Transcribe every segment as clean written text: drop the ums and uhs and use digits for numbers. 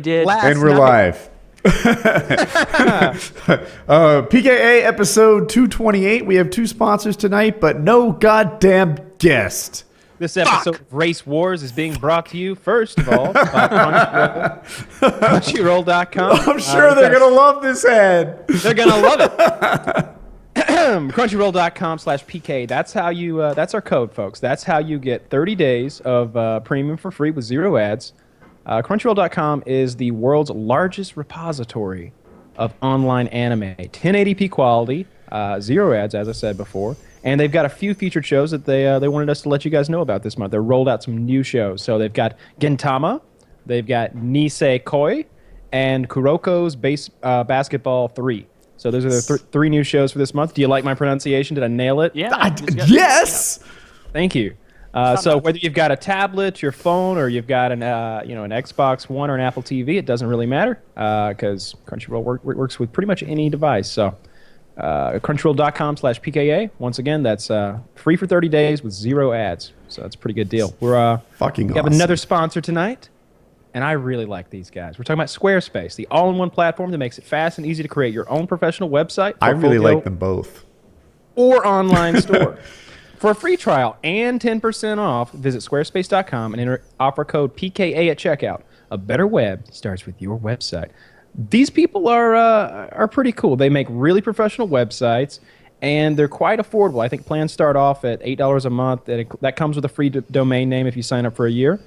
did. And we're live. PKA episode 228. We have two sponsors tonight, but no goddamn guest. This episode of Race Wars is being brought to you, first of all, by Crunchyroll.com. I'm sure they're going to love this ad. They're going to love it. Crunchyroll.com/PK. That's how you. That's our code, folks. That's how you get 30 days of premium for free with zero ads. Crunchyroll.com is the world's largest repository of online anime. 1080p quality, zero ads, as I said before. And they've got a few featured shows that they wanted us to let you guys know about this month. They rolled out some new shows. So they've got Gintama, they've got Nisekoi, and Kuroko's Basketball 3. So those are the three new shows for this month. Do you like my pronunciation? Did I nail it? Yeah. Yes! Thank you. So whether you've got a tablet, your phone, or you've got an Xbox One or an Apple TV, it doesn't really matter because Crunchyroll works with pretty much any device. So Crunchyroll.com/PKA. Once again, that's free for 30 days with zero ads. So that's a pretty good deal. We're fucking we have another sponsor tonight, and I really like these guys. We're talking about Squarespace, the all-in-one platform that makes it fast and easy to create your own professional website. I really like them both. Or online store. For a free trial and 10% off, visit squarespace.com and enter offer code PKA at checkout. A better web starts with your website. These people are pretty cool. They make really professional websites, and they're quite affordable. I think plans start off at $8 a month. That comes with a free domain name if you sign up for a year.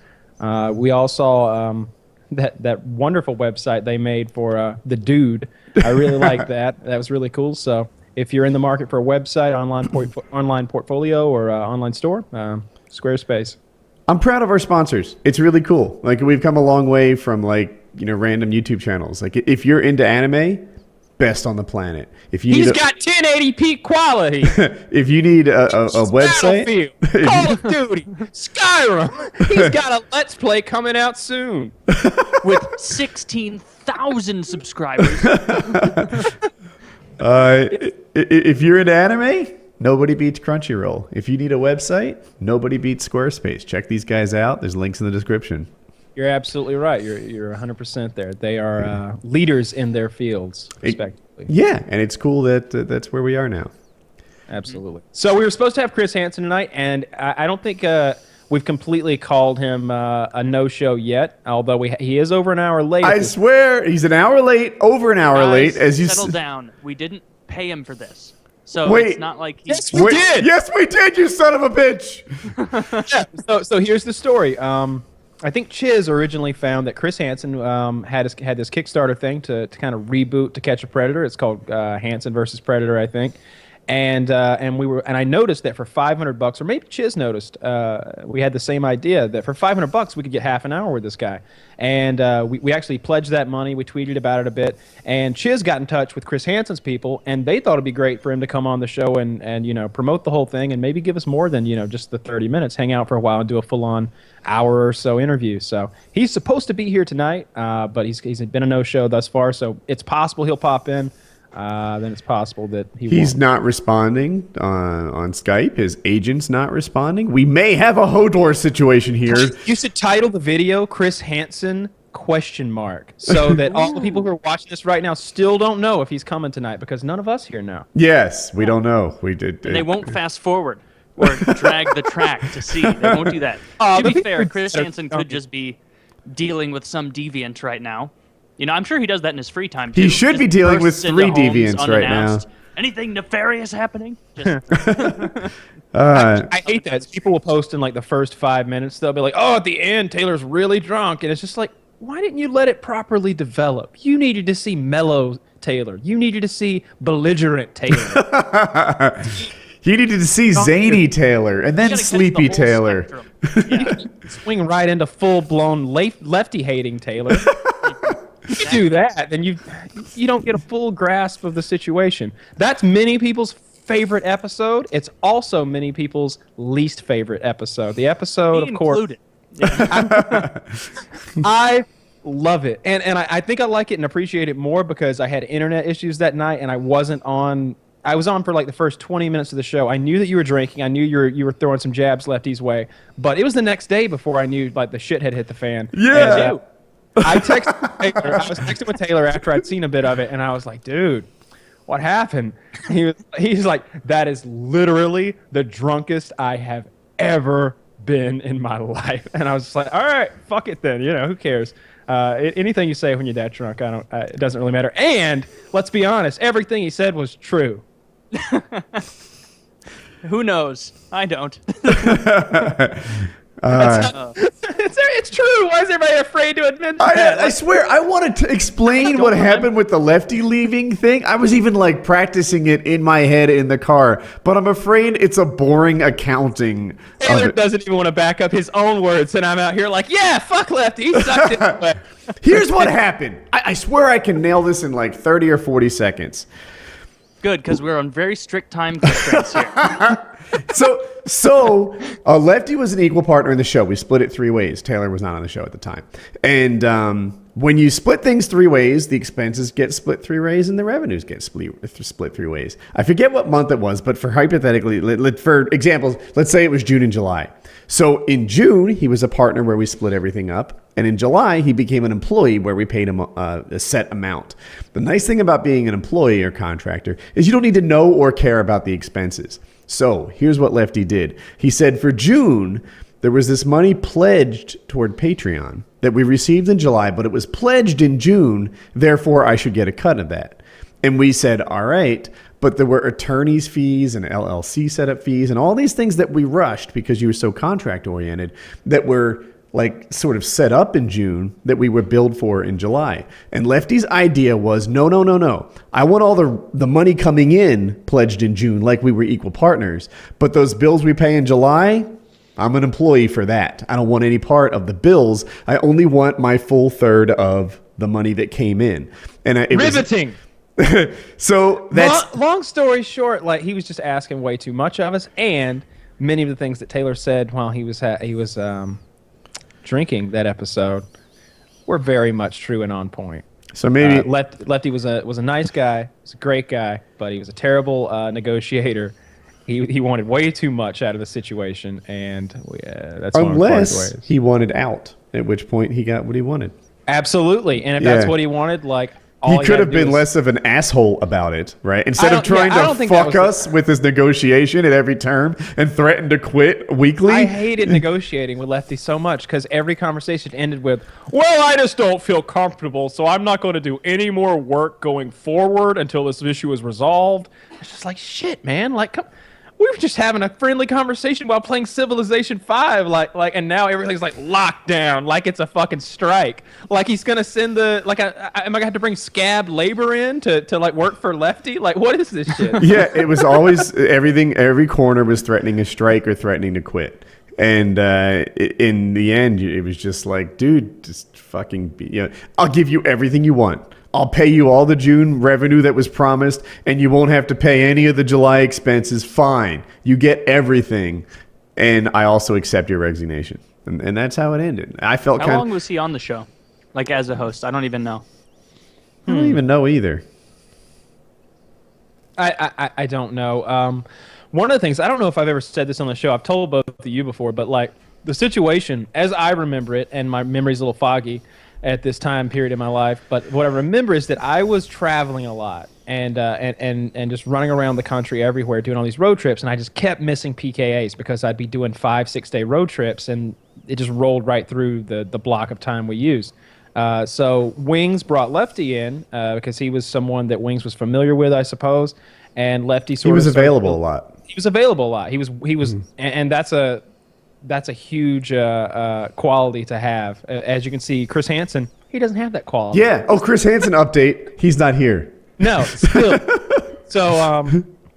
We all saw that wonderful website they made for The Dude. I really like that. That was really cool. So if you're in the market for a website, online portfolio, or online store, Squarespace. I'm proud of our sponsors. It's really cool. Like, we've come a long way from random YouTube channels. Like, if you're into anime, best on the planet. If you He's got 1080p quality. If you need a website, Call of Duty, Skyrim. He's got a Let's Play coming out soon with 16,000 subscribers. If you're into anime, nobody beats Crunchyroll. If you need a website, nobody beats Squarespace. Check these guys out. There's links in the description. You're absolutely right. You're 100% there. They are leaders in their fields, respectively. Yeah, and it's cool that that's where we are now. Absolutely. So we were supposed to have Chris Hansen tonight, and I don't think we've completely called him a no-show yet, although he is over an hour late. I swear, he's an hour late, over an hour late. As you settle down. We didn't pay him for this. So Wait. It's not like he's... Yes, we did! Yes, we did, you son of a bitch! Yeah, so here's the story. I think Chiz originally found that Chris Hansen had this Kickstarter thing to kind of reboot To Catch a Predator. It's called Hansen versus Predator, I think. And I noticed that for $500, or maybe Chiz noticed, we had the same idea that for $500 we could get half an hour with this guy. And we actually pledged that money. We tweeted about it a bit. And Chiz got in touch with Chris Hansen's people, and they thought it'd be great for him to come on the show and promote the whole thing and maybe give us more than just the 30 minutes, hang out for a while and do a full-on hour or so interview. So he's supposed to be here tonight, but he's been a no-show thus far. So it's possible he'll pop in. Then it's possible that he's not responding on Skype. His agent's not responding. We may have a Hodor situation here. You should title the video "Chris Hansen?" so that all the people who are watching this right now still don't know if he's coming tonight, because none of us here know. Yes, we don't know. We did. And they won't fast forward or drag the track to see. They won't do that. To be fair, Chris Hansen could just be dealing with some deviant right now. I'm sure he does that in his free time, too. He should be dealing with 3 deviants right now. Anything nefarious happening? I hate that. People will post in the first 5 minutes. They'll be like, oh, at the end, Taylor's really drunk. And it's just like, why didn't you let it properly develop? You needed to see mellow Taylor. You needed to see belligerent Taylor. You needed to see zany Taylor and then sleepy Taylor. Yeah. Swing right into full-blown lefty-hating Taylor. If you do that, then you don't get a full grasp of the situation. That's many people's favorite episode. It's also many people's least favorite episode. The episode, of course. Yeah. I love it, and I think I like it and appreciate it more because I had internet issues that night, and I wasn't on. I was on for the first 20 minutes of the show. I knew that you were drinking. I knew you were throwing some jabs lefty's way, but it was the next day before I knew the shit had hit the fan. Yeah. I was texting with Taylor after I'd seen a bit of it, and I was like, dude, what happened? He's like, that is literally the drunkest I have ever been in my life. And I was just like, all right, fuck it then. Who cares? Anything you say when you're that drunk, it doesn't really matter. And let's be honest, everything he said was true. Who knows? I don't. It's true. Why is everybody afraid to admit that? I swear, I wanted to explain what happened with the lefty leaving thing. I was even like practicing it in my head in the car, but I'm afraid it's a boring accounting. Taylor doesn't even want to back up his own words, and I'm out here like, yeah, fuck lefty. He sucked it. Here's what happened. I swear I can nail this in like 30 or 40 seconds. Good, because we're on very strict time constraints here. So Lefty was an equal partner in the show. We split it 3 ways. Taylor was not on the show at the time. And when you split things 3 ways, the expenses get split 3 ways and the revenues get split 3 ways. I forget what month it was, but for examples, let's say it was June and July. So in June, he was a partner where we split everything up. And in July, he became an employee where we paid him a set amount. The nice thing about being an employee or contractor is you don't need to know or care about the expenses. So here's what Lefty did. He said for June, there was this money pledged toward Patreon that we received in July, but it was pledged in June. Therefore, I should get a cut of that. And we said, all right, but there were attorney's fees and LLC setup fees and all these things that we rushed because you were so contract oriented that were like sort of set up in June that we were billed for in July. And Lefty's idea was, no. I want all the money coming in pledged in June like we were equal partners. But those bills we pay in July, I'm an employee for that. I don't want any part of the bills. I only want my full third of the money that came in. And riveting. So that's long story short, like he was just asking way too much of us, and many of the things that Taylor said while he was drinking that episode were very much true and on point. So maybe Lefty was a nice guy, was a great guy, but he was a terrible negotiator. He wanted way too much out of the situation, and that's unless he wanted out, at which point he got what he wanted. Absolutely, and if that's what he wanted, like. He could have been less of an asshole about it, right? Instead of trying to fuck us with his negotiation at every term and threaten to quit weekly. I hated negotiating with Lefty so much because every conversation ended with, well, I just don't feel comfortable, so I'm not going to do any more work going forward until this issue is resolved. It's just like, shit, man. Like, come. We were just having a friendly conversation while playing Civilization 5, like, and now everything's like locked down, like it's a fucking strike. Like he's gonna send am I gonna have to bring scab labor in to like work for Lefty? Like, what is this shit? Yeah, it was always every corner was threatening a strike or threatening to quit. And in the end, it was just like, dude, just fucking, I'll give you everything you want. I'll pay you all the June revenue that was promised, and you won't have to pay any of the July expenses. Fine. You get everything, and I also accept your resignation. And that's how it ended. I felt How long was he on the show? Like, as a host? I don't even know. I don't even know either. I don't know. One of the things, I don't know if I've ever said this on the show. I've told both of you before, but, like, the situation, as I remember it, and my memory's a little foggy at this time period in my life, but what I remember is that I was traveling a lot and just running around the country everywhere doing all these road trips, and I just kept missing PKAs because I'd be doing 5-6 day road trips, and it just rolled right through the block of time we used. So Wings brought Lefty in because he was someone that Wings was familiar with, I suppose, and Lefty He was available a lot. He was available a lot. He was, and that's a huge quality to have. As you can see, Chris Hansen, he doesn't have that quality. Yeah. Oh, Chris Hansen update. He's not here. No. Still.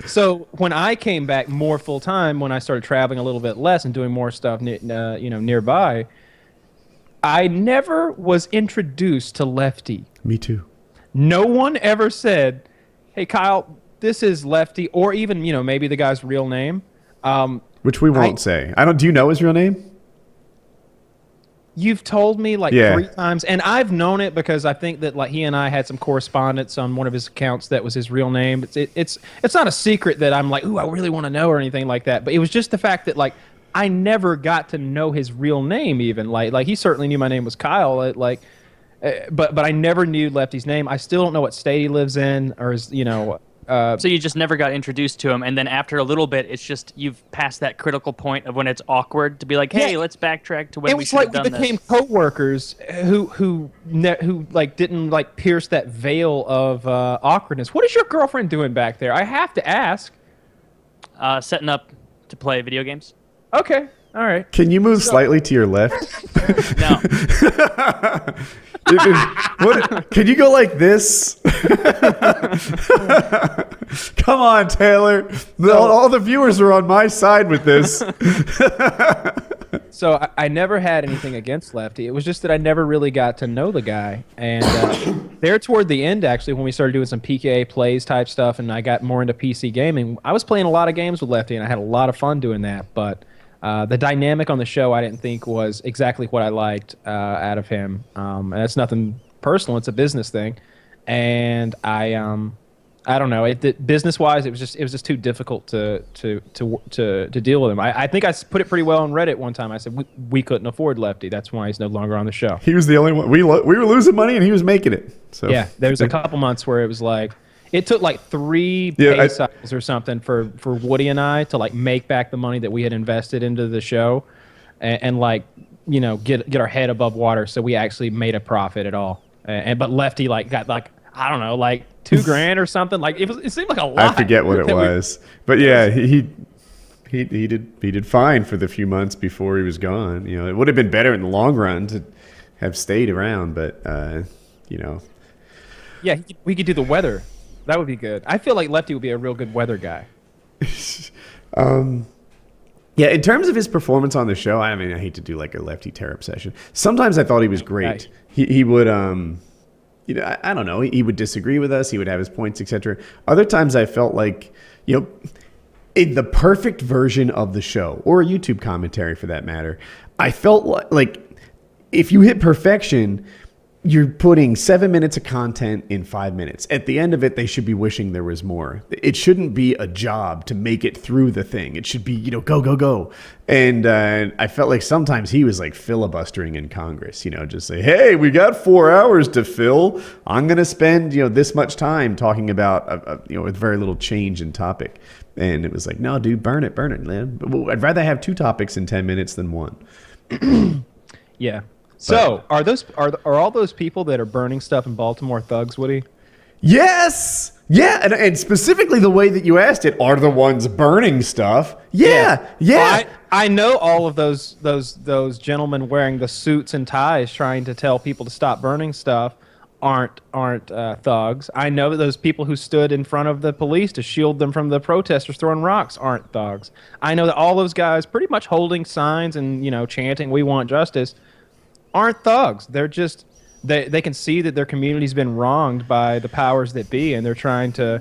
So when I came back more full time, when I started traveling a little bit less and doing more stuff, nearby, I never was introduced to Lefty. Me too. No one ever said, "Hey, Kyle, this is Lefty," or even maybe the guy's real name. Which we won't say. Do you know his real name? You've told me 3 times, and I've known it because I think that he and I had some correspondence on one of his accounts that was his real name. It's not a secret that I'm like, ooh, I really want to know or anything like that. But it was just the fact that I never got to know his real name even. Like he certainly knew my name was Kyle. but I never knew Lefty's name. I still don't know what state he lives in, or is So you just never got introduced to him, and then after a little bit, it's just you've passed that critical point of when it's awkward to be like, "Hey, let's backtrack to when we should have done this." It was like we became coworkers who like didn't like pierce that veil of awkwardness. What is your girlfriend doing back there? I have to ask. Setting up to play video games. Okay, all right. Can you move slightly to your left? No. Can you go like this? Come on, Taylor. All the viewers are on my side with this. So I never had anything against Lefty. It was just that I never really got to know the guy. And there toward the end, actually, when we started doing some PKA plays type stuff and I got more into PC gaming, I was playing a lot of games with Lefty, and I had a lot of fun doing that. But the dynamic on the show I didn't think was exactly what I liked out of him. And that's nothing personal. It's a business thing. And I don't know. Business-wise, it was just too difficult to deal with him. I think I put it pretty well on Reddit one time. I said we couldn't afford Lefty. That's why he's no longer on the show. He was the only one. We were losing money, and he was making it. So yeah, there was a couple months where it was like it took like 3 pay cycles or something for Woody and I to like make back the money that we had invested into the show, and like get our head above water so we actually made a profit at all. But Lefty like got like I don't know like $2,000 or something. Like it seemed like a lot. I forget what it was, but yeah, he did fine for the few months before he was gone. It would have been better in the long run to have stayed around, but yeah, we could do the weather. That would be good. I feel like Lefty would be a real good weather guy. Yeah, in terms of his performance on the show, I mean, I hate to do like a Lefty tear-up session. Sometimes I thought he was great. Right. He would I don't know. He would disagree with us. He would have his points, etc. Other times I felt like, in the perfect version of the show, or a YouTube commentary for that matter, I felt like if you hit perfection, you're putting 7 minutes of content in 5 minutes. At the end of it, they should be wishing there was more. It shouldn't be a job to make it through the thing. It should be, go, go, go. And I felt like sometimes he was like filibustering in Congress, just say, hey, we got 4 hours to fill. I'm going to spend, this much time talking about, with very little change in topic. And it was like, no, dude, burn it, man. I'd rather have 2 topics in 10 minutes than 1. Yeah. So, are all those people that are burning stuff in Baltimore thugs, Woody? Yes. Yeah, and specifically the way that you asked it, are the ones burning stuff? Yeah. Well, I know all of those gentlemen wearing the suits and ties trying to tell people to stop burning stuff aren't thugs. I know that those people who stood in front of the police to shield them from the protesters throwing rocks aren't thugs. I know that all those guys pretty much holding signs and chanting "We want justice" aren't thugs. They're just they can see that their community's been wronged by the powers that be, and they're trying to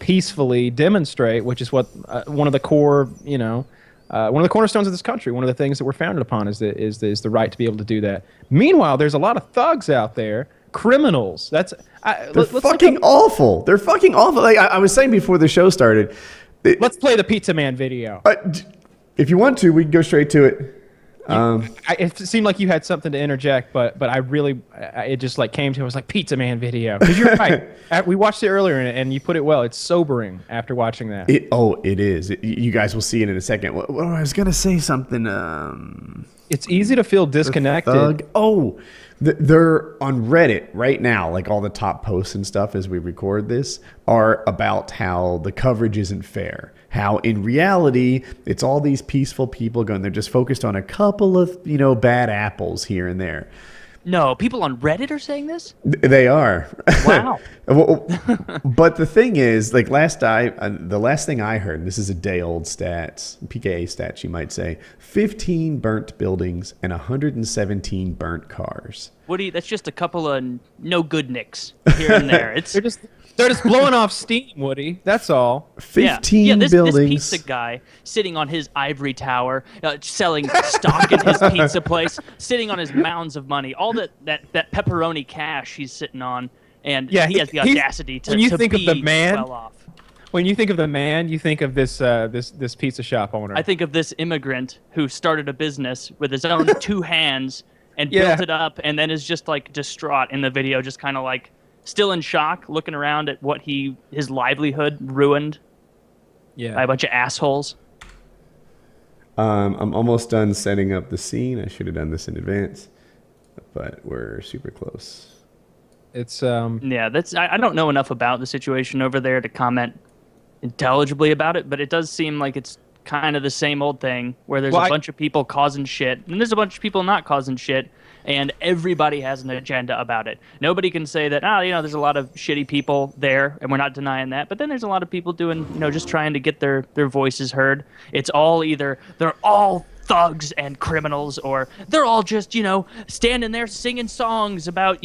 peacefully demonstrate, which is what one of the core one of the cornerstones of this country. One of the things that we're founded upon is the right to be able to do that. Meanwhile, there's a lot of thugs out there, criminals. They're fucking awful. They're fucking awful. Like I was saying before the show started. Let's play the Pizza Man video. If you want to, we can go straight to it. It seemed like you had something to interject, but I really it just like came to me. I was like Pizza Man video. Because you're right. We watched it earlier and you put it well. It's sobering after watching that. It is. You guys will see it in a second. Well, I was gonna say something. It's easy to feel disconnected. They're on Reddit right now. Like all the top posts and stuff as we record this are about how the coverage isn't fair. How in reality, it's all these peaceful people going, they're just focused on a couple of, bad apples here and there. No, people on Reddit are saying this? They are. Wow. But the thing is, like the last thing I heard, and this is a day-old stats, PKA stats, you might say, 15 burnt buildings and 117 burnt cars. Woody, that's just a couple of no good nicks here and there. They're just blowing off steam, Woody. That's all. 15 buildings. This pizza guy sitting on his ivory tower, selling stock in his pizza place, sitting on his mounds of money, all that pepperoni cash he's sitting on, and he has the audacity to be well off. When you think of the man, you think of this pizza shop owner. I think of this immigrant who started a business with his own 2 hands and built it up, and then is just like distraught in the video, just kind of like still in shock, looking around at what his livelihood ruined by a bunch of assholes. I'm almost done setting up the scene. I should have done this in advance, but we're super close. It's yeah, I don't know enough about the situation over there to comment intelligibly about it, but it does seem like it's kind of the same old thing where there's a bunch of people causing shit, and there's a bunch of people not causing shit, and everybody has an agenda about it. Nobody can say that, there's a lot of shitty people there, and we're not denying that, but then there's a lot of people doing, just trying to get their voices heard. It's all either they're all thugs and criminals, or they're all just, standing there singing songs about,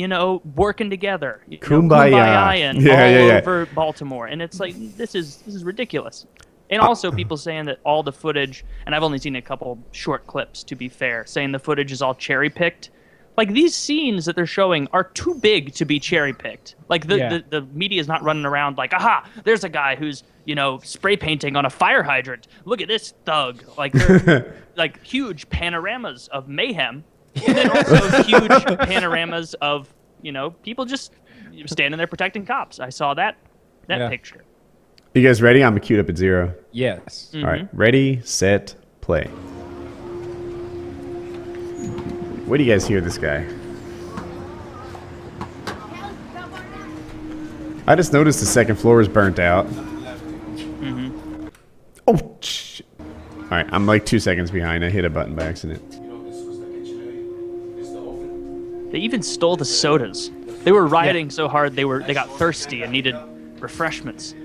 working together. Kumbaya and all over Baltimore. And it's like, this is ridiculous. And also people saying that all the footage, and I've only seen a couple short clips, to be fair, saying the footage is all cherry-picked. Like, these scenes that they're showing are too big to be cherry-picked. Like, the media is not running around like, aha, there's a guy who's, spray painting on a fire hydrant. Look at this thug. Like, they're, like, huge panoramas of mayhem. And then also huge panoramas of, people just standing there protecting cops. I saw that picture. You guys ready? I'm queued up at 0. Yes. All right. Ready, set, play. What do you guys hear this guy? I just noticed the second floor is burnt out. Oh, shit. All right, I'm like 2 seconds behind. I hit a button by accident. They even stole the sodas. They were rioting so hard they got thirsty and needed refreshments.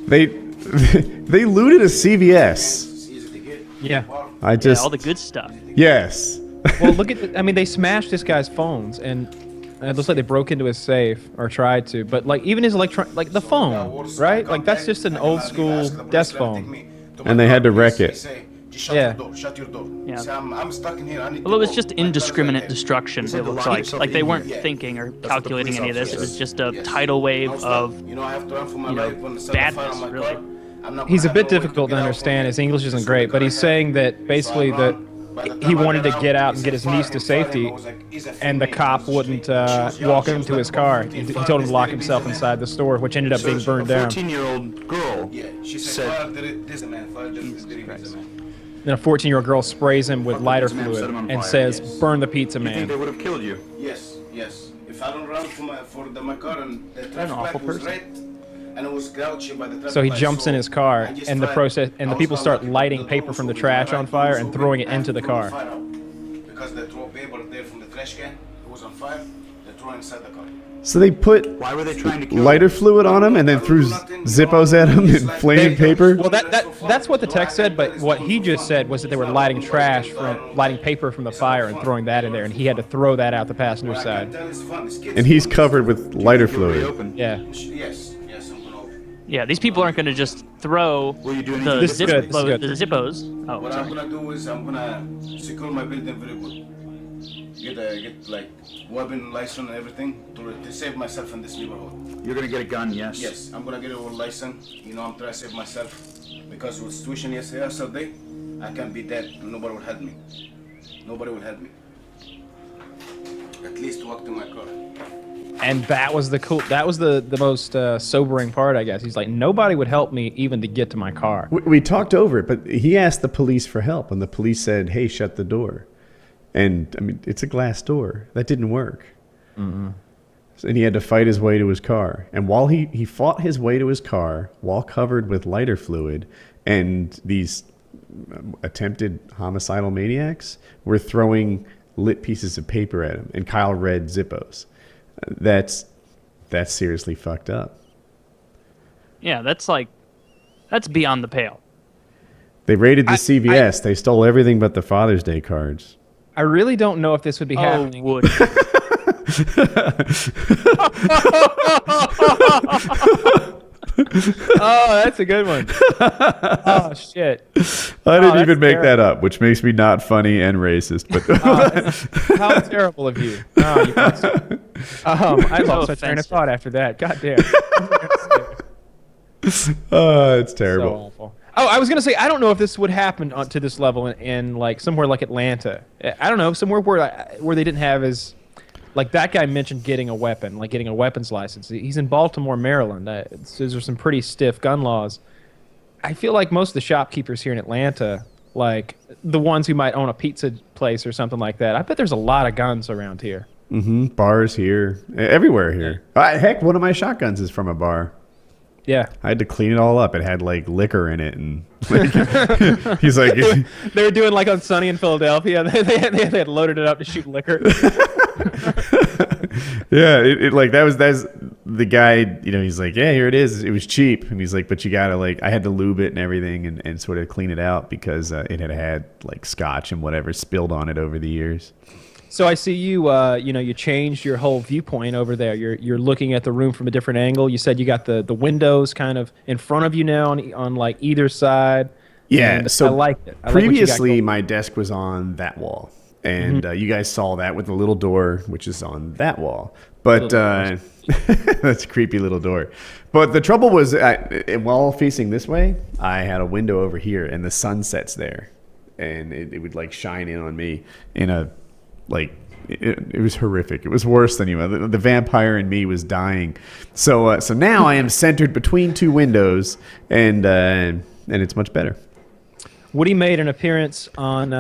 They looted a CVS. Yeah. All the good stuff. Yes. Well, look at they smashed this guy's phones, and it looks like they broke into his safe or tried to. But like even his like the phone, right? Like that's just an old school desk phone. And they had to wreck it. Yeah. I'm stuck in here. Well, it was just indiscriminate destruction. It looks like they weren't thinking or calculating any of this. It was just a tidal wave of badness, really. He's a bit difficult to understand. His English isn't great, but he's saying that basically that he wanted to get out and get his niece to safety, and the cop wouldn't walk him to his car. He told him to lock himself inside the store, which ended up being burned down. 14-year-old girl said... Then a 14-year-old girl sprays him with lighter fluid and says, "Burn the pizza man." You think they would have killed you? Yes. If I don't run for my car and the traffic light was red, and it was grouchy by the traffic So he light, jumps in his car, and the people start lighting paper from the trash on fire and throwing it into the car. Because they throw paper there from the trash can, it was on fire, they throw it inside the car. So they put Why were they trying to kill lighter fluid on him and then threw Zippos at him and flaming paper? Well, that's what the text said, but what he just said was that they were lighting paper from the fire and throwing that in there, and he had to throw that out the passenger side. And he's covered with lighter fluid. Yeah. Yeah, these people aren't going to just throw the Zippos. Oh, what I'm going to do is I'm going to secure my building very good. Get like weapon license and everything to save myself in this neighborhood. You're gonna get a gun, yes? Yes, I'm gonna get a license. I'm trying to save myself because with situation yesterday, I can be dead and nobody will help me. Nobody will help me. At least walk to my car. And that was the most sobering part, I guess. He's like, nobody would help me even to get to my car. We talked over it, but he asked the police for help, and the police said, "Hey, shut the door." And I mean, it's a glass door. That didn't work. And he had to fight his way to his car. And while he fought his way to his car, while covered with lighter fluid, and these attempted homicidal maniacs were throwing lit pieces of paper at him, and Kyle read Zippos. That's seriously fucked up. Yeah, that's beyond the pale. They raided the CVS. They stole everything but the Father's Day cards. I really don't know if this would be happening. Woody. Oh, that's a good one. Oh, shit. I didn't even make that up, which makes me not funny and racist. But how terrible of you. Oh, you I lost my train of thought after that. God damn. it's terrible. So awful. Oh, I was gonna say I don't know if this would happen to this level in like somewhere like Atlanta. I don't know, somewhere where they didn't have as like that guy mentioned getting a weapon, like getting a weapons license. He's in Baltimore, Maryland. Those are some pretty stiff gun laws. I feel like most of the shopkeepers here in Atlanta, like the ones who might own a pizza place or something like that, I bet there's a lot of guns around here. Mm-hmm. Bars here, everywhere here. Heck, one of my shotguns is from a bar. Yeah, I had to clean it all up. It had like liquor in it, and like, he's like, they were doing like on Sunny in Philadelphia. They had loaded it up to shoot liquor. Yeah, it like that's the guy. You know, he's like, yeah, here it is. It was cheap, and he's like, but you gotta like, I had to lube it and everything, and sort of clean it out because it had like scotch and whatever spilled on it over the years. So I see you. You changed your whole viewpoint over there. You're looking at the room from a different angle. You said you got the windows kind of in front of you now on like either side. Yeah, so I liked it. Previously, my desk was on that wall, and you guys saw that with the little door, which is on that wall. But that's a creepy little door. But the trouble was, while facing this way, I had a window over here, and the sun sets there, and it would like shine in on me in a like. It was horrific. It was worse than you. The vampire in me was dying. So now I am centered between two windows, and it's much better. Woody made an appearance on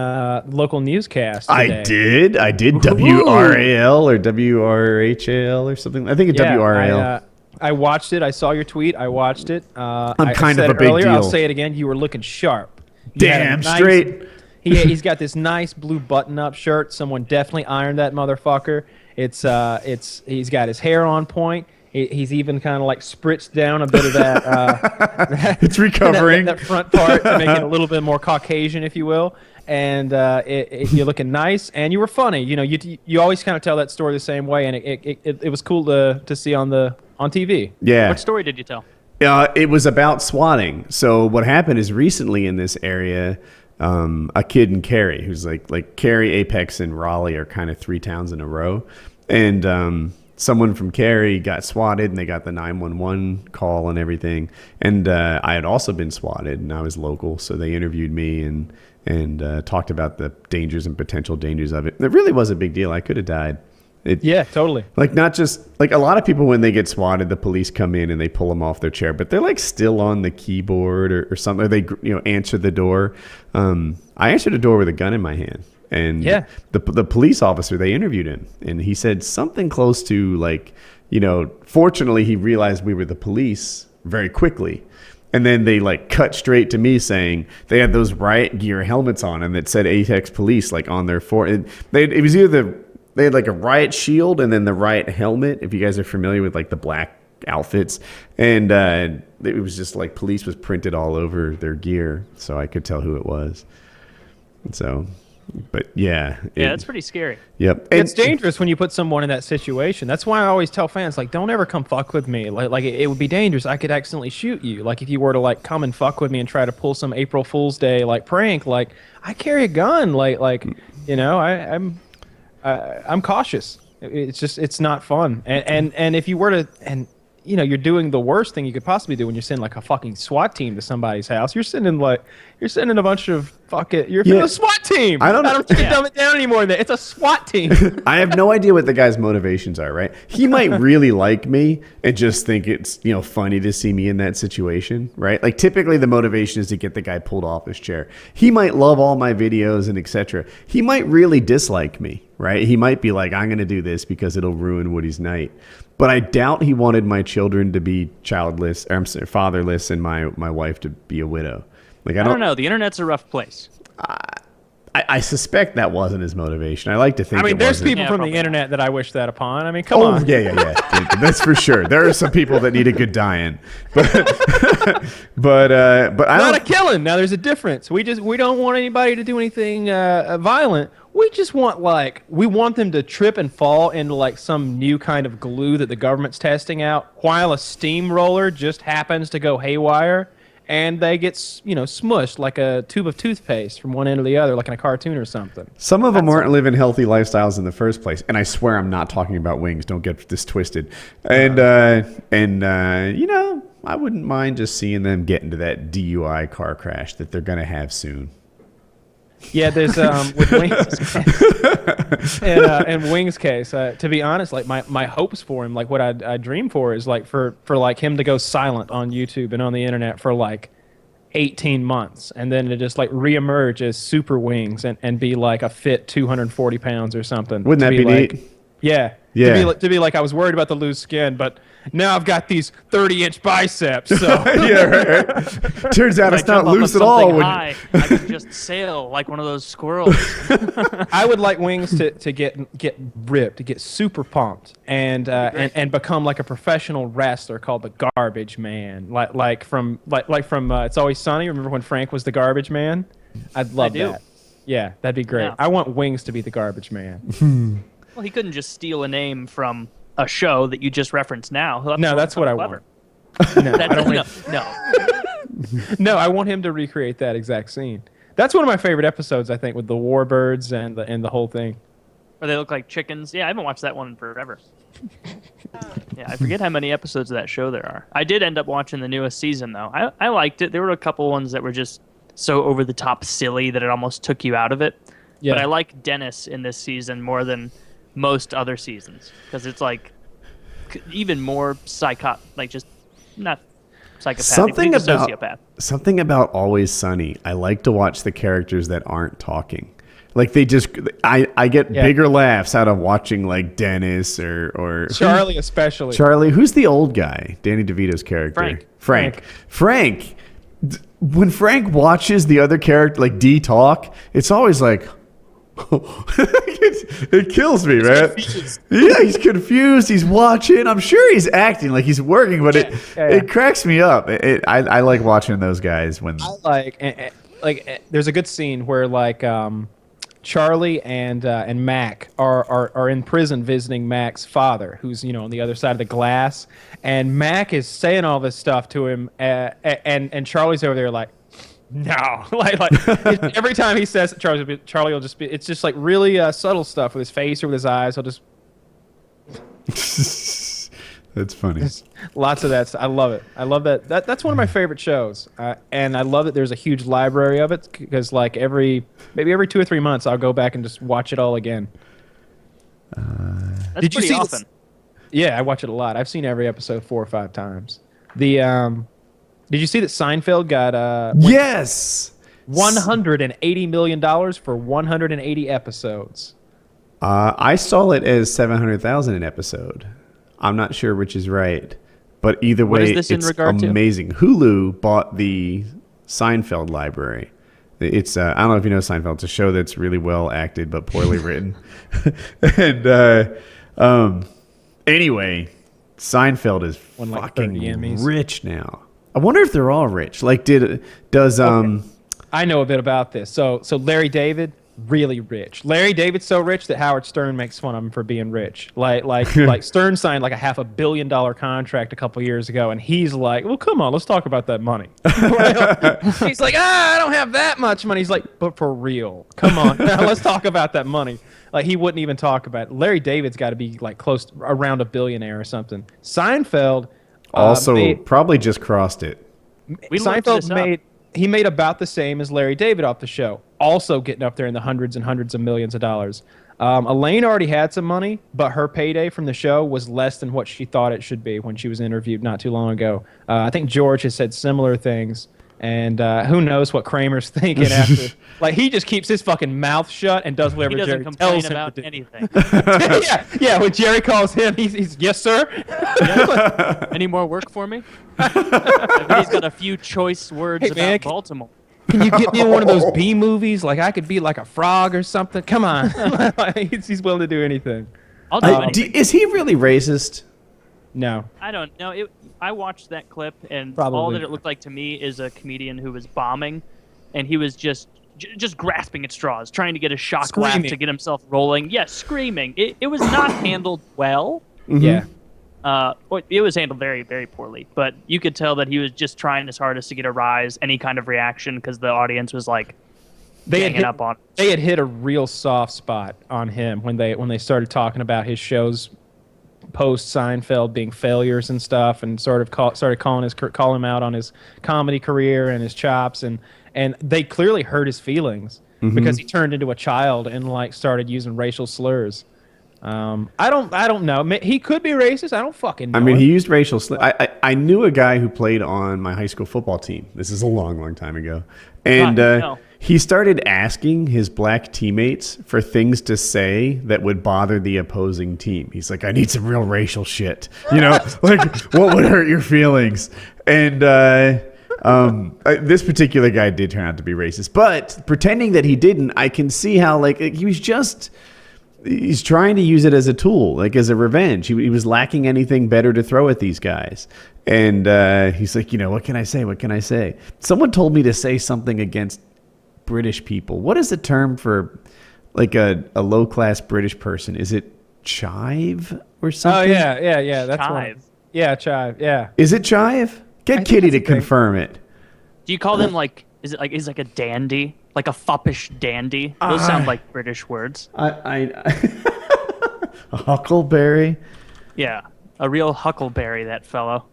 local newscast today. I did WRAL or WRHAL or something. I think it's WRAL. I watched it. I saw your tweet. I watched it. I'm kind of a big deal. I'll say it again. You were looking sharp. Damn straight. He's got this nice blue button-up shirt. Someone definitely ironed that motherfucker. He's got his hair on point. He's even kind of like spritzed down a bit of that. It's recovering. that front part to make it a little bit more Caucasian, if you will. And you're looking nice, and you were funny. You know, you always kind of tell that story the same way, and it was cool to see on TV. Yeah. What story did you tell? It was about swatting. So what happened is recently in this area, a kid in Cary, who's like Cary, Apex, and Raleigh are kind of 3 towns in a row, and someone from Cary got swatted, and they got the 911 call and everything. And I had also been swatted, and I was local, so they interviewed me and talked about the dangers and potential dangers of it. It really was a big deal. I could have died. Yeah, totally. Like, not just like a lot of people, when they get swatted, the police come in and they pull them off their chair, but they're like still on the keyboard or something. Or they answer the door. I answered a door with a gun in my hand, and the police officer, they interviewed him, and he said something close to like, fortunately he realized we were the police very quickly. And then they like cut straight to me saying they had those riot gear helmets on and that said Apex Police like on their forehead. It was either they had like a riot shield and then the riot helmet, if you guys are familiar with like the black outfits. And it was just like police was printed all over their gear, so I could tell who it was. And so, but yeah. It's pretty scary. Yep. It's dangerous when you put someone in that situation. That's why I always tell fans, like, don't ever come fuck with me. Like it would be dangerous. I could accidentally shoot you. Like if you were to like come and fuck with me and try to pull some April Fool's Day like prank, like I carry a gun. I'm cautious. It's not fun. And if you were to, you're doing the worst thing you could possibly do when you're sending like a fucking SWAT team to somebody's house. You're sending a bunch of you're a SWAT team. I don't dumb it down anymore. It's a SWAT team. I have no idea what the guy's motivations are, right? He might really like me and just think it's, funny to see me in that situation, right? Like typically the motivation is to get the guy pulled off his chair. He might love all my videos and etc. He might really dislike me, right? He might be like, I'm going to do this because it'll ruin Woody's night. But I doubt he wanted my children to be fatherless and my wife to be a widow. Like I don't know. The internet's a rough place. I suspect that wasn't his motivation. I like to think. There's people from the internet that I wish that upon. Come on. Yeah. That's for sure. There are some people that need a good die-in, but I not a killing. Now there's a difference. We don't want anybody to do anything violent. We just want we want them to trip and fall into like some new kind of glue that the government's testing out, while a steamroller just happens to go haywire. And they get, smushed like a tube of toothpaste from one end to the other, like in a cartoon or something. Some of them weren't living healthy lifestyles in the first place. And I swear I'm not talking about wings. Don't get this twisted. And I wouldn't mind just seeing them get into that DUI car crash that they're gonna have soon. Yeah, there's with Wings and Wings' case. To be honest, like my hopes for him, like what I dream for is like for like him to go silent on YouTube and on the internet for like 18 months, and then to just like reemerge as Super Wings and be like a fit 240 pounds or something. Wouldn't that be like, neat? Yeah. Yeah. To be like, I was worried about the loose skin, but now I've got these 30-inch biceps. So Yeah, right. Turns out it's not loose at all. High, I can just sail like one of those squirrels. I would like Wings to get ripped, to get super pumped, and become like a professional wrestler called the Garbage Man, like from It's Always Sunny. Remember when Frank was the Garbage Man? I'd love that. Yeah, that'd be great. Yeah. I want Wings to be the Garbage Man. Well, he couldn't just steal a name from a show that you just referenced now. No, that's what I want. No, I want him to recreate that exact scene. That's one of my favorite episodes, I think, with the warbirds and the whole thing. Or they look like chickens. Yeah, I haven't watched that one in forever. Yeah, I forget how many episodes of that show there are. I did end up watching the newest season, though. I liked it. There were a couple ones that were just so over-the-top silly that it almost took you out of it. Yeah. But I like Dennis in this season more than most other seasons, because it's like even more like just not psychopathic, sociopath. Something about Always Sunny. I like to watch the characters that aren't talking. Like I get bigger laughs out of watching like Dennis or Charlie, especially. Charlie, who's the old guy? Danny DeVito's character. Frank. When Frank watches the other character like D talk, it's always like, it kills me, man. Yeah, he's confused. He's watching. I'm sure he's acting like he's working, but it cracks me up. I like watching those guys when I like there's a good scene where like Charlie and Mac are in prison visiting Mac's father, who's on the other side of the glass, and Mac is saying all this stuff to him, and Charlie's over there like, no, like every time he says it, Charlie will just be. It's just like really subtle stuff with his face or with his eyes. He'll just. That's funny. Lots of that. I love it. I love that. That's one of my favorite shows, and I love that there's a huge library of it because like maybe every 2 or 3 months I'll go back and just watch it all again. That's did you see often? Yeah, I watch it a lot. I've seen every episode 4 or 5 times. Did you see that Seinfeld got yes, $180 million for 180 episodes? I saw it as 700,000 an episode. I'm not sure which is right, but either way, it's amazing. Hulu bought the Seinfeld library. It's I don't know if you know Seinfeld. It's a show that's really well acted but poorly written. And anyway, Seinfeld is fucking rich now. I wonder if they're all rich. Like, I know a bit about this. So Larry David, really rich. Larry David's so rich that Howard Stern makes fun of him for being rich. Like Stern signed like a $500 million contract a couple years ago, and he's like, "Well, come on, let's talk about that money." He's like, "I don't have that much money." He's like, "But for real, come on, let's talk about that money." Like he wouldn't even talk about it. Larry David's got to be like close to around a billionaire or something. Seinfeld. Also, probably just crossed it. Seinfeld made about the same as Larry David off the show, also getting up there in the hundreds and hundreds of millions of dollars. Elaine already had some money, but her payday from the show was less than what she thought it should be when she was interviewed not too long ago. I think George has said similar things, and who knows what Kramer's thinking after. Like, he just keeps his fucking mouth shut and does whatever Jerry tells him about anything. yeah. When Jerry calls him, he's yes, sir. Yeah. Any more work for me? I mean, he's got a few choice words about Baltimore. Can you get me in one of those B movies? Like, I could be like a frog or something. Come on. He's willing to do anything. I'll do anything. Is he really racist? No. I don't know. I watched that clip, and all that it looked like to me is a comedian who was bombing, and he was just grasping at straws, trying to get a shock laugh to get himself rolling. Yes, screaming. It was not handled well. Mm-hmm. Yeah. It was handled very, very poorly. But you could tell that he was just trying his hardest to get a rise, any kind of reaction, because the audience was like ganging up on him. They had hit a real soft spot on him when they started talking about his shows post Seinfeld being failures and stuff, and sort of started calling him out on his comedy career and his chops, and they clearly hurt his feelings because he turned into a child and like started using racial slurs. I don't know. He could be racist. I don't fucking know. I mean, he used racial slurs. I knew a guy who played on my high school football team. This is a long time ago. And he started asking his black teammates for things to say that would bother the opposing team. He's like, I need some real racial shit. You know, like what would hurt your feelings? And this particular guy did turn out to be racist. But pretending that he didn't, I can see how like he's trying to use it as a tool, like as a revenge. He was lacking anything better to throw at these guys. And he's like, what can I say? What can I say? Someone told me to say something against British people. What is the term for like a low-class British person? Is it chive or something? Oh, yeah. That's Chive. one. Yeah, chive, yeah. Is it chive? Get Kitty to confirm it. Do you call them like? Is it like a dandy, like a foppish dandy? Those sound like British words. A huckleberry. Yeah, a real huckleberry, that fellow.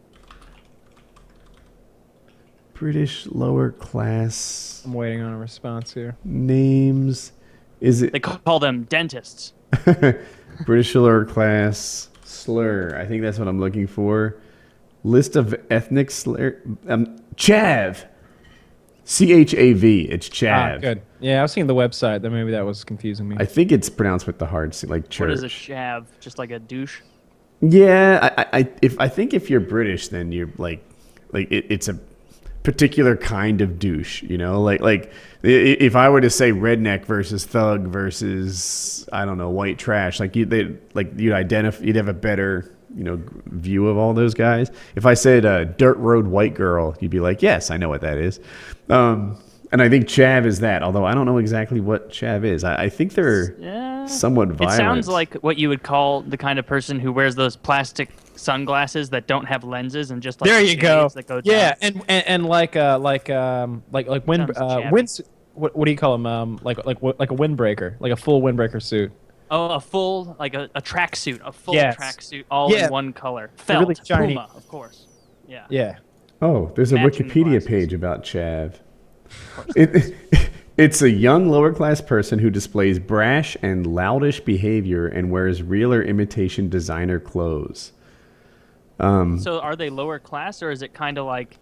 British lower class I'm waiting on a response here. names. Is it They call them dentists. British lower class slur? I think that's what I'm looking for. List of ethnic slur. Chav. CHAV. It's chav. Good. Yeah, I was seeing the website. Then maybe that was confusing me. I think it's pronounced with the hard C, like church. What is a chav? Just like a douche? Yeah, I think if you're British, then you're like it's a particular kind of douche, like if I were to say redneck versus thug versus I don't know white trash, you'd have a better view of all those guys. If I said dirt road white girl, you'd be like, yes, I know what that is. And I think chav is that, although I don't know exactly what chav is. I think they're somewhat violent. It sounds like what you would call the kind of person who wears those plastic sunglasses that don't have lenses and just like there you go. That go yeah, down. and like wind. What do you call them? Like a windbreaker, like a full windbreaker suit. Oh, a full like a tracksuit, a full Yes. tracksuit, all in one color. Felt, really shiny. Puma, of course. Yeah. Yeah. Oh, there's a Matching Wikipedia glasses. page about chav. It's a young lower class person who displays brash and loudish behavior and wears real or imitation designer clothes. So are they lower class, or is it kind of like,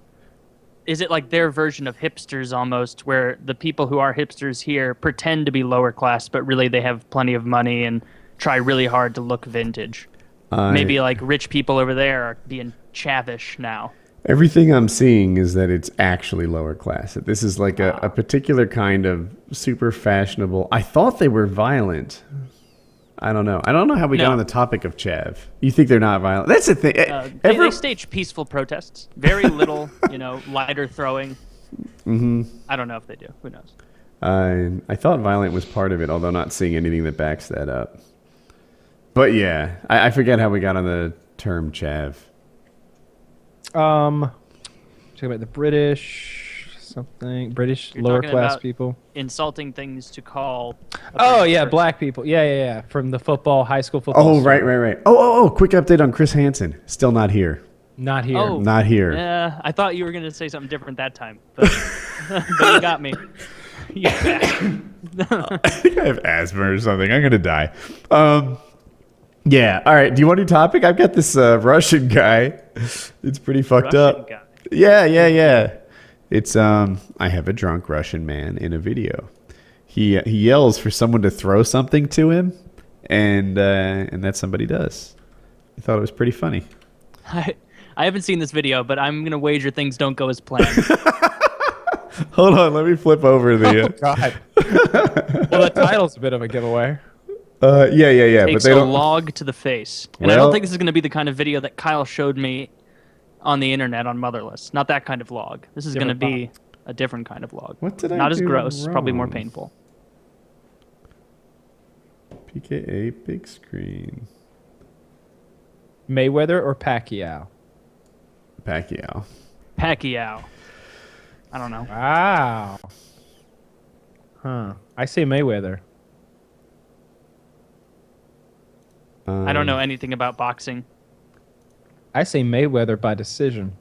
is it like their version of hipsters almost, where the people who are hipsters here pretend to be lower class, but really they have plenty of money and try really hard to look vintage? Maybe like rich people over there are being chavish now. Everything I'm seeing is that it's actually lower class. That this is like a particular kind of super fashionable. I thought they were violent. I don't know. I don't know how we got on the topic of chav. You think they're not violent? That's the thing. They stage peaceful protests. Very little, lighter throwing. Mm-hmm. I don't know if they do. Who knows? I thought violent was part of it, although not seeing anything that backs that up. But yeah, I forget how we got on the term chav. Talking about the British You're lower talking class about people. Insulting things to call. Oh yeah, black people. Yeah. From the high school football. Oh right. Oh, quick update on Chris Hansen. Still not here. Not here. Oh. Not here. Yeah, I thought you were going to say something different that time, but, but you got me. You bastard. I think I have asthma or something. I'm gonna die. Yeah. All right. Do you want a new topic? I've got this Russian guy. It's pretty fucked Russian up. guy. Yeah. It's I have a drunk Russian man in a video. He yells for someone to throw something to him, and that somebody does. I thought it was pretty funny. I haven't seen this video, but I'm going to wager things don't go as planned. Hold on, let me flip over the. Oh God. Well, the title's a bit of a giveaway. Yeah. Takes But they a don't. log to the face. And I Well- don't think this is going to be the kind of video that Kyle showed me on the internet on Motherless. Not that kind of log. This is going to be a different kind of log. What did I Not as do gross, probably more wrong? painful. PKA big screen. Mayweather or Pacquiao? Pacquiao. Pacquiao. I don't know. Wow. Huh. I say Mayweather. I don't know anything about boxing. I say Mayweather by decision.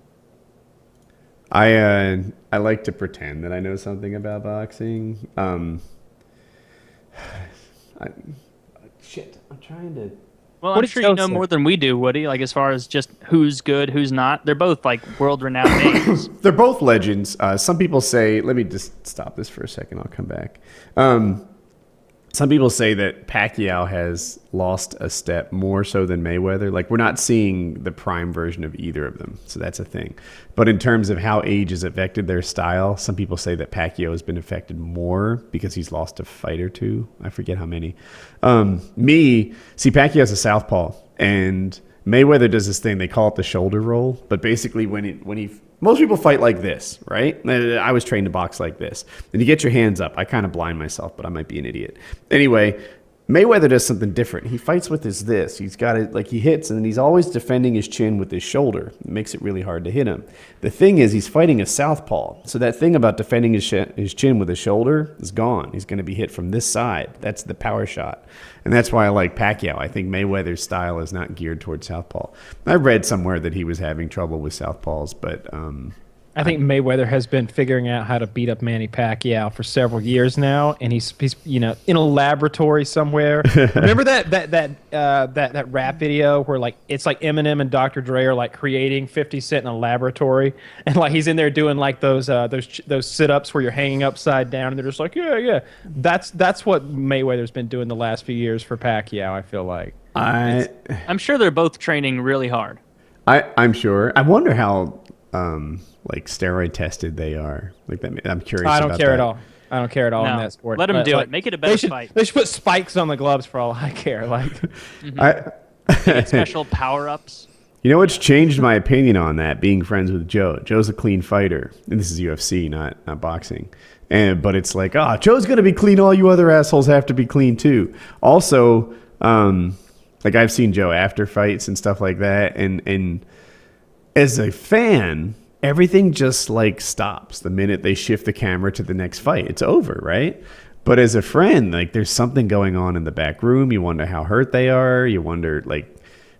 I like to pretend that I know something about boxing. Shit, I'm trying to. Well, I'm sure you know more than we do, Woody. Like as far as just who's good, who's not. They're both like world-renowned names. They're both legends. Some people say. Let me just stop this for a second. I'll come back. Some people say that Pacquiao has lost a step more so than Mayweather. Like, we're not seeing the prime version of either of them. So that's a thing. But in terms of how age has affected their style, some people say that Pacquiao has been affected more because he's lost a fight or two. I forget how many. Pacquiao's a southpaw. And Mayweather does this thing. They call it the shoulder roll. But basically, most people fight like this, right? I was trained to box like this. And you get your hands up. I kind of blind myself, but I might be an idiot. Anyway, Mayweather does something different. He fights with this. He's got it, like he hits, and then he's always defending his chin with his shoulder. It makes it really hard to hit him. The thing is, he's fighting a southpaw. So that thing about defending his chin with his shoulder is gone. He's going to be hit from this side. That's the power shot. And that's why I like Pacquiao. I think Mayweather's style is not geared towards southpaw. I read somewhere that he was having trouble with southpaws, but I think Mayweather has been figuring out how to beat up Manny Pacquiao for several years now, and he's in a laboratory somewhere. Remember that rap video where like it's like Eminem and Dr. Dre are like creating 50 Cent in a laboratory, and like he's in there doing like those sit-ups where you're hanging upside down, and they're just like yeah. That's what Mayweather's been doing the last few years for Pacquiao. I feel like I'm sure they're both training really hard. I'm sure. I wonder how. Like steroid tested they are. Like that. I'm curious. I don't care at all. I don't care at all in that sport. Let them do it. Make it a better fight. They should put spikes on the gloves for all I care. Like, special power-ups. You know what's changed my opinion on that? Being friends with Joe. Joe's a clean fighter, and this is UFC, not boxing. But it's like, Joe's gonna be clean. All you other assholes have to be clean too. Also, like I've seen Joe after fights and stuff like that, and as a fan, everything just like stops the minute they shift the camera to the next fight. It's over, right? But as a friend, like there's something going on in the back room. You wonder how hurt they are. You wonder, like,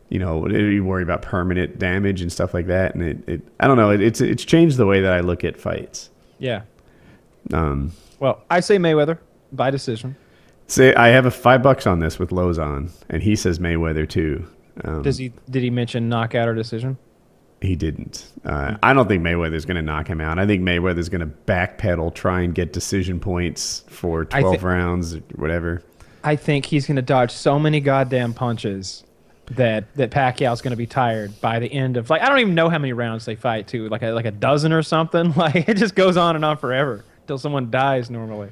you worry about permanent damage and stuff like that. And I don't know. It's changed the way that I look at fights. Yeah. Well, I say Mayweather by decision. I have a $5 on this with Lowe's on, and he says Mayweather too. Did he mention knockout or decision? He didn't. I don't think Mayweather's going to knock him out. I think Mayweather's going to backpedal, try and get decision points for 12 rounds or whatever. I think he's going to dodge so many goddamn punches that Pacquiao's going to be tired by the end of, like, I don't even know how many rounds they fight to, like a dozen or something. Like, it just goes on and on forever until someone dies normally.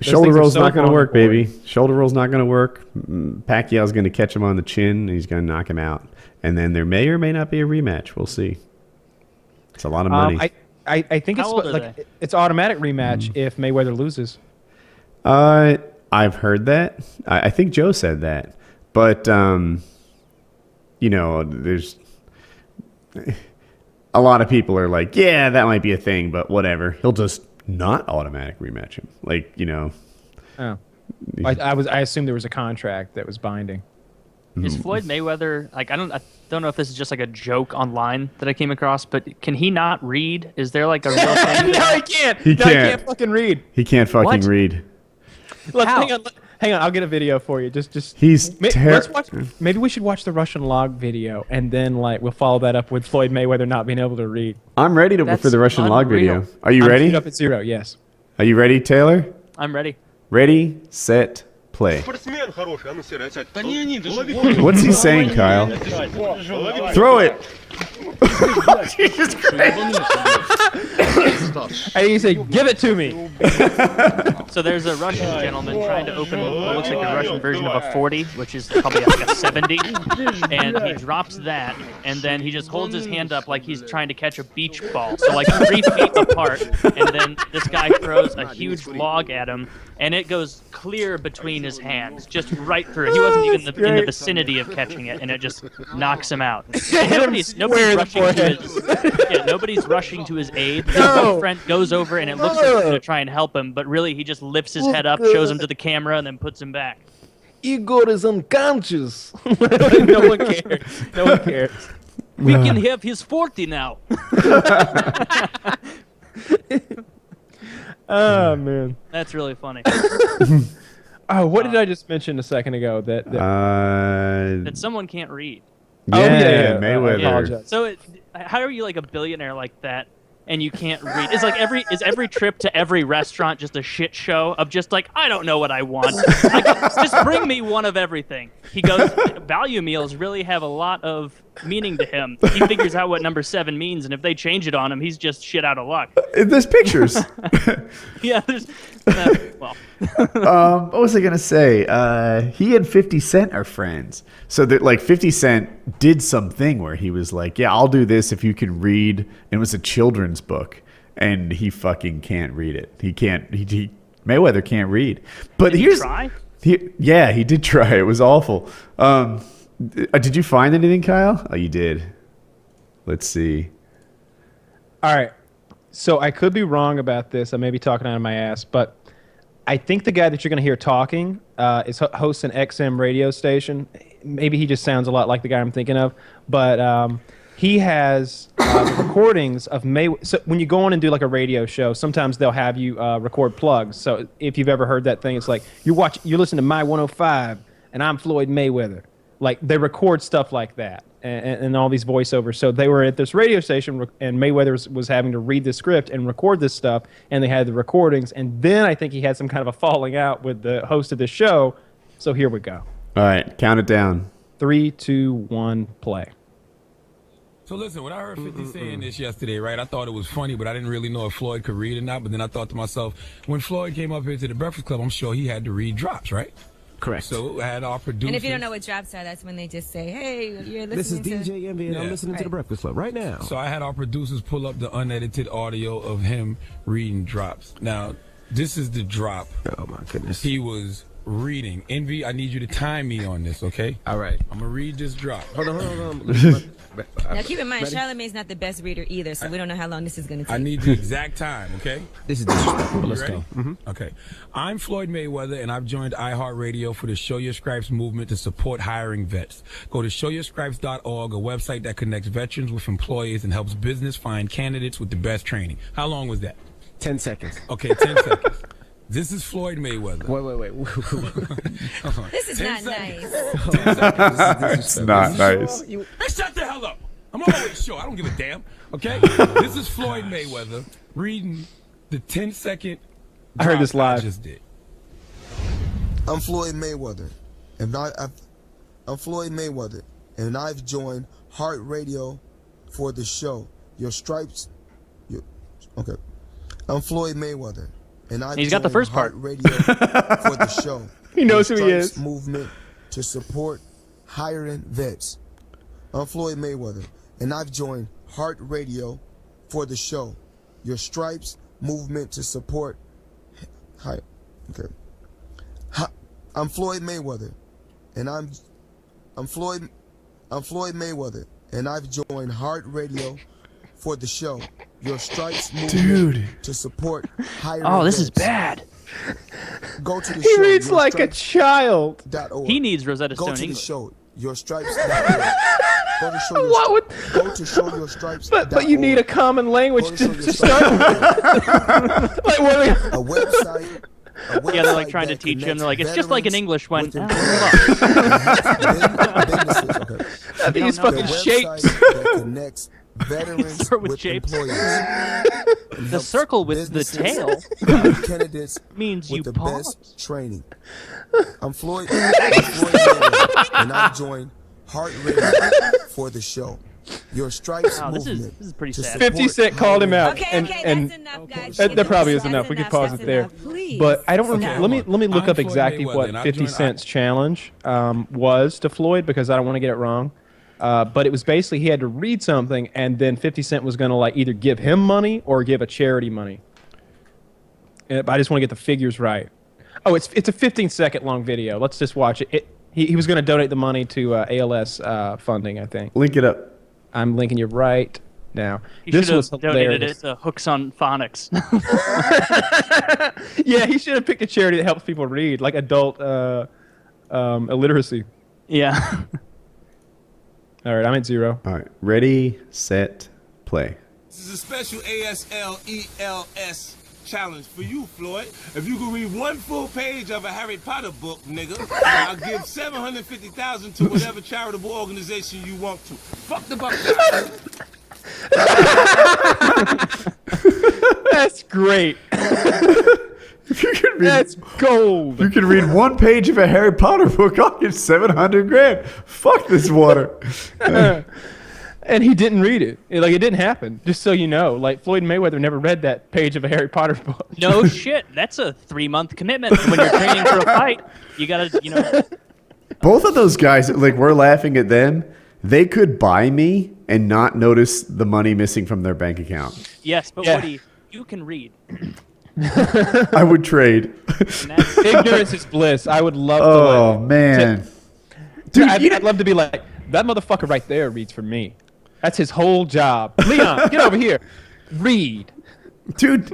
Shoulder roll's not going to work, baby. Shoulder roll's not going to work. Pacquiao's going to catch him on the chin, and he's going to knock him out. And then there may or may not be a rematch. We'll see. It's a lot of money. I think it's automatic rematch if Mayweather loses. I've heard that. I think Joe said that. But, there's a lot of people are like, yeah, that might be a thing, but whatever. He'll just not automatic rematch him. Like, Oh. I assumed there was a contract that was binding. Is Floyd Mayweather, like, I don't know if this is just like a joke online that I came across, but can he not read? Is there like a real thing? No, he can't. He can't fucking read. He can't fucking read. Hang on, I'll get a video for you. Maybe we should watch the Russian log video, and then we'll follow that up with Floyd Mayweather not being able to read. I'm ready for the Russian log video. Are you ready? Up at 0, yes. Are you ready, Taylor? I'm ready. Ready, set, play. What's he saying, Kyle? Throw it! Jesus Christ! And you say, give it to me! So there's a Russian gentleman trying to open what looks like a Russian version of a 40, which is probably like a 70. And he drops that, and then he just holds his hand up like he's trying to catch a beach ball. So like 3 feet apart, and then this guy throws a huge log at him, and it goes clear between his hands, just right through. He wasn't even in the vicinity of catching it, and it just knocks him out. Nobody's rushing to his aid. His friend goes over, and it looks like he's going to try and help him, but really he just lifts his head up, shows him to the camera, and then puts him back. Igor is unconscious. No one cares. No one cares. We can have his 40 now. Oh man, That's really funny. oh, what did I just mention a second ago? That someone can't read. Yeah, I Mayweather. apologize. So how are you like a billionaire like that and you can't read? It's like every trip to every restaurant just a shit show of just like, I don't know what I want. Just bring me one of everything. He goes, value meals really have a lot of meaning to him. He figures out what number 7 means, and if they change it on him, he's just shit out of luck. There's pictures. Yeah, there's well. What was I gonna say? He and 50 Cent are friends, so that like 50 Cent did something where he was like, "Yeah, I'll do this if you can read." And it was a children's book, and he fucking can't read it. He can't. He Mayweather can't read. But Did here's he try? Yeah, he did try. It was awful. Did you find anything, Kyle? Oh, you did. Let's see. All right. So I could be wrong about this. I may be talking out of my ass, but I think the guy that you're going to hear talking hosts an XM radio station. Maybe he just sounds a lot like the guy I'm thinking of, but he has the recordings of So when you go on and do like a radio show, sometimes they'll have you record plugs. So if you've ever heard that thing, it's like you listening to My 105, and I'm Floyd Mayweather. Like they record stuff like that and all these voiceovers. So they were at this radio station and Mayweather was having to read the script and record this stuff, and they had the recordings. And then I think he had some kind of a falling out with the host of the show. So here we go. All right, count it down. 3, 2, 1, play. So listen, when I heard 50 saying this yesterday, right, I thought it was funny, but I didn't really know if Floyd could read or not. But then I thought to myself, when Floyd came up here to the Breakfast Club, I'm sure he had to read drops, right? Correct. So I had our producers. And if you don't know what drops are, that's when they just say, hey, you're listening This is DJ Envy, and I'm listening to The Breakfast Club right now. So I had our producers pull up the unedited audio of him reading drops. Now, this is the drop. Oh, my goodness. He was reading. Envy, I need you to time me on this, okay? All right. I'm going to read this drop. Hold on. Now, keep in mind, Charlamagne's not the best reader either, so we don't know how long this is going to take. I need the exact time, okay? This is disrespectful, but let's ready? go. Mm-hmm. Okay. I'm Floyd Mayweather, and I've joined iHeartRadio for the Show Your Stripes movement to support hiring vets. Go to showyourstripes.org, a website that connects veterans with employers and helps business find candidates with the best training. How long was that? 10 seconds. Okay, 10 seconds. This is Floyd Mayweather. Wait. This is not seconds. nice. It's not nice. Hey, shut the hell up. I'm always sure. I don't give a damn. Okay? This is Floyd Mayweather reading the 10-second I heard this live. I just did. I'm Floyd Mayweather, and I'm Floyd Mayweather, and I've joined Heart Radio for the show. Your stripes. Okay. I'm Floyd Mayweather, and I've He's got the first part. Heart Radio for the show. He knows Your who he Stripes is. Movement to support hiring vets. I'm Floyd Mayweather, and I've joined Heart Radio for the show. Your Stripes Movement to support. Hi. Okay. I'm Floyd Mayweather, and I'm Floyd Mayweather, and I've joined Heart Radio for the show. Your Stripes Movement to support hiring. Oh, this is vets. bad. Go to the He show. reads like a child. He needs Rosetta Go Stone to the English. show. Your Stripes.org. Go to show your What would? Go to show your stripes. But you need a common language Go to to show your start with. Like, what are we- a website. Yeah, they're like trying to teach him. They're like, it's just like an English one. Businesses. Okay. I think he's know. fucking The shapes. website that connects veterans Start with with shapes. employers. And The helps circle with the businesses tail find candidates means with you the pause. best training. I'm Floyd Mayweather, and I've joined Heart Radio for the show. Your Stripes Wow, this Movement. is pretty to sad. support 50 Cent called him out. Okay, and, okay, and that's enough, guys. that probably is That's enough. We could pause it that's there. enough, please. But I don't remember. Okay. Let me look I'm up Floyd exactly Mayweather, what and I've 50 joined- Cent's challenge was to Floyd, because I don't want to get it wrong. But it was basically he had to read something, and then 50 Cent was going to like either give him money or give a charity money. But I just want to get the figures right. Oh, it's a 15-second long video. Let's just watch it. He was going to donate the money to ALS funding, I think. Link it up. I'm linking you right now. He This should was have donated hilarious. it to Hooks on Phonics. Yeah, he should have picked a charity that helps people read, like adult illiteracy. Yeah. All right, I'm at 0. All right, ready, set, play. This is a special ASLELS challenge for you, Floyd. If you can read one full page of a Harry Potter book, nigga, I'll give $750,000 to whatever charitable organization you want to. Fuck the buck. That's great. That's gold. You can read one page of a Harry Potter book. I'll get $700,000. Fuck this water. And he didn't read it. Like, it didn't happen. Just so you know, like, Floyd Mayweather never read that page of a Harry Potter book. No shit. That's a 3-month commitment. When you're training for a fight, you gotta, you know. Both of those guys, like, we're laughing at them. They could buy me and not notice the money missing from their bank account. Yes, but Woody, you can read. I would trade. Ignorance is bliss. I would love to. Oh, man. Dude, I'd love to be like, that motherfucker right there reads for me. That's his whole job. Leon, get over here. Read. Dude,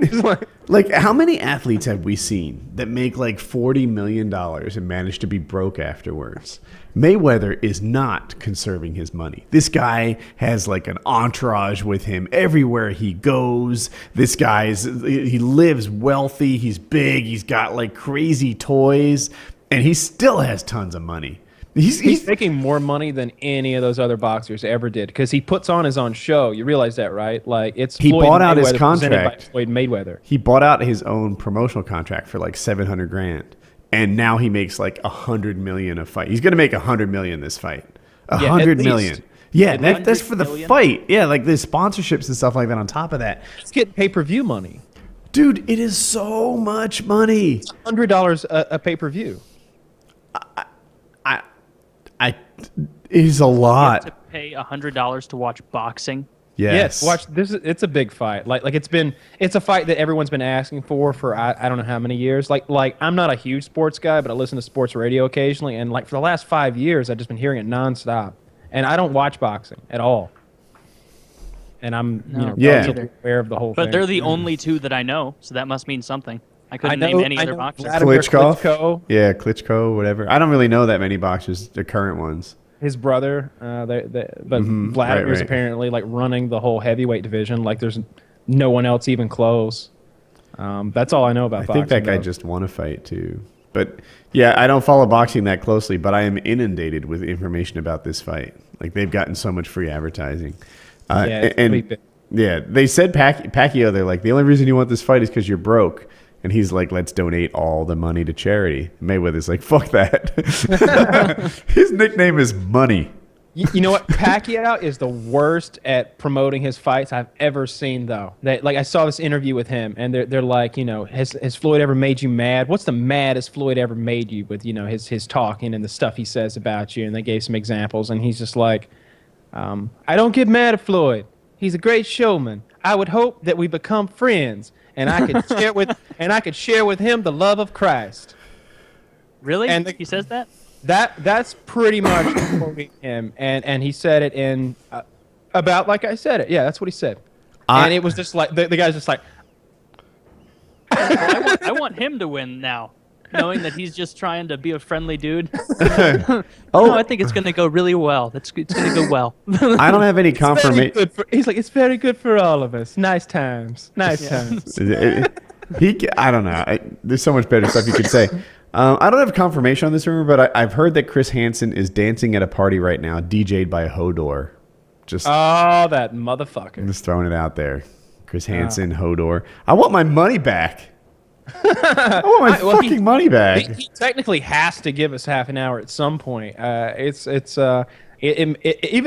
like, how many athletes have we seen that make like $40 million and manage to be broke afterwards? Mayweather is not conserving his money. This guy has like an entourage with him everywhere he goes. This he lives wealthy. He's big. He's got like crazy toys, and he still has tons of money. He's making more money than any of those other boxers ever did because he puts on his own show. You realize that, right? Like he bought out his contract. Floyd Mayweather. He bought out his own promotional contract for like $700,000, and now he makes like $100 million a fight. He's gonna make $100 million this fight. $100 million. Yeah, that's for the fight. Yeah, like there's sponsorships and stuff like that on top of that. Let's get pay-per-view money, dude. It is so much money. It's $100 a pay-per-view. It is a lot. You have to pay $100 to watch boxing. Yes. Watch this. It's a big fight. Like it's a fight that everyone's been asking for I don't know how many years. Like I'm not a huge sports guy, but I listen to sports radio occasionally, and like for the last 5 years, I've just been hearing it nonstop. And I don't watch boxing at all. And I'm relatively aware of the whole thing. But they're the only two that I know, so that must mean something. I couldn't name any other boxers. Klitschko. Yeah, Klitschko, whatever. I don't really know that many boxers, the current ones. His brother, but Vladimir's apparently like running the whole heavyweight division. Like there's no one else even close. That's all I know about boxing. I think that guy just won a fight too. But yeah, I don't follow boxing that closely, but I am inundated with information about this fight. Like they've gotten so much free advertising. They said Pacquiao, they're like, the only reason you want this fight is because you're broke. And he's like, let's donate all the money to charity. Mayweather's like, fuck that. His nickname is Money. You know what? Pacquiao is the worst at promoting his fights I've ever seen, though. Like I saw this interview with him, and they're like, you know, has Floyd ever made you mad? What's the maddest Floyd ever made you with, you know, his talking and the stuff he says about you? And they gave some examples, and he's just like, I don't get mad at Floyd. He's a great showman. I would hope that we become friends. And I could share with him the love of Christ. Really? And he says that? That's pretty much quoting him, and he said it in about like I said it. Yeah, that's what he said. And it was just like the guy's just like. Well, I want him to win now, knowing that he's just trying to be a friendly dude. No, I think it's going to go really well. It's going to go well. I don't have any confirmation. He's like, it's very good for all of us. Nice times. Nice times. I don't know. There's so much better stuff you could say. I don't have confirmation on this rumor, but I've heard that Chris Hansen is dancing at a party right now, DJ'd by Hodor. That motherfucker. I'm just throwing it out there. Chris Hansen, Hodor. I want my money back. I want my fucking money back. He technically has to give us half an hour at some point. Even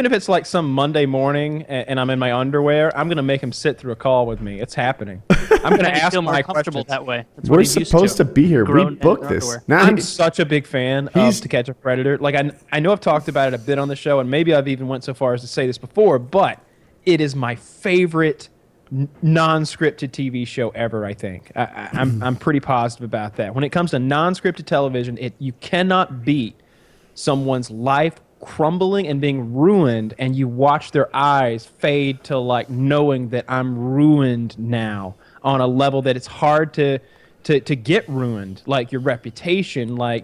if it's like some Monday morning and I'm in my underwear, I'm gonna make him sit through a call with me. It's happening. I'm gonna ask him my questions that way. We're supposed to be here. We booked this. I'm such a big fan of To Catch a Predator. Like I know I've talked about it a bit on the show, and maybe I've even went so far as to say this before, but it is my favorite non-scripted TV show ever. I think I'm pretty positive about that. When it comes to non-scripted television, you cannot beat someone's life crumbling and being ruined, and you watch their eyes fade to like knowing that I'm ruined now on a level that it's hard to to get ruined, like your reputation, like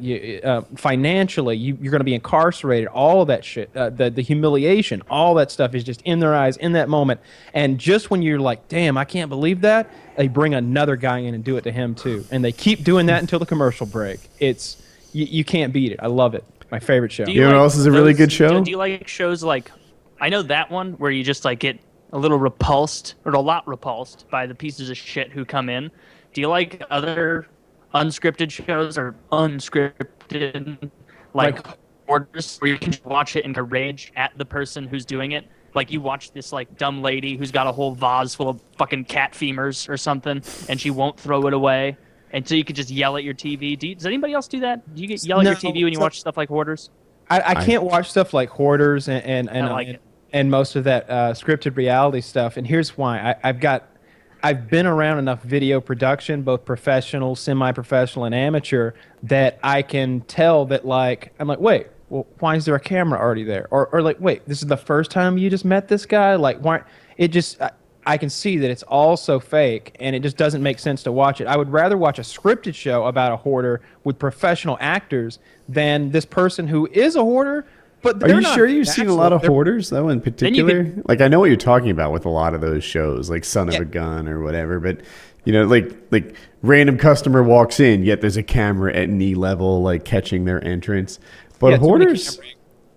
financially, you're going to be incarcerated, all of that shit, the humiliation, all that stuff is just in their eyes in that moment. And just when you're like, damn, I can't believe that, they bring another guy in and do it to him too. And they keep doing that until the commercial break. It's, you can't beat it. I love it. My favorite show. You know what else is a really good show? Do you like shows like, I know that one where you just like get a little repulsed or a lot repulsed by the pieces of shit who come in. Do you like other unscripted shows or unscripted like Hoarders where you can just watch it and rage at the person who's doing it? Like you watch this like dumb lady who's got a whole vase full of fucking cat femurs or something, and she won't throw it away, and so you can just yell at your TV. Does anybody else do that? Do you yell at your TV when you watch stuff like Hoarders? I can't watch stuff like Hoarders and most of that scripted reality stuff, and here's why. I've been around enough video production, both professional, semi-professional, and amateur, that I can tell that, like, I'm like, wait, well, why is there a camera already there? Or like, wait, this is the first time you just met this guy? Like, why? It just, I can see that it's all so fake, and it just doesn't make sense to watch it. I would rather watch a scripted show about a hoarder with professional actors than this person who is a hoarder. But are you sure you've seen a lot of Hoarders, though, in particular? Like, I know what you're talking about with a lot of those shows, like Son of a Gun or whatever. But, you know, like random customer walks in, yet there's a camera at knee level, like, catching their entrance. But Hoarders,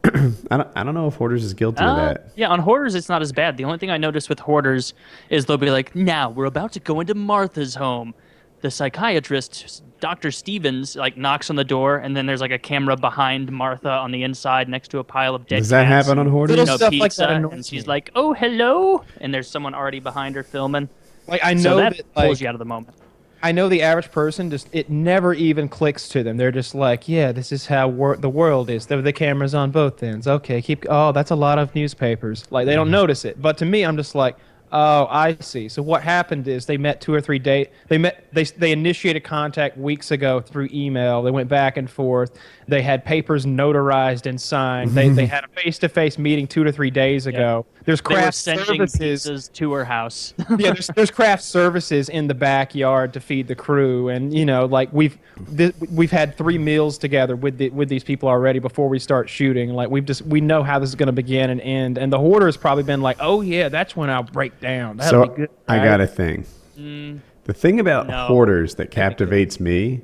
I don't know if Hoarders is guilty of that. Yeah, on Hoarders, it's not as bad. The only thing I notice with Hoarders is they'll be like, now, we're about to go into Martha's home. The psychiatrist, Dr. Stevens, like knocks on the door, and then there's like a camera behind Martha on the inside next to a pile of dead Does that happen on Hoarders? Little stuff like that, and she's like, "Oh, hello," and there's someone already behind her filming. Like I know that pulls you out of the moment. I know the average person it never even clicks to them. They're just like, yeah, this is how the world is. The camera's on both ends. Okay, that's a lot of newspapers. Like they don't notice it, but to me, I'm just like. Oh, I see. So what happened is they met 2 or 3 days. They initiated contact weeks ago through email. They went back and forth. They had papers notarized and signed. They had a face-to-face meeting 2 to 3 days ago. There's craft services to her house. Yeah, there's craft services in the backyard to feed the crew, and you know, like we've had 3 meals together with these people already before we start shooting. Like we know how this is going to begin and end, and the hoarder has probably been like, oh yeah, that's when I'll break down. That'll be good. I got a thing. The thing about Hoarders that captivates me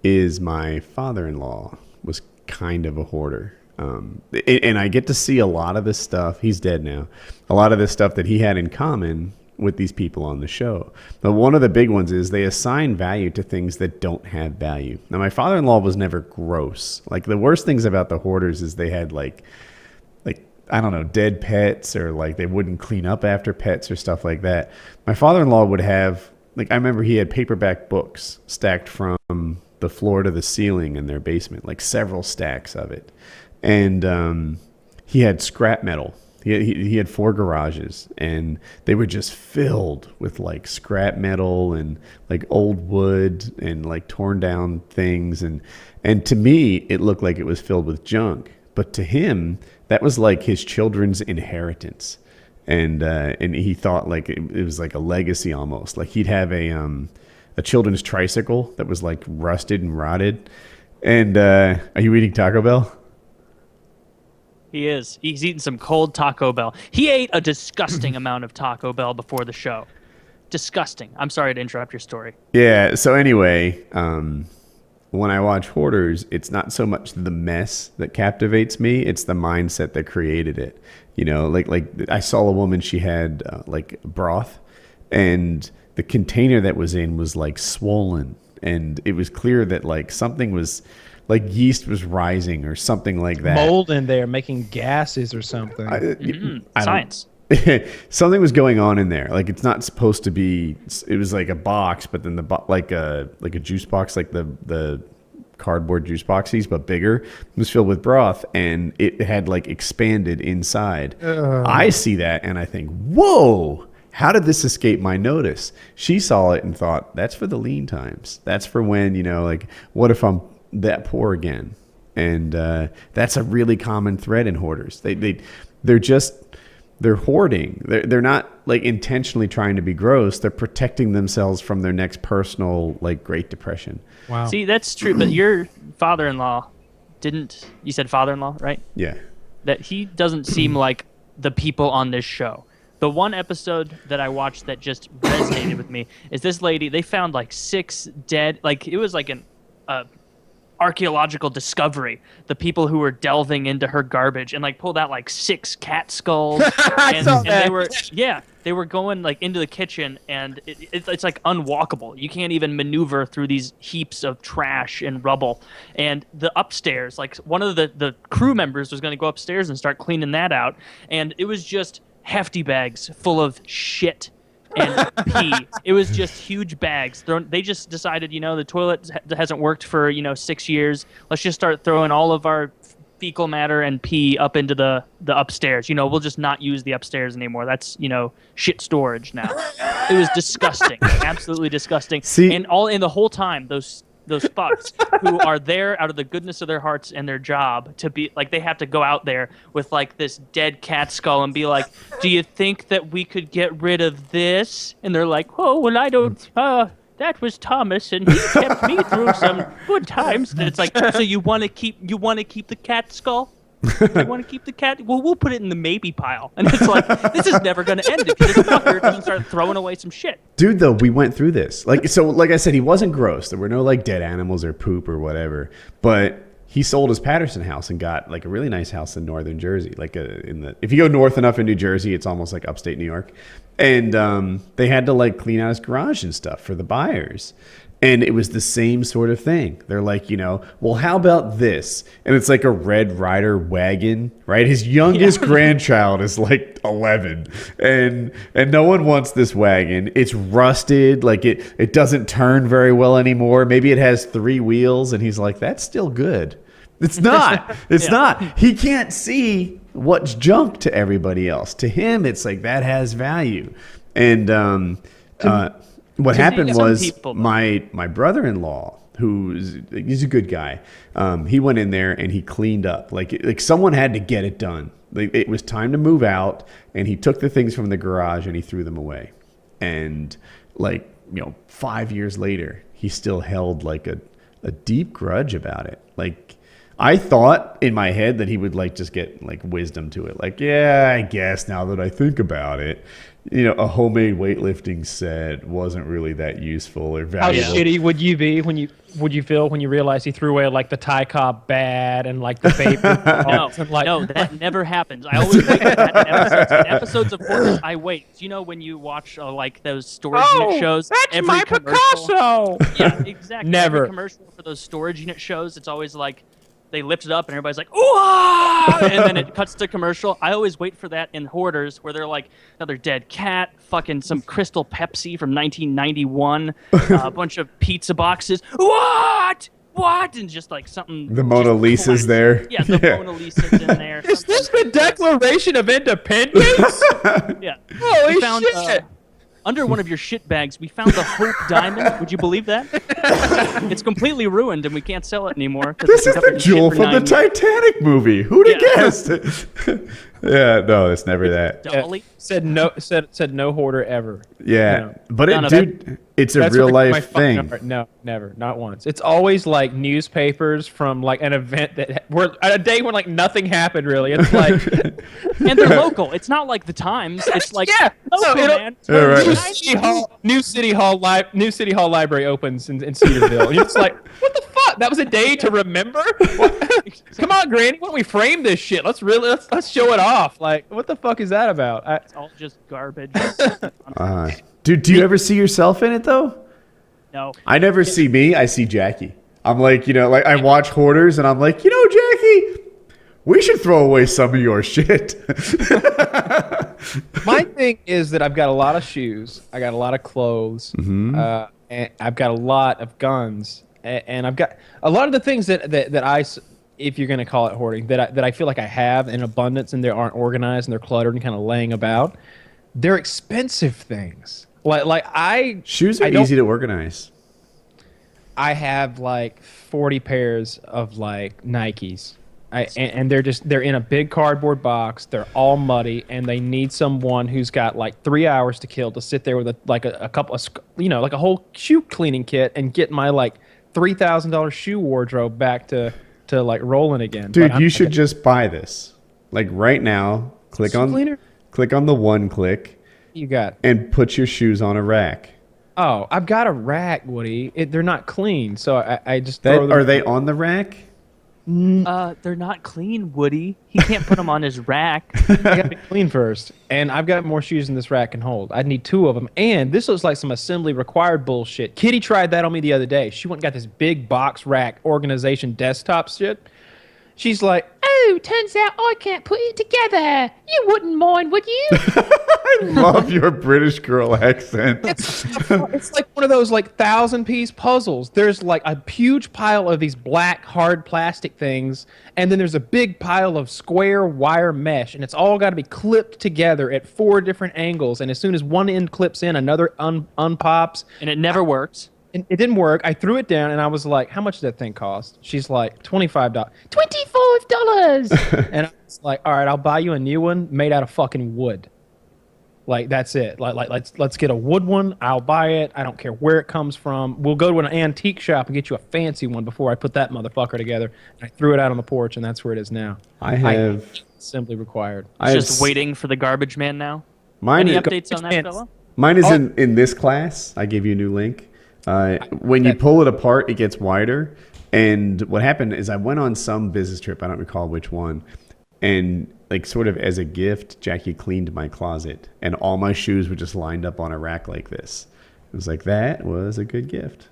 is my father-in-law was kind of a hoarder. And I get to see a lot of this stuff. He's dead now. A lot of this stuff that he had in common with these people on the show. But one of the big ones is they assign value to things that don't have value. Now, my father-in-law was never gross. Like, the worst things about the Hoarders is they had, like I don't know, dead pets, or, like, they wouldn't clean up after pets or stuff like that. My father-in-law would have, like, I remember he had paperback books stacked from the floor to the ceiling in their basement, like several stacks of it. And he had scrap metal. He had 4 garages, and they were just filled with like scrap metal and like old wood and like torn down things. And to me, it looked like it was filled with junk. But to him, that was like his children's inheritance. And he thought like it was like a legacy almost. Like he'd have a children's tricycle that was like rusted and rotted. And are you eating Taco Bell? He is. He's eating some cold Taco Bell. He ate a disgusting amount of Taco Bell before the show. Disgusting. I'm sorry to interrupt your story. Yeah. So anyway, when I watch Hoarders, it's not so much the mess that captivates me. It's the mindset that created it. You know, like I saw a woman, she had like broth, and the container that was in was like swollen. And it was clear that like something was like yeast was rising or something like that. Mold in there making gases or something. Science. Something was going on in there. Like it's not supposed to be. It was like a box, but then like a juice box, like the cardboard juice boxies, but bigger. It was filled with broth, and it had like expanded inside. I see that and I think, whoa. How did this escape my notice? She saw it and thought, that's for the lean times. That's for when, you know, like, what if I'm that poor again? And that's a really common thread in Hoarders. They're just they're hoarding. They're not like intentionally trying to be gross. They're protecting themselves from their next personal like Great Depression. Wow. See, that's true. But your father-in-law didn't. You said father-in-law, right? Yeah. That he doesn't seem like the people on this show. The one episode that I watched that just resonated with me is this lady. They found like 6 dead. Like it was like an archaeological discovery. The people who were delving into her garbage and like pulled out like 6 cat skulls. and they were going like into the kitchen, and it's like unwalkable. You can't even maneuver through these heaps of trash and rubble. And the upstairs, like one of the crew members was going to go upstairs and start cleaning that out, and it was just hefty bags full of shit and pee. It was just huge bags thrown. They just decided, the toilet hasn't worked for 6 years. Let's just start throwing all of our fecal matter and pee up into the upstairs. We'll just not use the upstairs anymore. That's shit storage now. It was disgusting, absolutely disgusting. See, and the whole time those fucks who are there out of the goodness of their hearts and their job to be like, they have to go out there with like this dead cat skull and be like, do you think that we could get rid of this? And they're like, oh, well, I don't, that was Thomas and he kept me through some good times. And it's like, so you want to keep the cat skull? You want to keep the cat? Well, we'll put it in the maybe pile. And it's like, this is never going to end if this fucker doesn't start throwing away some shit. Dude, though, we went through this. Like I said, he wasn't gross. There were no like dead animals or poop or whatever. But he sold his Patterson house and got like a really nice house in northern Jersey. Like if you go north enough in New Jersey, it's almost like upstate New York. And they had to like clean out his garage and stuff for the buyers. And it was the same sort of thing. They're like, well, how about this? And it's like a Red Ryder wagon, right? His youngest grandchild is like 11. And no one wants this wagon. It's rusted. Like it doesn't turn very well anymore. Maybe it has 3 wheels. And he's like, that's still good. It's not. It's not. He can't see what's junk to everybody else. To him, it's like that has value. And what happened was my brother-in-law, he's a good guy. He went in there and he cleaned up. Like someone had to get it done. Like it was time to move out, and he took the things from the garage and he threw them away. And 5 years later, he still held like a deep grudge about it. Like I thought in my head that he would like just get like wisdom to it. Like, yeah, I guess now that I think about it, a homemade weightlifting set wasn't really that useful or valuable. How shitty would you be when you feel when you realize he threw away like the Thai cob bat and like the paper? No, that never happens. I always wait for that in episodes of Fortress. I wait. When you watch like those storage unit shows, that's my Picasso. Yeah, exactly. Never. Every commercial for those storage unit shows, it's always like they lift it up and everybody's like, ooh, and then it cuts to commercial. I always wait for that in Hoarders where they're like another dead cat, fucking some Crystal Pepsi from 1991, a bunch of pizza boxes. What? And just like something. The Mona Lisa's there. Yeah, the Mona Lisa's in there. Is this the Declaration of Independence? Yeah. Holy shit. Under one of your shit bags, we found the Hope Diamond. Would you believe that? It's completely ruined, and we can't sell it anymore. This is the jewel from the Titanic movie. Who'd have guessed? Yeah, no, it's never that. Dolly said no hoarder ever. Yeah, but it's a real life thing. No, never, not once. It's always like newspapers from like an event at a day when like nothing happened really. It's like, and they're local. It's not like the Times. It's like local, man. New City Hall Library opens in Cedarville. And it's like, what the fuck? That was a day to remember. Come on, Granny. Why don't we frame this shit? Let's show it off. Like, what the fuck is that about? It's all just garbage. Dude, do you ever see yourself in it though? No. I never see me. I see Jackie. I'm like, I watch Hoarders and I'm like, Jackie, we should throw away some of your shit. My thing is that I've got a lot of shoes. I got a lot of clothes. Mm-hmm. And I've got a lot of guns. And I've got a lot of the things that I, if you're going to call it hoarding, that I feel like I have in abundance and they aren't organized and they're cluttered and kind of laying about. They're expensive things. Shoes are easy to organize. I have like 40 pairs of like Nikes. And they're in a big cardboard box. They're all muddy, and they need someone who's got like 3 hours to kill to sit there with a couple of, like a whole shoe cleaning kit and get my like $3,000 shoe wardrobe back to like rolling again. Dude, you should just buy this. Like right now, click on the one click. You got and put your shoes on a rack. Oh, I've got a rack, Woody. They're not clean, so I just throw them. Are they on the rack? They're not clean, Woody. He can't put them on his rack. I got to be clean first. And I've got more shoes than this rack can hold. I need 2 of them. And this looks like some assembly required bullshit. Kitty tried that on me the other day. She went and got this big box rack organization desktop shit. She's like, oh, turns out I can't put it together. You wouldn't mind, would you? I love your British girl accent. It's like one of those like 1,000-piece puzzles. There's like a huge pile of these black hard plastic things, and then there's a big pile of square wire mesh, and it's all got to be clipped together at 4 different angles. And as soon as one end clips in, another unpops. And it never works. It didn't work. I threw it down, and I was like, how much did that thing cost? She's like, $25. $25! And I was like, all right, I'll buy you a new one made out of fucking wood. Like, that's it. Like let's get a wood one. I'll buy it. I don't care where it comes from. We'll go to an antique shop and get you a fancy one before I put that motherfucker together. And I threw it out on the porch, and that's where it is now. I have simply required. Just waiting for the garbage man now. Mine Any updates on that, fella? Mine is in this class. I gave you a new link. When you pull it apart, it gets wider. And what happened is I went on some business trip. I don't recall which one. And like sort of as a gift, Jackie cleaned my closet. And all my shoes were just lined up on a rack like this. It was like, that was a good gift.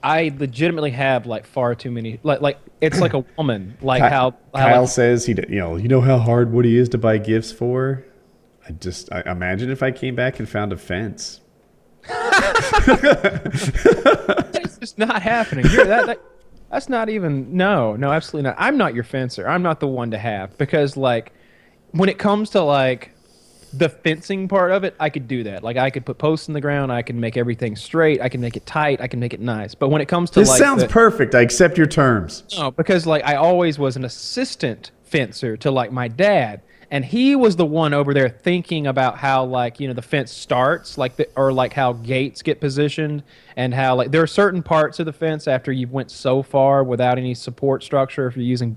I legitimately have like far too many. Like it's like a woman. Like Kyle like, says, you know how hard Woody is to buy gifts for? I imagine if I came back and found a fence. It's just not happening. That's not even no, absolutely not. I'm not your fencer. I'm not the one to have, because like when it comes to like the fencing part of it, I could do that. Like I could put posts in the ground, I can make everything straight, I can make it tight, I can make it nice. But when it comes to this sounds perfect. I accept your terms. No, because like I always was an assistant fencer to like my dad. And he was the one over there thinking about how, like, the fence starts, or like how gates get positioned, and how like there are certain parts of the fence after you've went so far without any support structure. If you're using,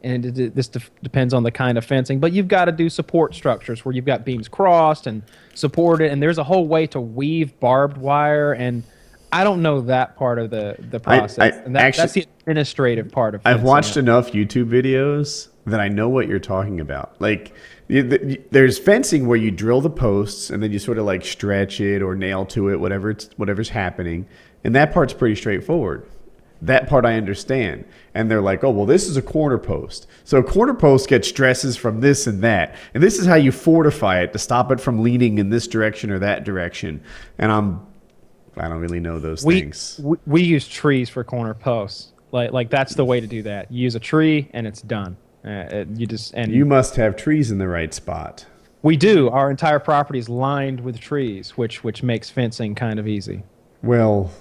and this depends on the kind of fencing, but you've got to do support structures where you've got beams crossed and supported, and there's a whole way to weave barbed wire, and I don't know that part of the process. That's the administrative part of fencing. I've watched enough YouTube videos that I know what you're talking about. Like, there's fencing where you drill the posts and then you sort of like stretch it or nail to it, whatever's happening. And that part's pretty straightforward. That part I understand. And they're like, oh, well, this is a corner post. So a corner post gets stresses from this and that. And this is how you fortify it to stop it from leaning in this direction or that direction. And I don't really know those things. We use trees for corner posts. Like that's the way to do that. You use a tree and it's done. You must have trees in the right spot. We do. Our entire property is lined with trees, which makes fencing kind of easy. Well,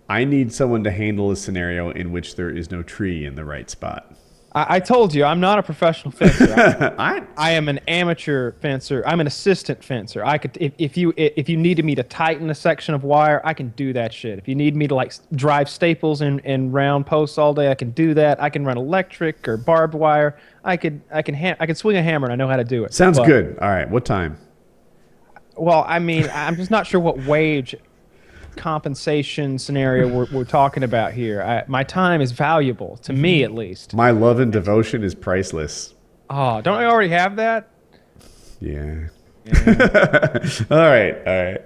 I need someone to handle a scenario in which there is no tree in the right spot. I told you, I'm not a professional fencer. I am an amateur fencer. I'm an assistant fencer. I could, if you needed me to tighten a section of wire, I can do that shit. If you need me to like drive staples in round posts all day, I can do that. I can run electric or barbed wire. I can swing a hammer, and I know how to do it. Sounds good. All right, what time? Well, I mean, I'm just not sure what wage compensation scenario we're talking about here. My time is valuable to me, at least. My love and devotion is priceless. Oh, don't I already have that? Yeah. All right.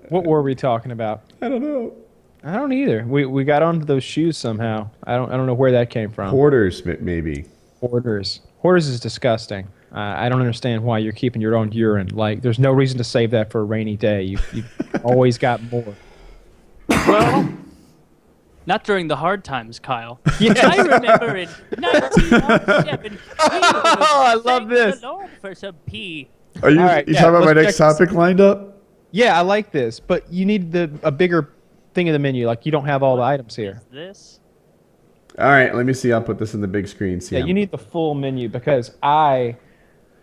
What were we talking about? I don't know. I don't either. We got onto those shoes somehow. I don't know where that came from. Hoarders, maybe. Hoarders is disgusting. I don't understand why you're keeping your own urine. Like, there's no reason to save that for a rainy day. You've always got more. Well, not during the hard times, Kyle. Yes. I remember in 1997. I love this. The Lord for some pee. Are you, talking about my next topic lined up? Yeah, I like this, but you need a bigger thing in the menu. Like, you don't have all the items here. This? All right, let me see. I'll put this in the big screen. See Yeah, you need the full menu because hang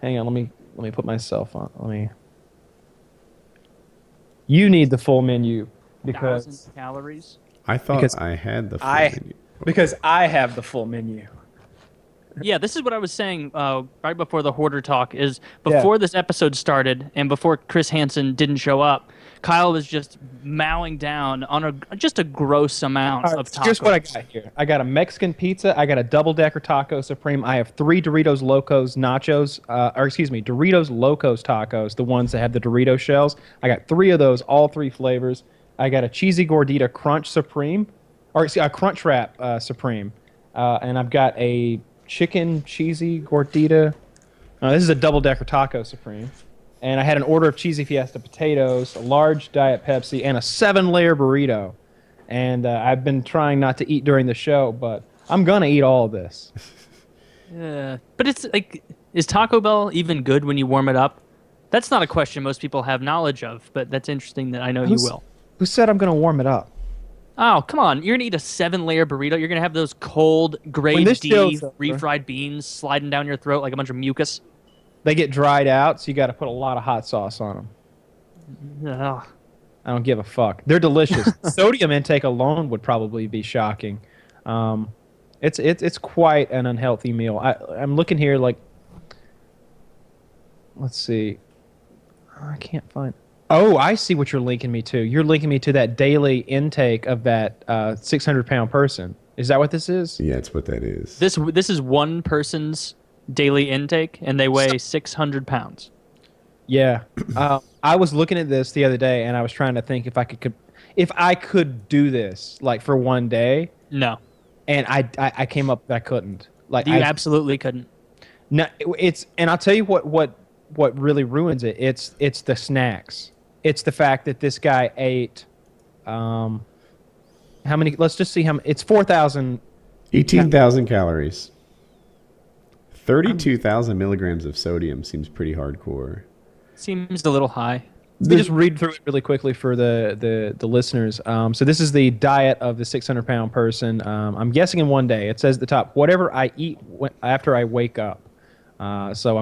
on, let me put myself on. You need the full menu because 1,000 calories. I thought I had the full menu. Because I have the full menu. Yeah, this is what I was saying right before the hoarder talk. Is before this episode started and before Chris Hansen didn't show up, Kyle was just mowing down on just a gross amount of tacos. Here's what I got here. I got a Mexican pizza. I got a double-decker taco supreme. I have 3 Doritos Locos nachos, Doritos Locos tacos, the ones that have the Dorito shells. I got 3 of those, all 3 flavors. I got a cheesy gordita crunch supreme, a crunch wrap supreme, and I've got a chicken cheesy gordita. This is a double-decker taco supreme. And I had an order of cheesy fiesta potatoes, a large Diet Pepsi, and a 7-layer burrito. And I've been trying not to eat during the show, but I'm going to eat all of this. Yeah. But it's like, is Taco Bell even good when you warm it up? That's not a question most people have knowledge of, but that's interesting that I know you will. Who said I'm going to warm it up? Oh, come on. You're going to eat a 7-layer burrito? You're going to have those cold, grade D refried beans sliding down your throat like a bunch of mucus? They get dried out, so you got to put a lot of hot sauce on them. Ugh. I don't give a fuck. They're delicious. Sodium intake alone would probably be shocking. It's quite an unhealthy meal. I'm looking here like, let's see. I can't find. Oh, I see what you're linking me to. You're linking me to that daily intake of that 600-pound person. Is that what this is? Yeah, it's what that is. This is one person's daily intake, and they weigh 600 pounds. Yeah. I was looking at this the other day, and I was trying to think if I could do this, like, for one day. No. And I came up that I couldn't. Like, You absolutely couldn't. No, and I'll tell you what really ruins it. It's the snacks. It's the fact that this guy ate, how many? Let's just see how many. It's 4,000. 18,000 calories. 32,000 milligrams of sodium seems pretty hardcore. Seems a little high. Let me just read through it really quickly for the listeners. So this is the diet of the 600-pound person. I'm guessing in one day. It says at the top, whatever I eat after I wake up. So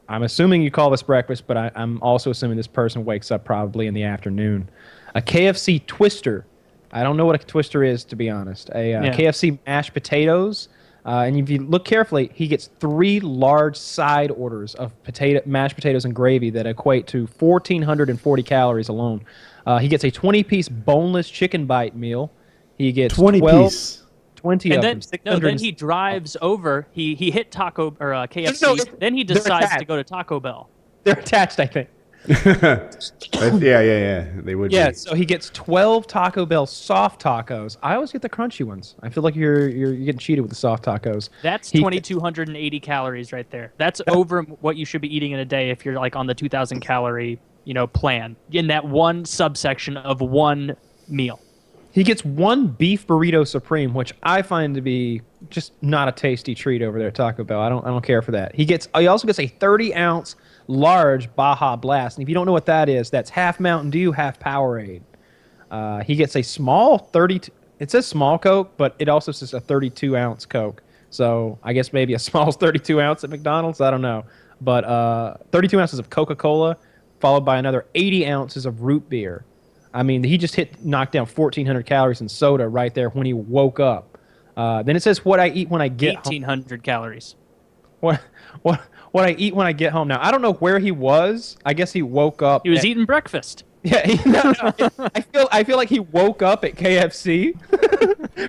I'm assuming you call this breakfast, but I'm also assuming this person wakes up probably in the afternoon. A KFC twister. I don't know what a twister is, to be honest. KFC mashed potatoes. And if you look carefully, he gets 3 large side orders of mashed potatoes and gravy that equate to 1,440 calories alone. He gets a 20-piece boneless chicken bite meal. He gets 20-piece. 20 and of then, them. then he drives over. He hit KFC. Then he decides to go to Taco Bell. They're attached, I think. Yeah. They would. Yeah, be. so he gets 12 Taco Bell soft tacos. I always get the crunchy ones. I feel like you're getting cheated with the soft tacos. That's 2,280 calories right there. That's over what you should be eating in a day if you're like on the 2,000 calorie plan in that one subsection of one meal. He gets 1 beef burrito supreme, which I find to be just not a tasty treat over there at Taco Bell. I don't care for that. He also gets a 30-ounce large Baja Blast, and if you don't know what that is, that's half Mountain Dew, half Powerade. He gets a small 32. It says small Coke, but it also says a 32-ounce Coke. So I guess maybe a small 32 ounce at McDonald's. I don't know, but 32 ounces of Coca-Cola, followed by another 80 ounces of root beer. I mean, he just knocked down 1,400 calories in soda right there when he woke up. Then it says what I eat when I get 1,800 calories. What I eat when I get home. Now, I don't know where he was. I guess he woke up. He was eating breakfast. Yeah, I feel like he woke up at KFC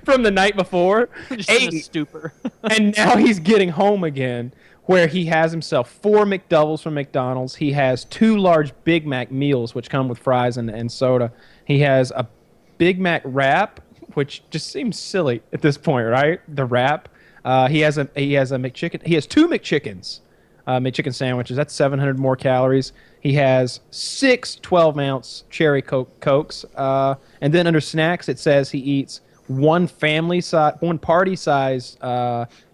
from the night before. Just in a stupor. And now he's getting home again, where he has himself 4 McDoubles from McDonald's. He has 2 large Big Mac meals, which come with fries and soda. He has a Big Mac wrap, which just seems silly at this point, right? The wrap. He has a McChicken. He has 2 McChickens, McChicken sandwiches. That's 700 more calories. He has 6 12-ounce cherry Cokes. And then under snacks, it says he eats 1 party-size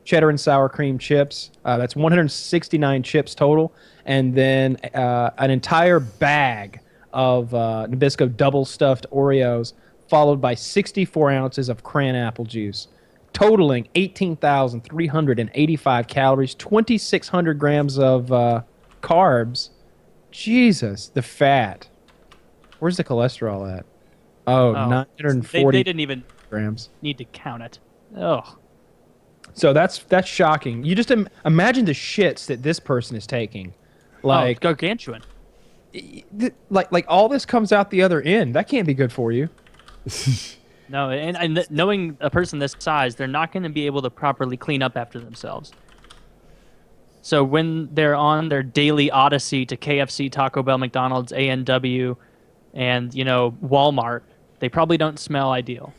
cheddar and sour cream chips. That's 169 chips total. And then an entire bag of Nabisco double-stuffed Oreos, followed by 64 ounces of cran apple juice. totaling 18,385 calories, 2,600 grams of carbs. Jesus, the fat. Where's the cholesterol at? Oh, 940 They didn't even grams. Need to count it. Oh. So that's shocking. You just imagine the shits that this person is taking. Like gargantuan. Like all this comes out the other end. That can't be good for you. No, and knowing a person this size, they're not going to be able to properly clean up after themselves. So when they're on their daily odyssey to KFC, Taco Bell, McDonald's, A&W, and Walmart, they probably don't smell ideal.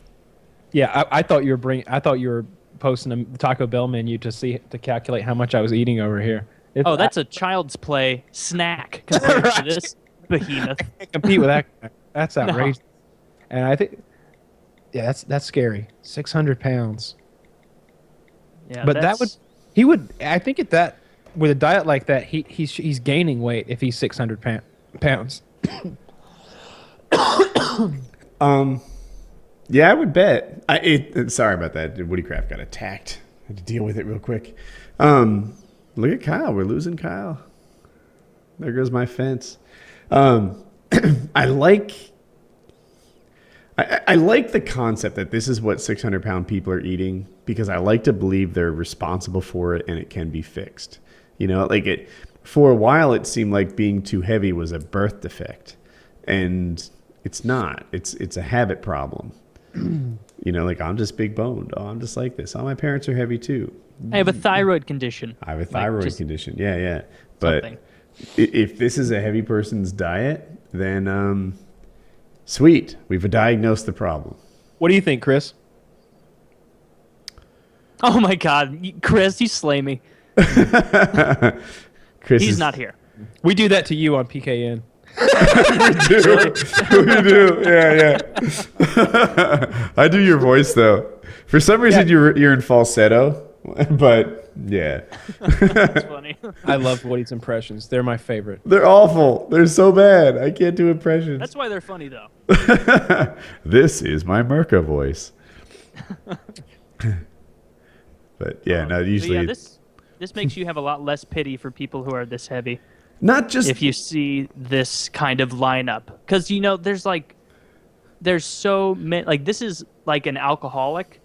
Yeah, I thought you were posting a Taco Bell menu to calculate how much I was eating over here. That's a child's play snack compared to this behemoth. I can't compete with that. That's outrageous. No. And I think, yeah, that's scary. 600 pounds. Yeah, but I think with a diet like that, he's gaining weight if he's 600 pounds. Yeah, I would bet. Sorry about that. Woodycraft got attacked. I had to deal with it real quick. Look at Kyle. We're losing Kyle. There goes my fence. I like the concept that this is what 600-pound people are eating, because I like to believe they're responsible for it and it can be fixed. For a while it seemed like being too heavy was a birth defect, and it's not. It's a habit problem. I'm just big boned. Oh, I'm just like this. Oh, my parents are heavy too. I have a thyroid condition. I have a thyroid condition. Yeah. But if this is a heavy person's diet, then sweet. We've diagnosed the problem. What do you think, Chris? Oh my God, Chris, you slay me. He's not here. We do that to you on PKN. we do. Yeah. I do your voice though. For some reason, you're in falsetto, but yeah. That's funny. I love Woody's impressions. They're my favorite. They're awful. They're so bad. I can't do impressions. That's why they're funny though. This is my Merca voice. But yeah, no. Usually, this makes you have a lot less pity for people who are this heavy. Not just if you see this kind of lineup, because there's so many. This is like an alcoholic,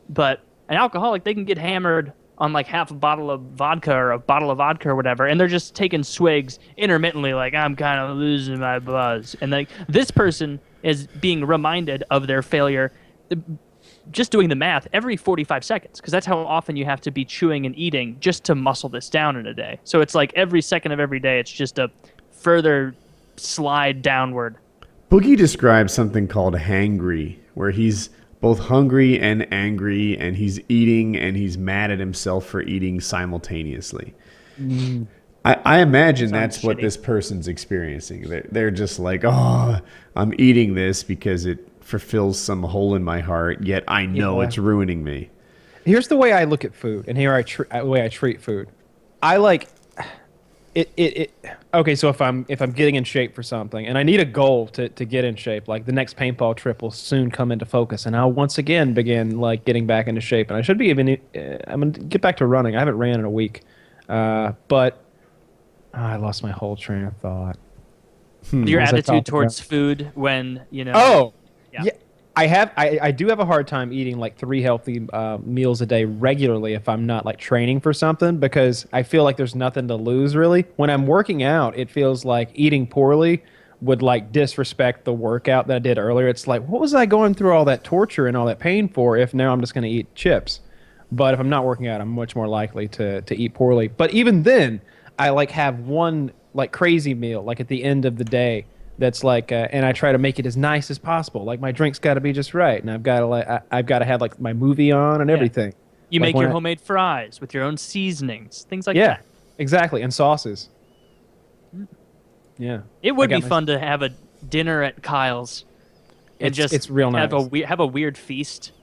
but an alcoholic, they can get hammered on like half a bottle of vodka or a bottle of vodka or whatever, and they're just taking swigs intermittently, like I'm kind of losing my buzz, and like this person is being reminded of their failure. Just doing the math every 45 seconds, because that's how often you have to be chewing and eating just to muscle this down in a day. So it's like every second of every day, it's just a further slide downward. Boogie describes something called hangry, where he's both hungry and angry, and he's eating and he's mad at himself for eating simultaneously. I imagine that's what this person's experiencing. They're just like, oh, I'm eating this because it fulfills some hole in my heart, yet I know it's ruining me. Here's the way I look at food, and the way I treat food. I like it. Okay, so if I'm getting in shape for something, and I need a goal to get in shape, like the next paintball trip will soon come into focus, and I'll once again begin like getting back into shape, and I should be even. I'm gonna get back to running. I haven't ran in a week, but I lost my whole train of thought. Your attitude towards food when Yeah, I do have a hard time eating like 3 healthy meals a day regularly if I'm not like training for something, because I feel like there's nothing to lose really. When I'm working out, it feels like eating poorly would like disrespect the workout that I did earlier. It's like, what was I going through all that torture and all that pain for if now I'm just going to eat chips? But if I'm not working out, I'm much more likely to eat poorly. But even then, I like have one like crazy meal like at the end of the day. That's like, and I try to make it as nice as possible. Like my drink's got to be just right, and I've got to have like my movie on and everything. You like make your homemade fries with your own seasonings, things like that. Yeah, exactly, and sauces. Yeah, it would be fun to have a dinner at Kyle's, and it's real nice. Have a weird feast.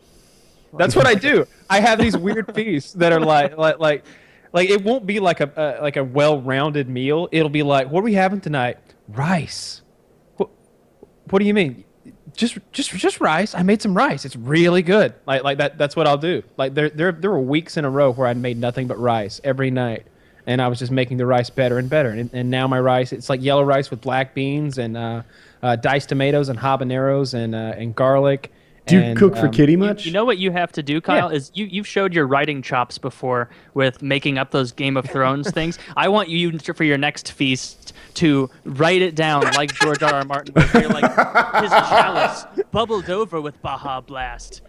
That's what I do. I have these weird feasts that are like it won't be like a well-rounded meal. It'll be like, what are we having tonight? Rice. What do you mean? just rice. I made some rice. It's really good. Like that. That's what I'll do. Like there were weeks in a row where I'd made nothing but rice every night, and I was just making the rice better and better. And now my rice, it's like yellow rice with black beans and diced tomatoes and habaneros and garlic. Do you cook for Kitty much? You know what you have to do, Kyle, is you've showed your writing chops before with making up those Game of Thrones things. I want you for your next feast to write it down like George R. R. Martin, where you're like, his chalice bubbled over with Baja Blast.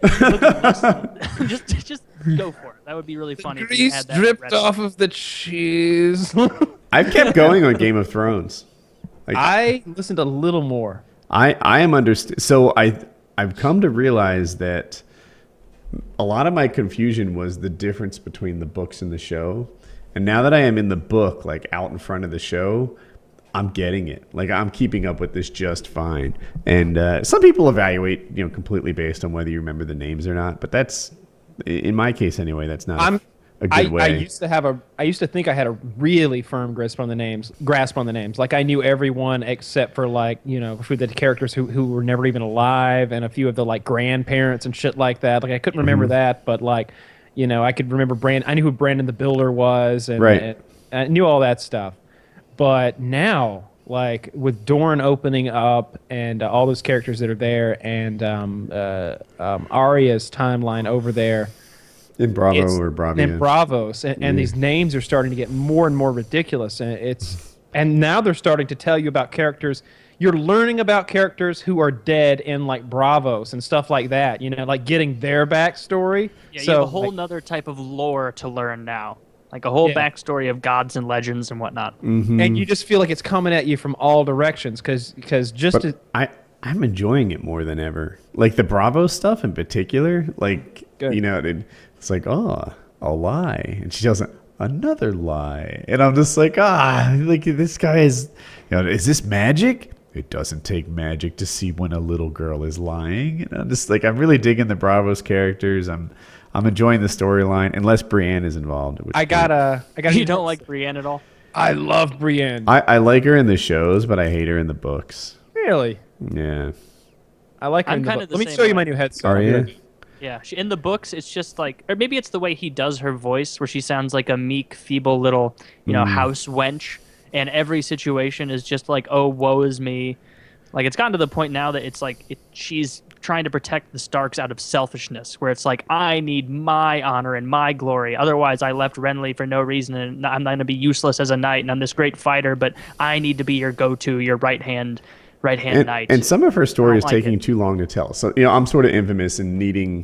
just go for it. That would be really funny. If you Grease had that dripped recipe. off of the cheese. I've kept going on Game of Thrones. Like, I listened a little more. I am so I've come to realize that a lot of my confusion was the difference between the books and the show. And now that I am in the book, like out in front of the show, I'm getting it. Like I'm keeping up with this just fine. And some people evaluate, completely based on whether you remember the names or not. But that's, in my case anyway, that's not a good way. I used to think I had a really firm grasp on the names. Like I knew everyone except for for the characters who were never even alive, and a few of the like grandparents and shit like that. Like I couldn't remember that, but I could remember Brandon. I knew who Brandon the Builder was, and I knew all that stuff. But now, like with Dorne opening up and all those characters that are there, and Arya's timeline over there. In Bravo or Bravia. In Bravos. And these names are starting to get more and more ridiculous. And now they're starting to tell you about characters. You're learning about characters who are dead in like Bravos and stuff like that. Like getting their backstory. Yeah, you have a whole nother type of lore to learn now. Like a whole backstory of gods and legends and whatnot. Mm-hmm. And you just feel like it's coming at you from all directions. I'm enjoying it more than ever. Like the Bravo stuff in particular. Like, it's like, oh, a lie. And she does another lie. And I'm just like, this guy is this magic? It doesn't take magic to see when a little girl is lying. And I'm just like, I'm really digging the Bravos characters. I'm enjoying the storyline, unless Brienne is involved. I got. You don't like Brienne at all? I love Brienne. I like her in the shows, but I hate her in the books. Really? Yeah. I like her in the book. Let me show you my new headset. Are you? Yeah, in the books, it's just like, or maybe it's the way he does her voice, where she sounds like a meek, feeble little, house wench, and every situation is just like, oh, woe is me. Like, it's gotten to the point now that it's like, she's trying to protect the Starks out of selfishness, where it's like, I need my honor and my glory. Otherwise, I left Renly for no reason, and I'm going to be useless as a knight, and I'm this great fighter, but I need to be your go-to, your right-hand knight. And some of her story is taking too long to tell. So, I'm sort of infamous in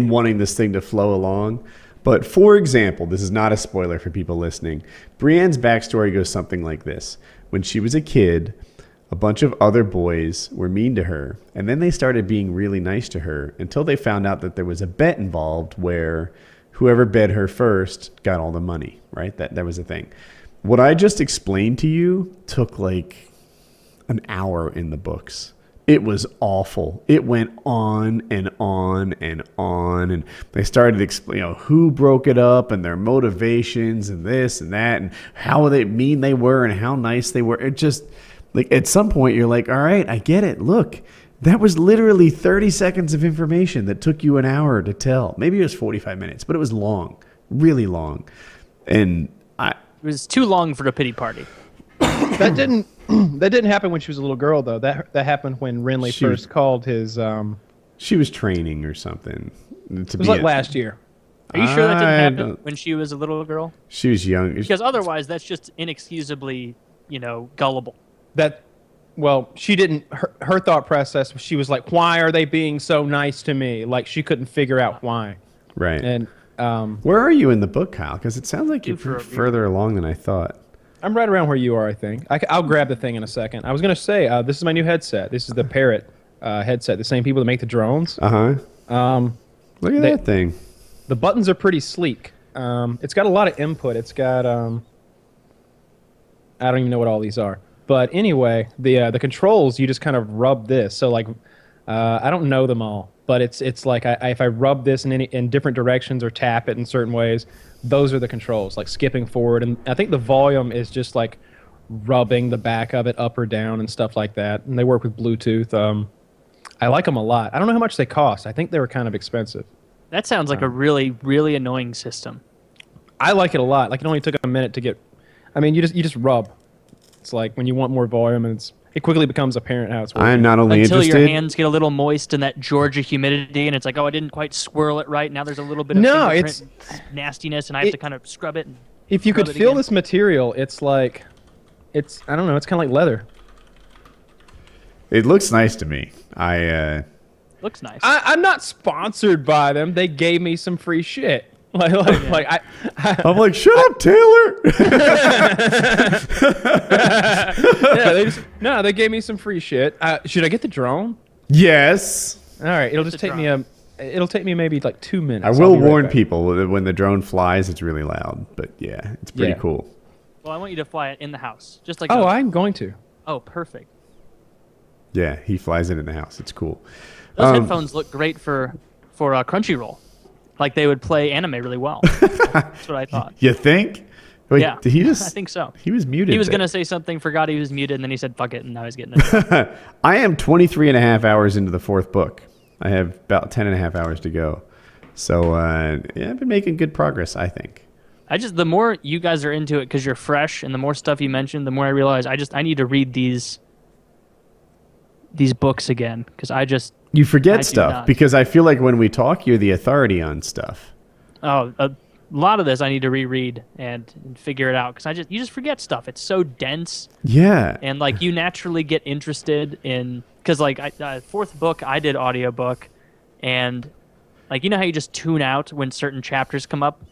wanting this thing to flow along. But for example, this is not a spoiler for people listening. Brienne's backstory goes something like this. When she was a kid, a bunch of other boys were mean to her, and then they started being really nice to her until they found out that there was a bet involved where whoever bet her first got all the money, right? That was a thing. What I just explained to you took like an hour in the books. It was awful. It went on and on and on, and they started explaining who broke it up and their motivations and this and that and how mean they were and how nice they were. It just, like, at some point you're like, all right, I get it. Look, that was literally 30 seconds of information that took you an hour to tell. Maybe it was 45 minutes, but it was long, really long. And it was too long for a pity party. That didn't happen when she was a little girl, though. That happened when Renly first called his. She was training or something. It was like last year. Are you sure that didn't happen when she was a little girl? She was young. Because otherwise, that's just inexcusably, gullible. She didn't. Her thought process. She was like, "Why are they being so nice to me?" Like she couldn't figure out why. Right. And where are you in the book, Kyle? Because it sounds like you're further along than I thought. I'm right around where you are, I think. I'll grab the thing in a second. I was going to say, this is my new headset. This is the Parrot headset. The same people that make the drones. Uh-huh. Look at that thing. The buttons are pretty sleek. It's got a lot of input. It's got, I don't even know what all these are. But anyway, the controls, you just kind of rub this. So, like, I don't know them all. But it's like if I rub this in different directions or tap it in certain ways, those are the controls, like skipping forward. And I think the volume is just like rubbing the back of it up or down and stuff like that. And they work with Bluetooth. I like them a lot. I don't know how much they cost. I think they were kind of expensive. That sounds like a really, really annoying system. I like it a lot. Like it only took a minute to get. I mean, you just rub. It's like when you want more volume, and it quickly becomes apparent how it's working. I'm not only Until interested. your hands get a little moist in that Georgia humidity, and it's like, oh, I didn't quite swirl it right. Now there's a little bit of fingerprint nastiness, and I have to kind of scrub it. If you could feel this material, it's like, I don't know, it's kind of like leather. It looks nice to me. Looks nice. I'm not sponsored by them. They gave me some free shit. I'm like, shut up, Taylor. Yeah, they gave me some free shit. Should I get the drone? Yes. All right, it'll just take me it'll take me maybe like 2 minutes. I will warn people that when the drone flies, it's really loud. But yeah, it's pretty cool. Well, I want you to fly it in the house, just like. Oh, I'm going to. Oh, perfect. Yeah, he flies it in the house. It's cool. Those headphones look great for Crunchyroll. Like they would play anime really well. That's what I thought. You think? Wait, yeah, did he just, I think so. He was muted. He was going to say something, forgot he was muted, and then he said, fuck it, and now he's getting it. I am 23 and a half hours into the 4th book. I have about 10 and a half hours to go. So, yeah, I've been making good progress, I think. The more you guys are into it because you're fresh, and the more stuff you mentioned, the more I realize I need to read these books again, because You forget stuff, because I feel like when we talk, you're the authority on stuff. Oh, a lot of this I need to reread and figure it out, because you just forget stuff. It's so dense. Yeah. And like you naturally get interested in, because like 4th book I did audiobook, and like you know how you just tune out when certain chapters come up,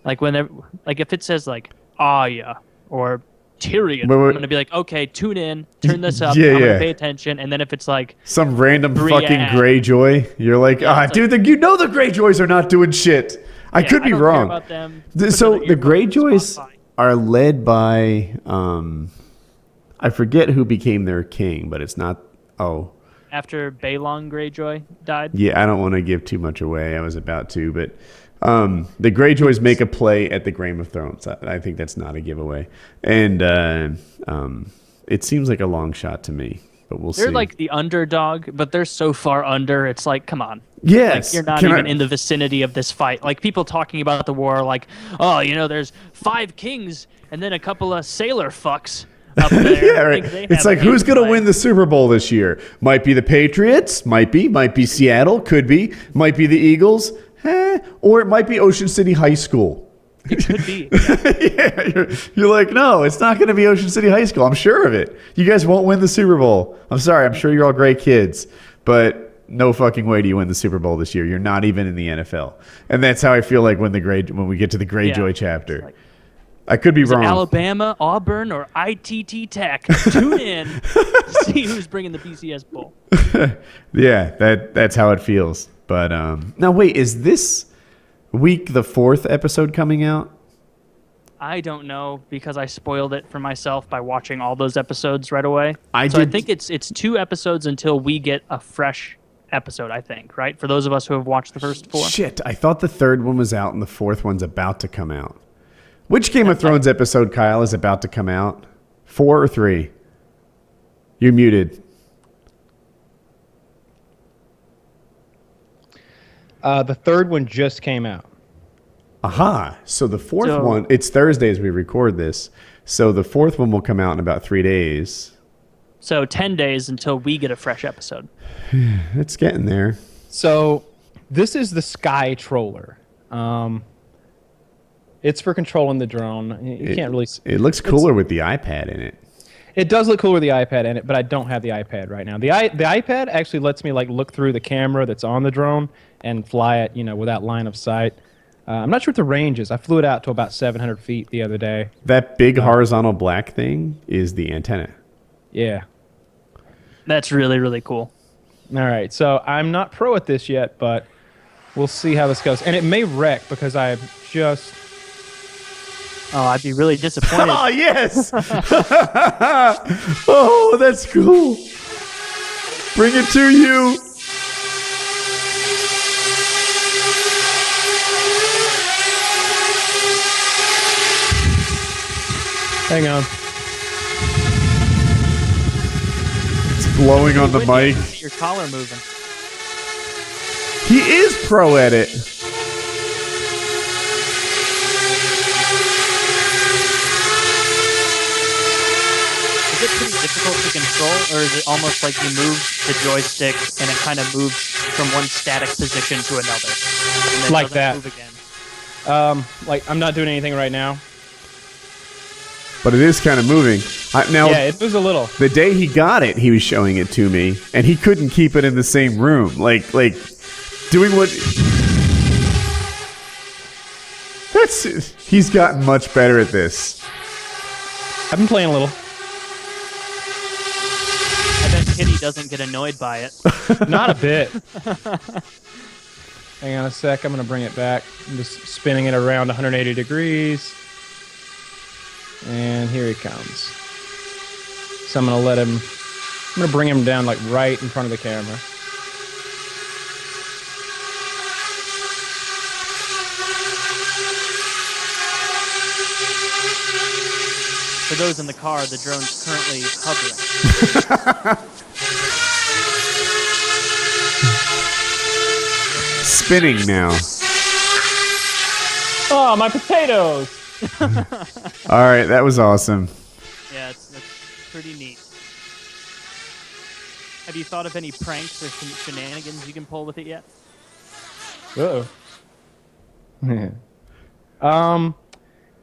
like if it says like Arya or Tyrion, I'm gonna be like, okay, tune in, turn this up, I'm gonna pay attention, and then if it's like some random fucking Greyjoy, you're like, dude, the Greyjoys are not doing shit. I could be wrong. Care about them. So the Greyjoys are led by I forget who became their king, but it's not. After Balon Greyjoy died. Yeah, I don't want to give too much away. I was about to, but the Greyjoys make a play at the Game of Thrones. I think that's not a giveaway, and it seems like a long shot to me. But we'll see. They're like the underdog, but they're so far under. It's like, come on. Yes. Like, you're not even in the vicinity of this fight. Like people talking about the war, like, oh, there's 5 kings and then a couple of sailor fucks up there. Yeah, right. It's like, who's going to win the Super Bowl this year? Might be the Patriots. Might be Seattle. Could be. Might be the Eagles. Or it might be Ocean City High School. It could be. Yeah, you're like, no, it's not going to be Ocean City High School. I'm sure of it. You guys won't win the Super Bowl. I'm sorry. I'm sure you're all great kids, but no fucking way do you win the Super Bowl this year. You're not even in the NFL, and that's how I feel like when we get to the Greyjoy chapter. Like, I could be wrong. Alabama, Auburn, or ITT Tech. Tune in to see who's bringing the BCS Bowl. Yeah, that's how it feels. But now wait, is this week the 4th episode coming out? I don't know, because I spoiled it for myself by watching all those episodes right away. I think it's 2 episodes until we get a fresh episode, I think, right? For those of us who have watched the first 4. Shit, I thought the 3rd one was out and the 4th one's about to come out. Which Game of Thrones episode, Kyle, is about to come out? 4 or 3? You're muted. The 3rd one just came out. Aha. So the 4th one, it's Thursday as we record this. So the 4th one will come out in about 3 days. So 10 days until we get a fresh episode. It's getting there. So this is the Sky Troller. It's for controlling the drone. You can't really. It looks cooler with the iPad in it. It does look cooler with the iPad in it, but I don't have the iPad right now. The iPad actually lets me like look through the camera that's on the drone and fly it, without line of sight. I'm not sure what the range is. I flew it out to about 700 feet the other day. That big horizontal black thing is the antenna. Yeah. That's really, really cool. All right. So I'm not pro at this yet, but we'll see how this goes. And it may wreck because I just... Oh, I'd be really disappointed. Oh, yes. Oh, that's cool. Bring it to you. Hang on. It's blowing on the mic. Your collar moving. He is pro at it. Is it pretty difficult to control, or is it almost like you move the joystick and it kind of moves from one static position to another? And then Like doesn't that. Move again? Like, I'm not doing anything right now. But it is kind of moving. Now, Yeah, it moves a little. the day he got it, he was showing it to me, and he couldn't keep it in the same room. Like doing what... He's gotten much better at this. I've been playing a little. I bet Kitty doesn't get annoyed by it. Not a bit. Hang on a sec. I'm going to bring it back. I'm just spinning it around 180 degrees. And here he comes. So I'm going to let him... I'm going to bring him down like right in front of the camera. For those in the car, the drone's currently hovering. Spinning now. Oh, my potatoes! All right, that was awesome. Yeah, it's pretty neat. Have you thought of any pranks or shenanigans you can pull with it yet? Uh-oh.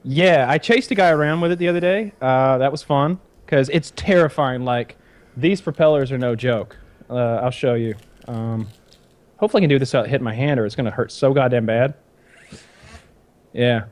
Yeah, I chased a guy around with it the other day. That was fun, because it's terrifying. Like, these propellers are no joke. I'll show you. Hopefully I can do this without hitting my hand, or it's going to hurt so goddamn bad. Yeah.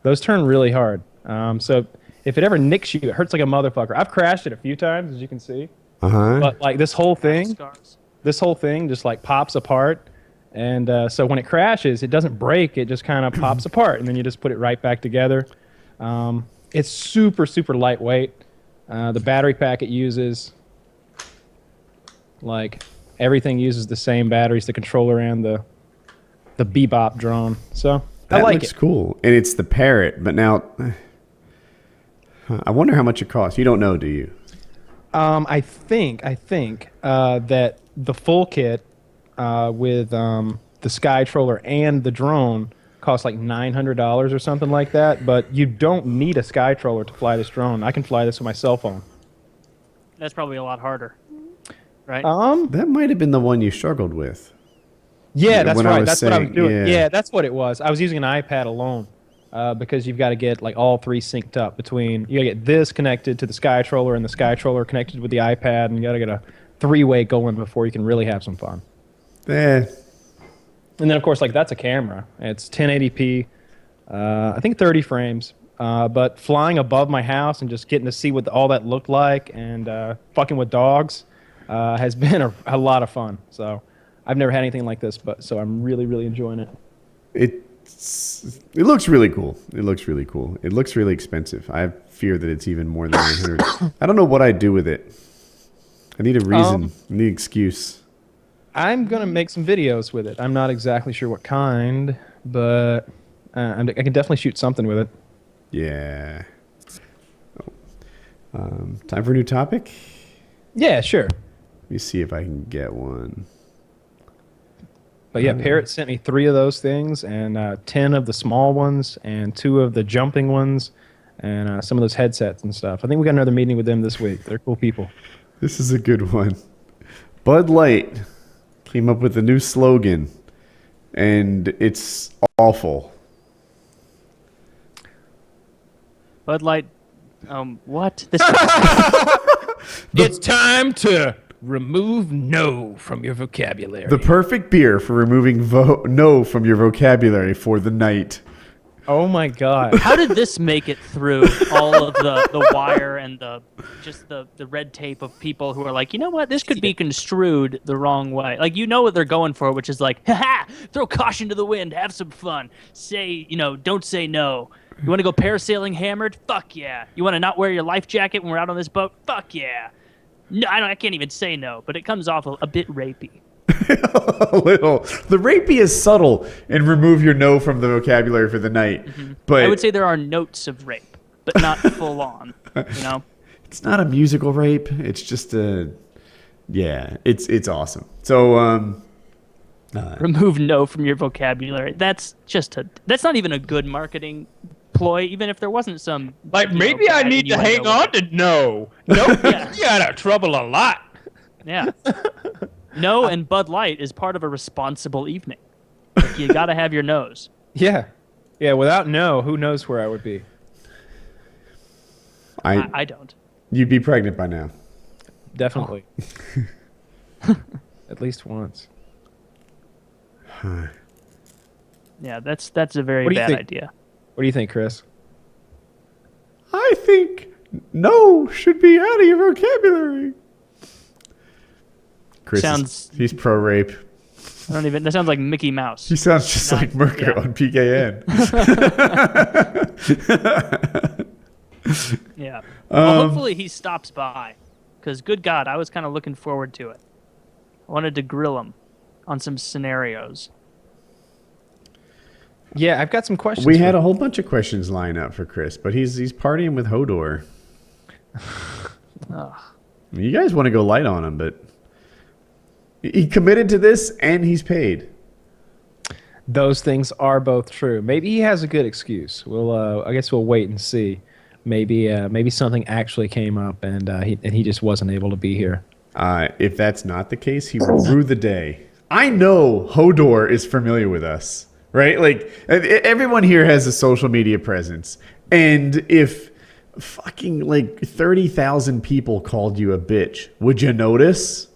Those turn really hard. So if it ever nicks you, it hurts like a motherfucker. I've crashed it a few times, as you can see. Uh-huh. But, like, this whole thing Scars. just, like, pops apart. And so when it crashes, it doesn't break. It just kind of pops apart, and then you just put it right back together. It's super, super lightweight. The battery pack it uses, like, everything uses the same batteries, the controller and the Bebop drone. So That I like looks it. cool. And it's the Parrot, but now... I wonder how much it costs. You don't know, do you? I think that the full kit with the Sky Troller and the drone costs like $900 or something like that. But you don't need a Sky Troller to fly this drone. I can fly this with my cell phone. That's probably a lot harder, right? That might have been the one you struggled with. Yeah, that's when I right. was That's what I was saying, doing. yeah. Yeah, that's what it was. I was using an iPad alone because you've got to get like all three synced up between. You got to get this connected to the Sky Troller and the Sky Troller connected with the iPad, and you got to get a three-way going before you can really have some fun. Eh. And then, of course, like that's a camera. It's 1080p, I think 30 frames. But flying above my house and just getting to see what all that looked like and fucking with dogs has been a lot of fun. So I've never had anything like this, but so I'm really, really enjoying it. It looks really cool. It looks really cool. It looks really expensive. I fear that it's even more than 900. I don't know what I'd do with it. I need a reason. I need an excuse. I'm going to make some videos with it. I'm not exactly sure what kind, but I can definitely shoot something with it. Yeah. Time for a new topic? Yeah, sure. Let me see if I can get one. But yeah, Parrot sent me 3 of those things, and 10 of the small ones, and 2 of the jumping ones, and some of those headsets and stuff. I think we got another meeting with them this week. They're cool people. This is a good one. Bud Light came up with a new slogan, and it's awful. Bud Light. What? This It's time to remove no from your vocabulary. The perfect beer for removing no from your vocabulary for the night. Oh my god. How did this make it through all of the wire and the red tape of people who are like, you know what, this could be construed the wrong way. Like, you know what they're going for, which is like, haha, throw caution to the wind, have some fun. Say, don't say no. You want to go parasailing hammered? Fuck yeah. You want to not wear your life jacket when we're out on this boat? Fuck yeah. No, I can't even say no, but it comes off a bit rapey. A little. The rapey is subtle and remove your no from the vocabulary for the night. Mm-hmm. But I would say there are notes of rape, but not full on. It's not a musical rape. It's just it's awesome. So Remove no from your vocabulary. That's not even a good marketing ploy, even if there wasn't some maybe I need to hang on to no. Nope, yeah. You got out of trouble a lot. Yeah. No and Bud Light is part of a responsible evening. Like, you got to have your nose. Yeah. Yeah, without no, who knows where I would be? I don't. You'd be pregnant by now. Definitely. At least once. Yeah, that's a very bad idea. What do you think, Chris? I think no should be out of your vocabulary. Chris he's pro rape. That sounds like Mickey Mouse. He sounds just like Merker on PKN. Yeah. Well, hopefully he stops by, because good God, I was kind of looking forward to it. I wanted to grill him on some scenarios. Yeah, I've got some questions. We had a whole bunch of questions lined up for Chris, but he's partying with Hodor. You guys want to go light on him, but he committed to this and he's paid. Those things are both true. Maybe he has a good excuse. I guess we'll wait and see. Maybe something actually came up and he just wasn't able to be here. If that's not the case, he will rue the day. I know Hodor is familiar with us, right? Like, everyone here has a social media presence, and if fucking like 30,000 people called you a bitch, would you notice?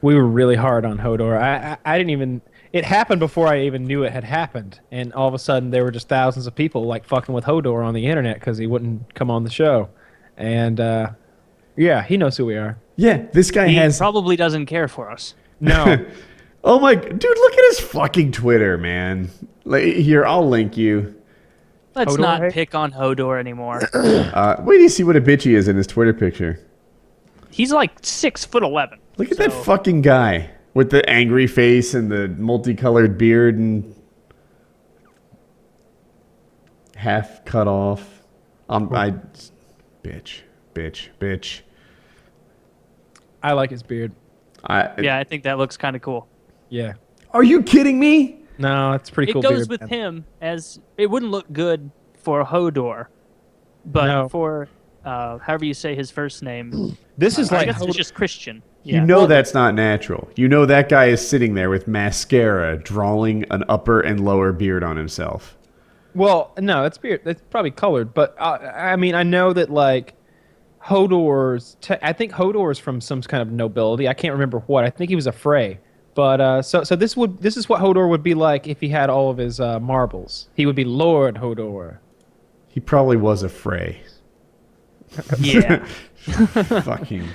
We were really hard on Hodor. I didn't even. It happened before I even knew it had happened, and all of a sudden there were just thousands of people like fucking with Hodor on the internet because he wouldn't come on the show, and yeah, he knows who we are. Yeah, this guy He probably doesn't care for us. No. Oh my dude, look at his fucking Twitter, man. Like, here, I'll link you. Let's Hodor, not hey? pick on Hodor anymore. Wait till you see what a bitch he is in his Twitter picture. He's like 6'11". Look at that fucking guy with the angry face and the multicolored beard and half cut off. Bitch. I like his beard. Yeah, I think that looks kind of cool. Yeah. Are you kidding me? No, it's pretty cool. It goes beard, with man. him as it wouldn't look good for Hodor, but for however you say his first name. This is I like guess it's just Christian. You know that's not natural. You know that guy is sitting there with mascara, drawing an upper and lower beard on himself. Well, no, it's beard. It's probably colored, but I mean, I know that like Hodor's. I think Hodor's from some kind of nobility. I can't remember what. I think he was a Frey. But so this is what Hodor would be like if he had all of his marbles. He would be Lord Hodor. He probably was a Frey. Yeah. Fucking.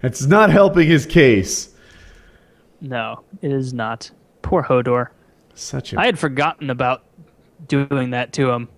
It's not helping his case. No, it is not. Poor Hodor. I had forgotten about doing that to him.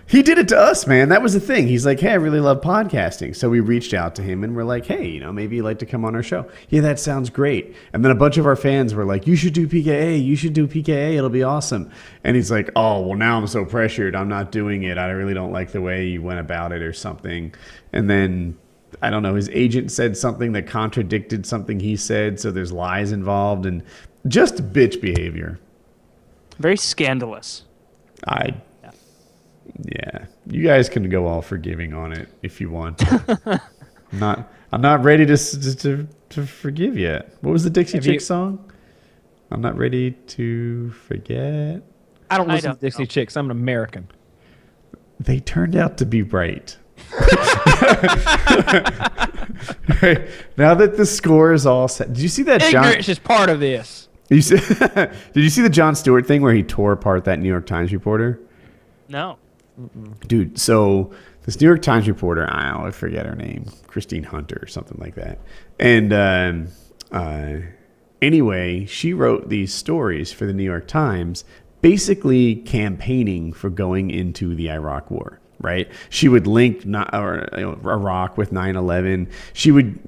He did it to us, man. That was the thing. He's like, hey, I really love podcasting. So we reached out to him and we're like, hey, maybe you'd like to come on our show. Yeah, that sounds great. And then a bunch of our fans were like, you should do PKA. You should do PKA. It'll be awesome. And he's like, oh, well, now I'm so pressured. I'm not doing it. I really don't like the way you went about it or something. And then, I don't know, his agent said something that contradicted something he said. So there's lies involved and just bitch behavior. Very scandalous. Yeah, you guys can go all forgiving on it if you want. I'm not ready to forgive yet. What was the Dixie Chicks song? I'm not ready to forget. I don't listen to Dixie Chicks. I'm an American. They turned out to be right. Right. Now that the score is all set, did you see that? Ignorance is part of this. Did you see the Jon Stewart thing where he tore apart that New York Times reporter? No. Dude, so this New York Times reporter, I forget her name, Christine Hunter or something like that. And anyway, she wrote these stories for the New York Times, basically campaigning for going into the Iraq War, right? She would link Iraq with 9/11. She would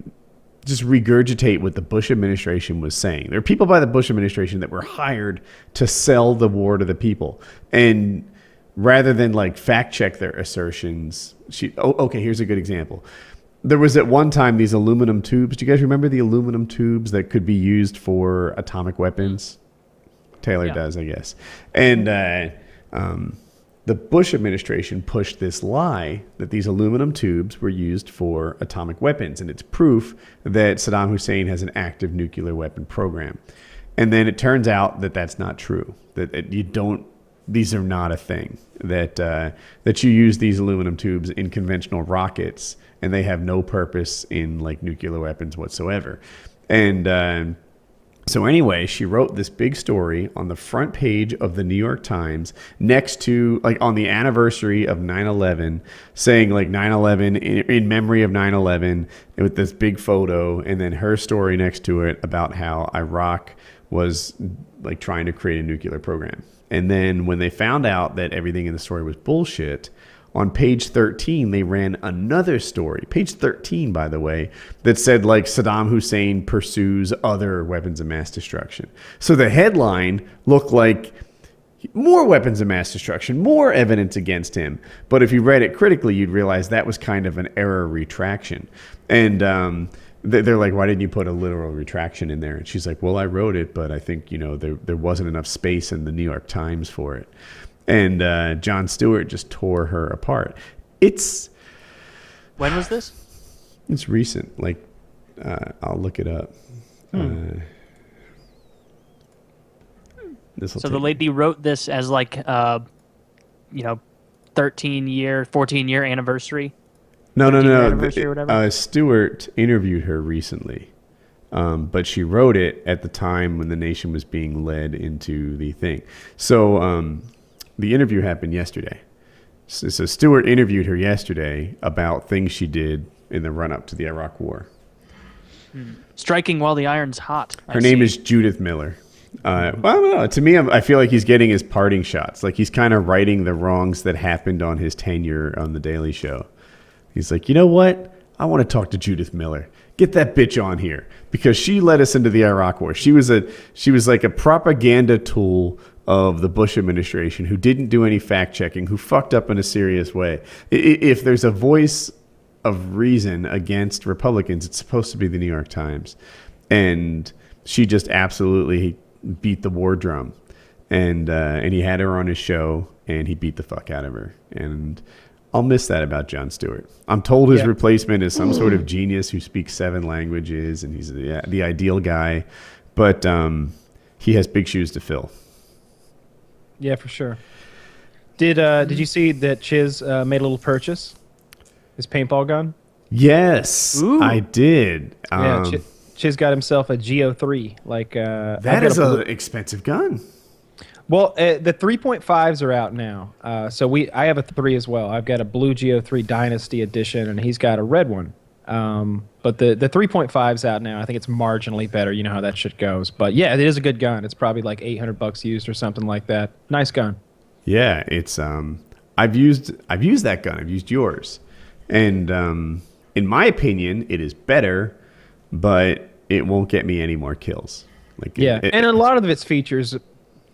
just regurgitate what the Bush administration was saying. There are people by the Bush administration that were hired to sell the war to the people. And rather than like fact check their assertions, okay, here's a good example. There was at one time these aluminum tubes. Do you guys remember the aluminum tubes that could be used for atomic weapons? Taylor does, I guess. And the Bush administration pushed this lie that these aluminum tubes were used for atomic weapons, and it's proof that Saddam Hussein has an active nuclear weapon program. And then it turns out that that's not true. That you don't. These are not a thing. That you use these aluminum tubes in conventional rockets, and they have no purpose in like nuclear weapons whatsoever. And so anyway, she wrote this big story on the front page of the New York Times next to, like, on the anniversary of 9/11, saying like 9/11 in memory of 9/11 with this big photo, and then her story next to it about how Iraq was like trying to create a nuclear program. And then when they found out that everything in the story was bullshit, on page 13, they ran another story, page 13, by the way, that said, like, Saddam Hussein pursues other weapons of mass destruction. So the headline looked like more weapons of mass destruction, more evidence against him. But if you read it critically, you'd realize that was kind of an error retraction. And they're like, why didn't you put a literal retraction in there? And she's like, well, I wrote it, but I think, there wasn't enough space in the New York Times for it. And Jon Stewart just tore her apart. When was this? It's recent. Like, I'll look it up. So the lady wrote this as like, 14-year anniversary. No. Stewart interviewed her recently. But she wrote it at the time when the nation was being led into the thing. So the interview happened yesterday. So Stewart interviewed her yesterday about things she did in the run-up to the Iraq War. Striking while the iron's hot. Her name is Judith Miller. Well, I don't know. To me, I feel like he's getting his parting shots. Like, he's kind of righting the wrongs that happened on his tenure on The Daily Show. He's like, you know what? I want to talk to Judith Miller. Get that bitch on here, because she led us into the Iraq War. She was like a propaganda tool of the Bush administration who didn't do any fact checking, who fucked up in a serious way. If there's a voice of reason against Republicans, it's supposed to be the New York Times. And she just absolutely beat the war drum. And he had her on his show, and he beat the fuck out of her. And I'll miss that about Jon Stewart. I'm told his replacement is some sort of genius who speaks 7 languages, and he's the ideal guy. But he has big shoes to fill. Yeah, for sure. Did you see that Chiz made a little purchase? His paintball gun? Yes, I did. Chiz got himself a Geo3. That is an expensive gun. Well, the 3.5s are out now. I have a 3 as well. I've got a blue Geo3 Dynasty Edition, and he's got a red one. But the 3.5's out now. I think it's marginally better. You know how that shit goes. But yeah, it is a good gun. It's probably like $800 used or something like that. Nice gun. Yeah, it's I've used that gun. I've used yours, and in my opinion, it is better, but it won't get me any more kills. And a lot of its features,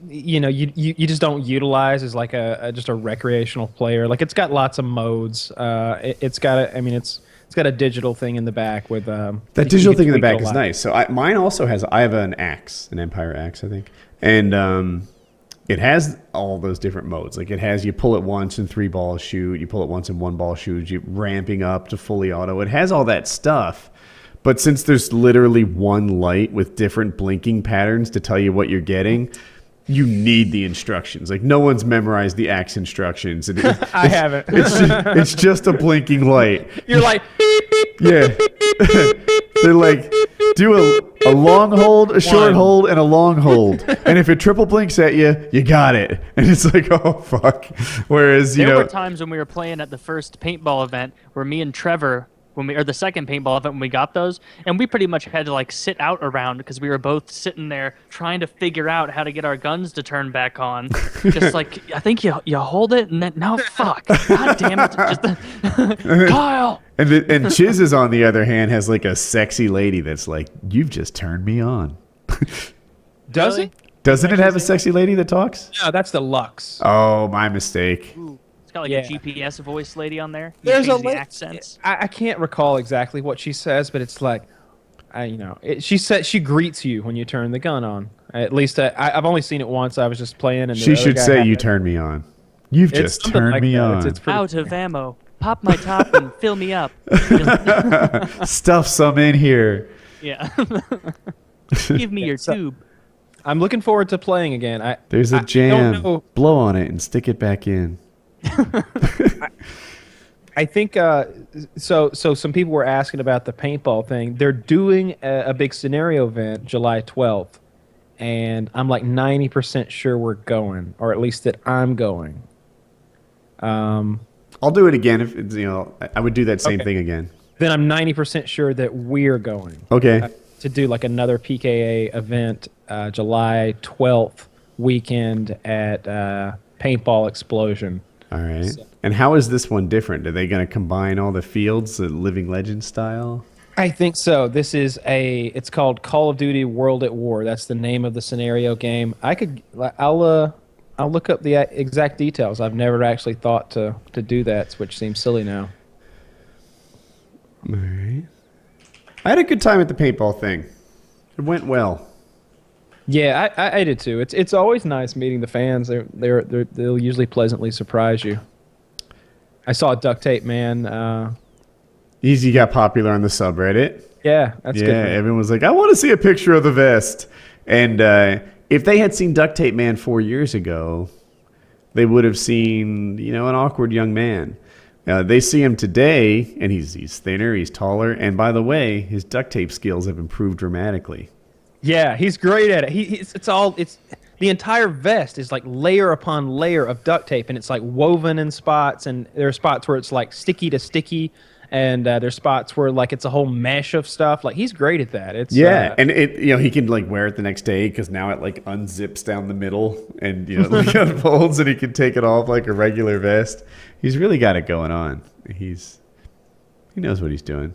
you just don't utilize as like just a recreational player. Like, it's got lots of modes. It's got a digital thing in the back with that digital thing in the back is nice. So mine also has. I have an axe, an Empire axe, I think, and it has all those different modes. Like, it has, you pull it once and 3 balls shoot. You pull it once and 1 ball shoot. You ramping up to fully auto. It has all that stuff. But since there's literally one light with different blinking patterns to tell you what you're getting, you need the instructions. Like, no one's memorized the axe instructions. I haven't. It's just a blinking light. You're like, beep, beep, yeah. They're like, do a long hold, a short hold, and a long hold. And if it triple blinks at you, you got it. And it's like, oh, fuck. Whereas, there were times when we were playing at the first paintball event where me and Trevor, or the second paintball event when we got those, and we pretty much had to like sit out around because we were both sitting there trying to figure out how to get our guns to turn back on. Just like, I think you hold it and then, no, fuck, god damn it, Kyle. And Chiz, on the other hand, has like a sexy lady that's like, you've just turned me on. Does it? Doesn't it have a sexy lady that talks? No, that's the Lux. Oh, my mistake. Ooh, It's got like a GPS voice lady on there. You There's change the accents. I can't recall exactly what she says, but it's like, she said she greets you when you turn the gun on. At least I've only seen it once. I was just playing, and she should say, "You turned me on." You've just turned me on. It's pretty Out of ammo. Pop my top and fill me up. Stuff some in here. Yeah. Give me your tube. I'm looking forward to playing again. There's a jam. Blow on it and stick it back in. I think so. Some people were asking about the paintball thing. They're doing a big scenario event July 12th, and I'm like 90% sure we're going, or at least that I'm going. I'll do it again if it's, I would do that same thing again. Then I'm 90% sure that we're going. Okay. To do like another PKA event July 12th weekend at Paintball Explosion. All right. So. And how is this one different? Are they going to combine all the fields, Living Legend style? I think so. This is it's called Call of Duty World at War. That's the name of the scenario game. I'll look up the exact details. I've never actually thought to do that, which seems silly now. All right. I had a good time at the paintball thing. It went well. Yeah, I did too. It's always nice meeting the fans. They'll usually pleasantly surprise you. I saw Duct Tape Man. Easy got popular on the subreddit. Yeah, that's good. Yeah, everyone was like, I want to see a picture of the vest. And if they had seen Duct Tape Man 4 years ago, they would have seen, an awkward young man. They see him today, and he's thinner, he's taller, and by the way, his duct tape skills have improved dramatically. Yeah, he's great at it. It's the entire vest is like layer upon layer of duct tape, and it's like woven in spots, and there are spots where it's like sticky to sticky, and there's spots where like it's a whole mesh of stuff. Like he's great at that. And he can like wear it the next day because now it like unzips down the middle and like unfolds, and he can take it off like a regular vest. He's really got it going on. He knows what he's doing.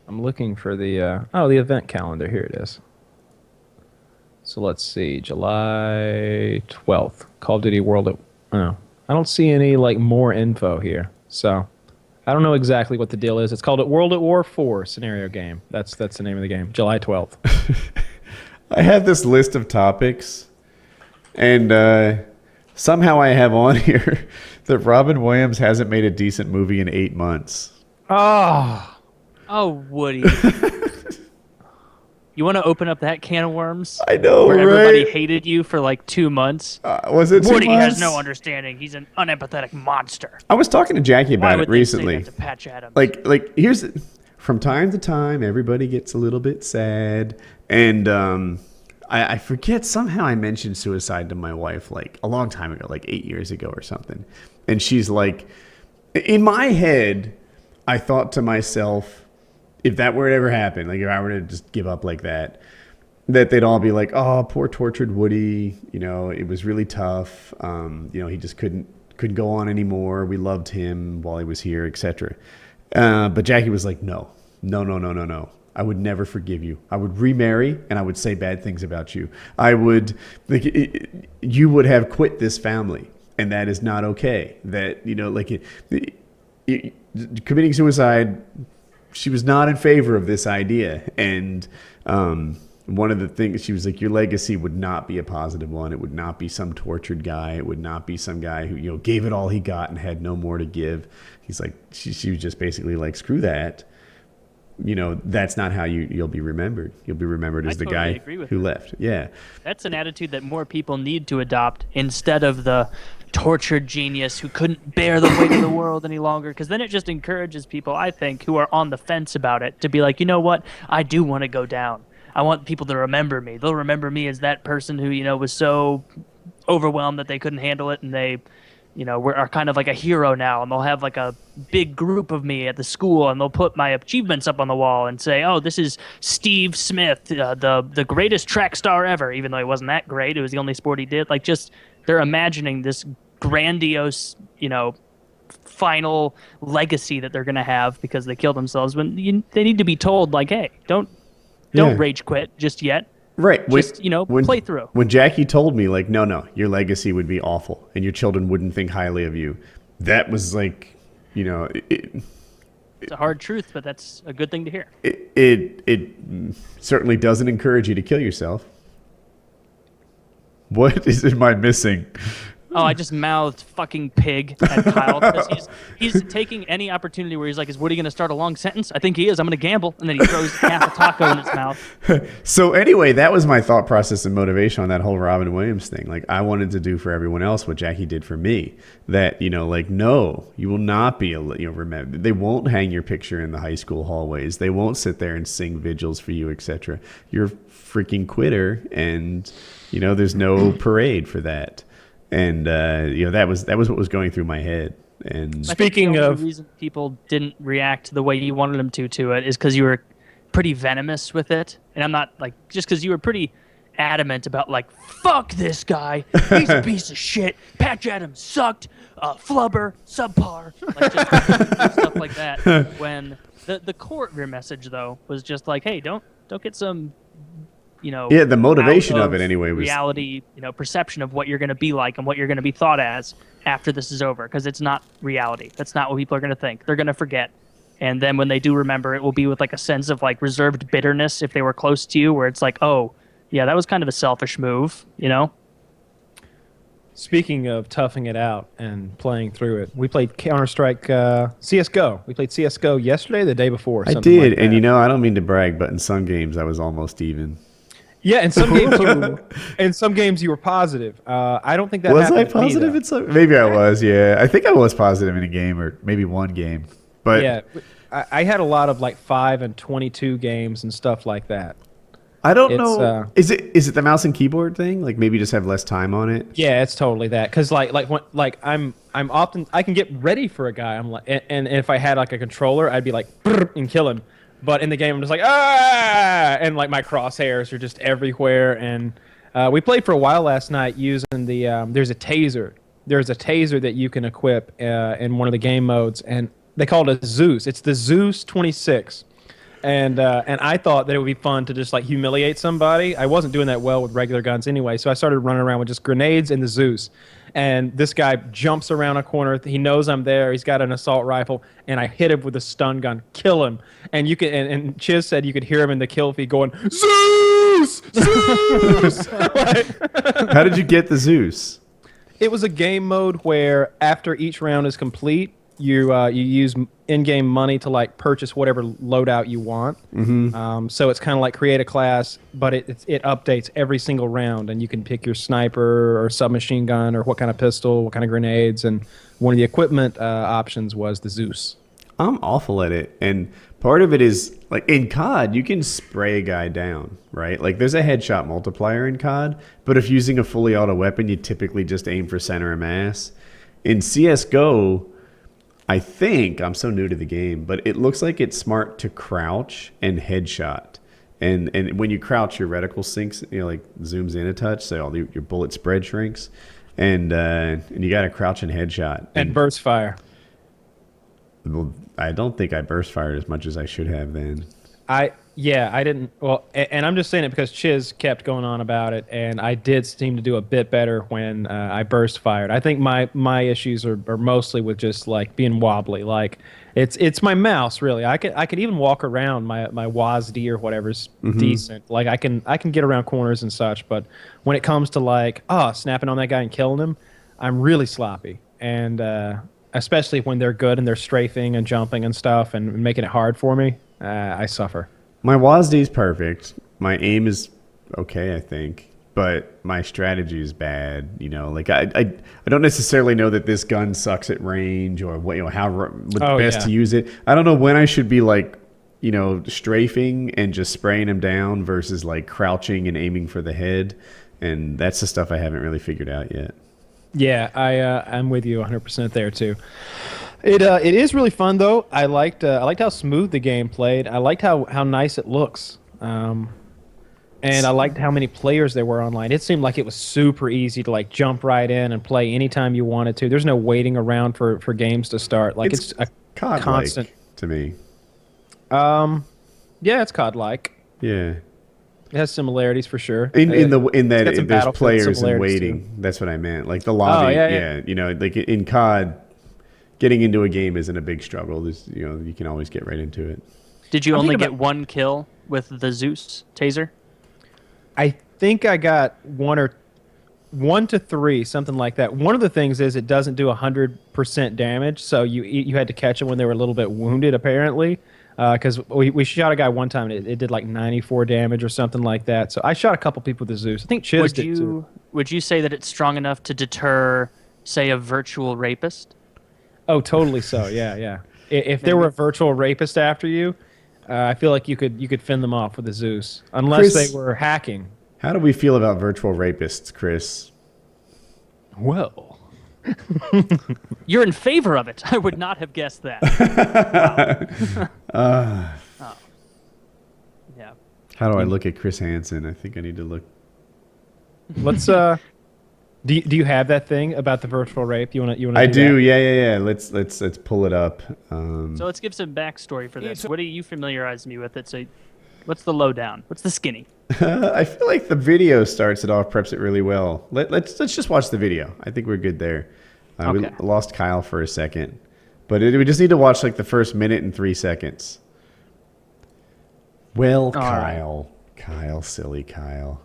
I'm looking for the event calendar. Here it is. So let's see, July 12th, Call of Duty World at. I don't see any like more info here. So I don't know exactly what the deal is. It's called World at War 4 scenario game. That's the name of the game. July 12th. I have this list of topics, and somehow I have on here that Robin Williams hasn't made a decent movie in 8 months. Oh, Woody. You want to open up that can of worms? I know, where right? Everybody hated you for like 2 months. Was it 2 Woody months? has no understanding. He's an unempathetic monster. I was talking to Jackie about it recently. Why would they say that to Patch Adams? Like here's from time to time, everybody gets a little bit sad, and I forget, somehow I mentioned suicide to my wife like a long time ago, like 8 years ago or something, and she's like, in my head, I thought to myself, if that were to ever happen, like if I were to just give up like that they'd all be like, oh, poor tortured Woody, it was really tough, he just couldn't go on anymore, we loved him while he was here, etc. But Jackie was like, no, I would never forgive you. I would remarry and I would say bad things about you. I would, you would have quit this family, and that is not okay. That, committing suicide, she was not in favor of this idea. And one of the things, she was like, your legacy would not be a positive one. It would not be some tortured guy. It would not be some guy who, gave it all he got and had no more to give. He's like, she was just basically like, screw that. That's not how you'll be remembered. You'll be remembered as the guy who left. Yeah. That's an attitude that more people need to adopt instead of the tortured genius who couldn't bear the weight of the world any longer, because then it just encourages people, I think, who are on the fence about it to be like, you know what? I do want to go down. I want people to remember me. They'll remember me as that person who, was so overwhelmed that they couldn't handle it, and they are kind of like a hero now, and they'll have like a big group of me at the school, and they'll put my achievements up on the wall and say, oh, this is Steve Smith, the greatest track star ever, even though he wasn't that great. It was the only sport he did. Like, just, they're imagining this grandiose, final legacy that they're going to have because they killed themselves, when they need to be told, like, hey, don't rage quit just yet. Right. Just, play through. When Jackie told me, like, no, your legacy would be awful and your children wouldn't think highly of you, that was like, it's a hard truth, but that's a good thing to hear. It certainly doesn't encourage you to kill yourself. What am I missing? Oh, I just mouthed fucking pig at Kyle because he's taking any opportunity where he's like, is Woody going to start a long sentence? I think he is. I'm going to gamble. And then he throws half a taco in his mouth. So anyway, that was my thought process and motivation on that whole Robin Williams thing. Like, I wanted to do for everyone else what Jackie did for me. That, no, you will not be, remember. They won't hang your picture in the high school hallways. They won't sit there and sing vigils for you, etc. You're a freaking quitter, and, there's no parade for that. And that was what was going through my head. And speaking of, the reason people didn't react the way you wanted them to it is because you were pretty venomous with it. And I'm not just because you were pretty adamant about fuck this guy, he's a piece of shit. Patch Adams sucked, flubber, subpar, just stuff like that. When the core of your message though was just hey, don't get some. The motivation of it anyway was reality, perception of what you're going to be like and what you're going to be thought as after this is over, because it's not reality. That's not what people are going to think. They're going to forget. And then when they do remember, it will be with a sense of reserved bitterness if they were close to you, where it's oh, yeah, that was kind of a selfish move, Speaking of toughing it out and playing through it, we played Counter-Strike CSGO. We played CSGO yesterday, the day before. I did, and I don't mean to brag, but in some games I was almost even. Yeah, in some games you were positive. I don't think that was happened I positive in some? Maybe I was. Yeah, I think I was positive in a game or maybe one game. But yeah, I had a lot of 5 and 22 games and stuff like that. I don't know. Is it the mouse and keyboard thing? Maybe just have less time on it. Yeah, it's totally that. Because I'm often I can get ready for a guy. And if I had a controller, I'd be and kill him. But in the game, I'm just and my crosshairs are just everywhere. And we played for a while last night using the there's a taser. There's a taser that you can equip in one of the game modes, and they call it a Zeus. It's the Zeus 26. And I thought that it would be fun to just humiliate somebody. I wasn't doing that well with regular guns anyway, so I started running around with just grenades and the Zeus. And this guy jumps around a corner. He knows I'm there. He's got an assault rifle, and I hit him with a stun gun, kill him. And you can. And Chiz said you could hear him in the kill feed going, Zeus, Zeus. How did you get the Zeus? It was a game mode where after each round is complete, you use in-game money to purchase whatever loadout you want. Mm-hmm. So it's kind of create a class, but it updates every single round, and you can pick your sniper or submachine gun or what kind of pistol, what kind of grenades, and one of the equipment options was the Zeus. I'm awful at it, and part of it is in COD you can spray a guy down, right? There's a headshot multiplier in COD, but if using a fully auto weapon, you typically just aim for center of mass. In CS:GO, I think, I'm so new to the game, but it looks like it's smart to crouch and headshot. And when you crouch, your reticle sinks, zooms in a touch, so all your bullet spread shrinks. And you got to crouch and headshot. And burst fire. Well, I don't think I burst fired as much as I should have then. I didn't. Well, and I'm just saying it because Chiz kept going on about it, and I did seem to do a bit better when I burst fired. I think my issues are mostly with just being wobbly. It's my mouse really. I could even walk around my WASD or whatever's decent. I can get around corners and such, but when it comes to snapping on that guy and killing him, I'm really sloppy. And especially when they're good and they're strafing and jumping and stuff and making it hard for me, I suffer. My WASD is perfect. My aim is okay, I think, but my strategy is bad. I don't necessarily know that this gun sucks at range or best to use it. I don't know when I should be strafing and just spraying him down versus crouching and aiming for the head, and that's the stuff I haven't really figured out yet. Yeah, I'm with you 100% there too. It is really fun though. I liked how smooth the game played. I liked how nice it looks. And I liked how many players there were online. It seemed like it was super easy to jump right in and play anytime you wanted to. There's no waiting around for games to start. It's a constant to me. Yeah, it's COD-like. Yeah. It has similarities for sure. In that got some there's Battlefield players in similarities, waiting. too. That's what I meant. Like the lobby. yeah. You know, like in COD, getting into a game isn't a big struggle. There's, you know, you can always get right into it. Did you only get one kill with the Zeus taser? I think I got 1 to 3, something like that. One of the things is it doesn't do 100% damage, so you had to catch them when they were a little bit wounded, apparently. Because we shot a guy one time, and it did like 94 damage or something like that. So I shot a couple people with the Zeus. I think Chiz did too. Would you say that it's strong enough to deter, say, a virtual rapist? Oh, totally so. Yeah. If there were a virtual rapist after you, I feel like you could fend them off with the Zeus, unless Chris, they were hacking. How do we feel about virtual rapists, Chris? Well, you're in favor of it. I would not have guessed that. Wow. Oh. Yeah. How do I look at Chris Hansen? I think I need to look. Let's do you have that thing about the virtual rape? You want to? I do. Yeah. Let's pull it up. So let's give some backstory for this. What do you familiarize me with it? So, what's the lowdown? What's the skinny? I feel like the video starts it off, preps it really well. Let's just watch the video. I think we're good there. Okay. We lost Kyle for a second, but we just need to watch like the first minute and 3 seconds. Well, Kyle, silly Kyle.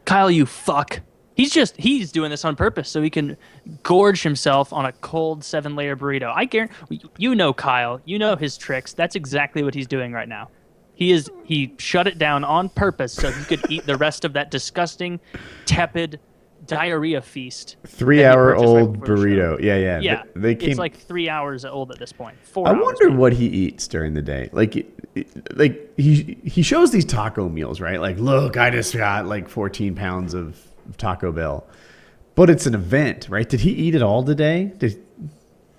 Kyle, you fuck. He's doing this on purpose so he can gorge himself on a cold 7-layer burrito. I guarantee you know Kyle. You know his tricks. That's exactly what he's doing right now. He shut it down on purpose so he could eat the rest of that disgusting, tepid diarrhea feast. 3-hour-old burrito. Yeah. Yeah. They came. It's like 3 hours old at this point. 4 I hours. wonder what he eats during the day. Like he shows these taco meals, right? Like, look, I just got like 14 pounds of Taco Bell, but it's an event, right? Did he eat it all today?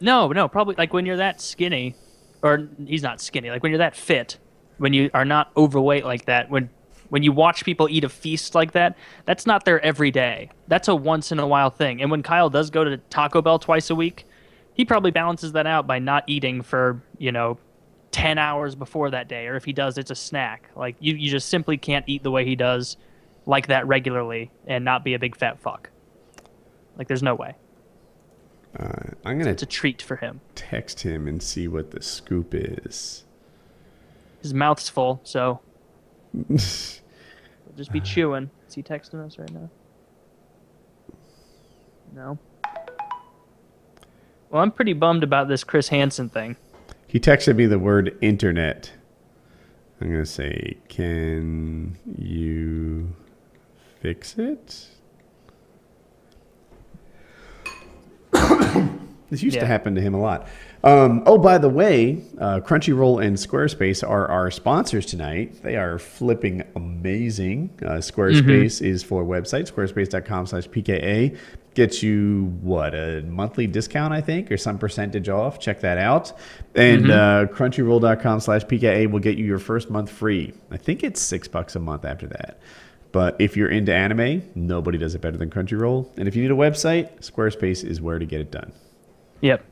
No, probably like when you're that skinny, or he's not skinny. Like when you're that fit, when you are not overweight like that, when you watch people eat a feast like that, that's not their everyday. That's a once in a while thing. And when Kyle does go to Taco Bell twice a week, he probably balances that out by not eating for 10 hours before that day, or if he does, it's a snack. Like you just simply can't eat the way he does like that regularly and not be a big fat fuck. Like there's no way. It's a treat for him. Text him and see what the scoop is. His mouth's full, so he'll just be chewing. Is he texting us right now? No. Well, I'm pretty bummed about this Chris Hansen thing. He texted me the word internet. I'm going to say, can you fix it? This used to happen to him a lot. Oh, by the way, Crunchyroll and Squarespace are our sponsors tonight. They are flipping amazing. Squarespace is for websites. Squarespace.com/PKA gets you, a monthly discount, I think, or some percentage off. Check that out. And Crunchyroll.com/PKA will get you your first month free. I think it's $6 a month after that. But if you're into anime, nobody does it better than Crunchyroll. And if you need a website, Squarespace is where to get it done. Yep.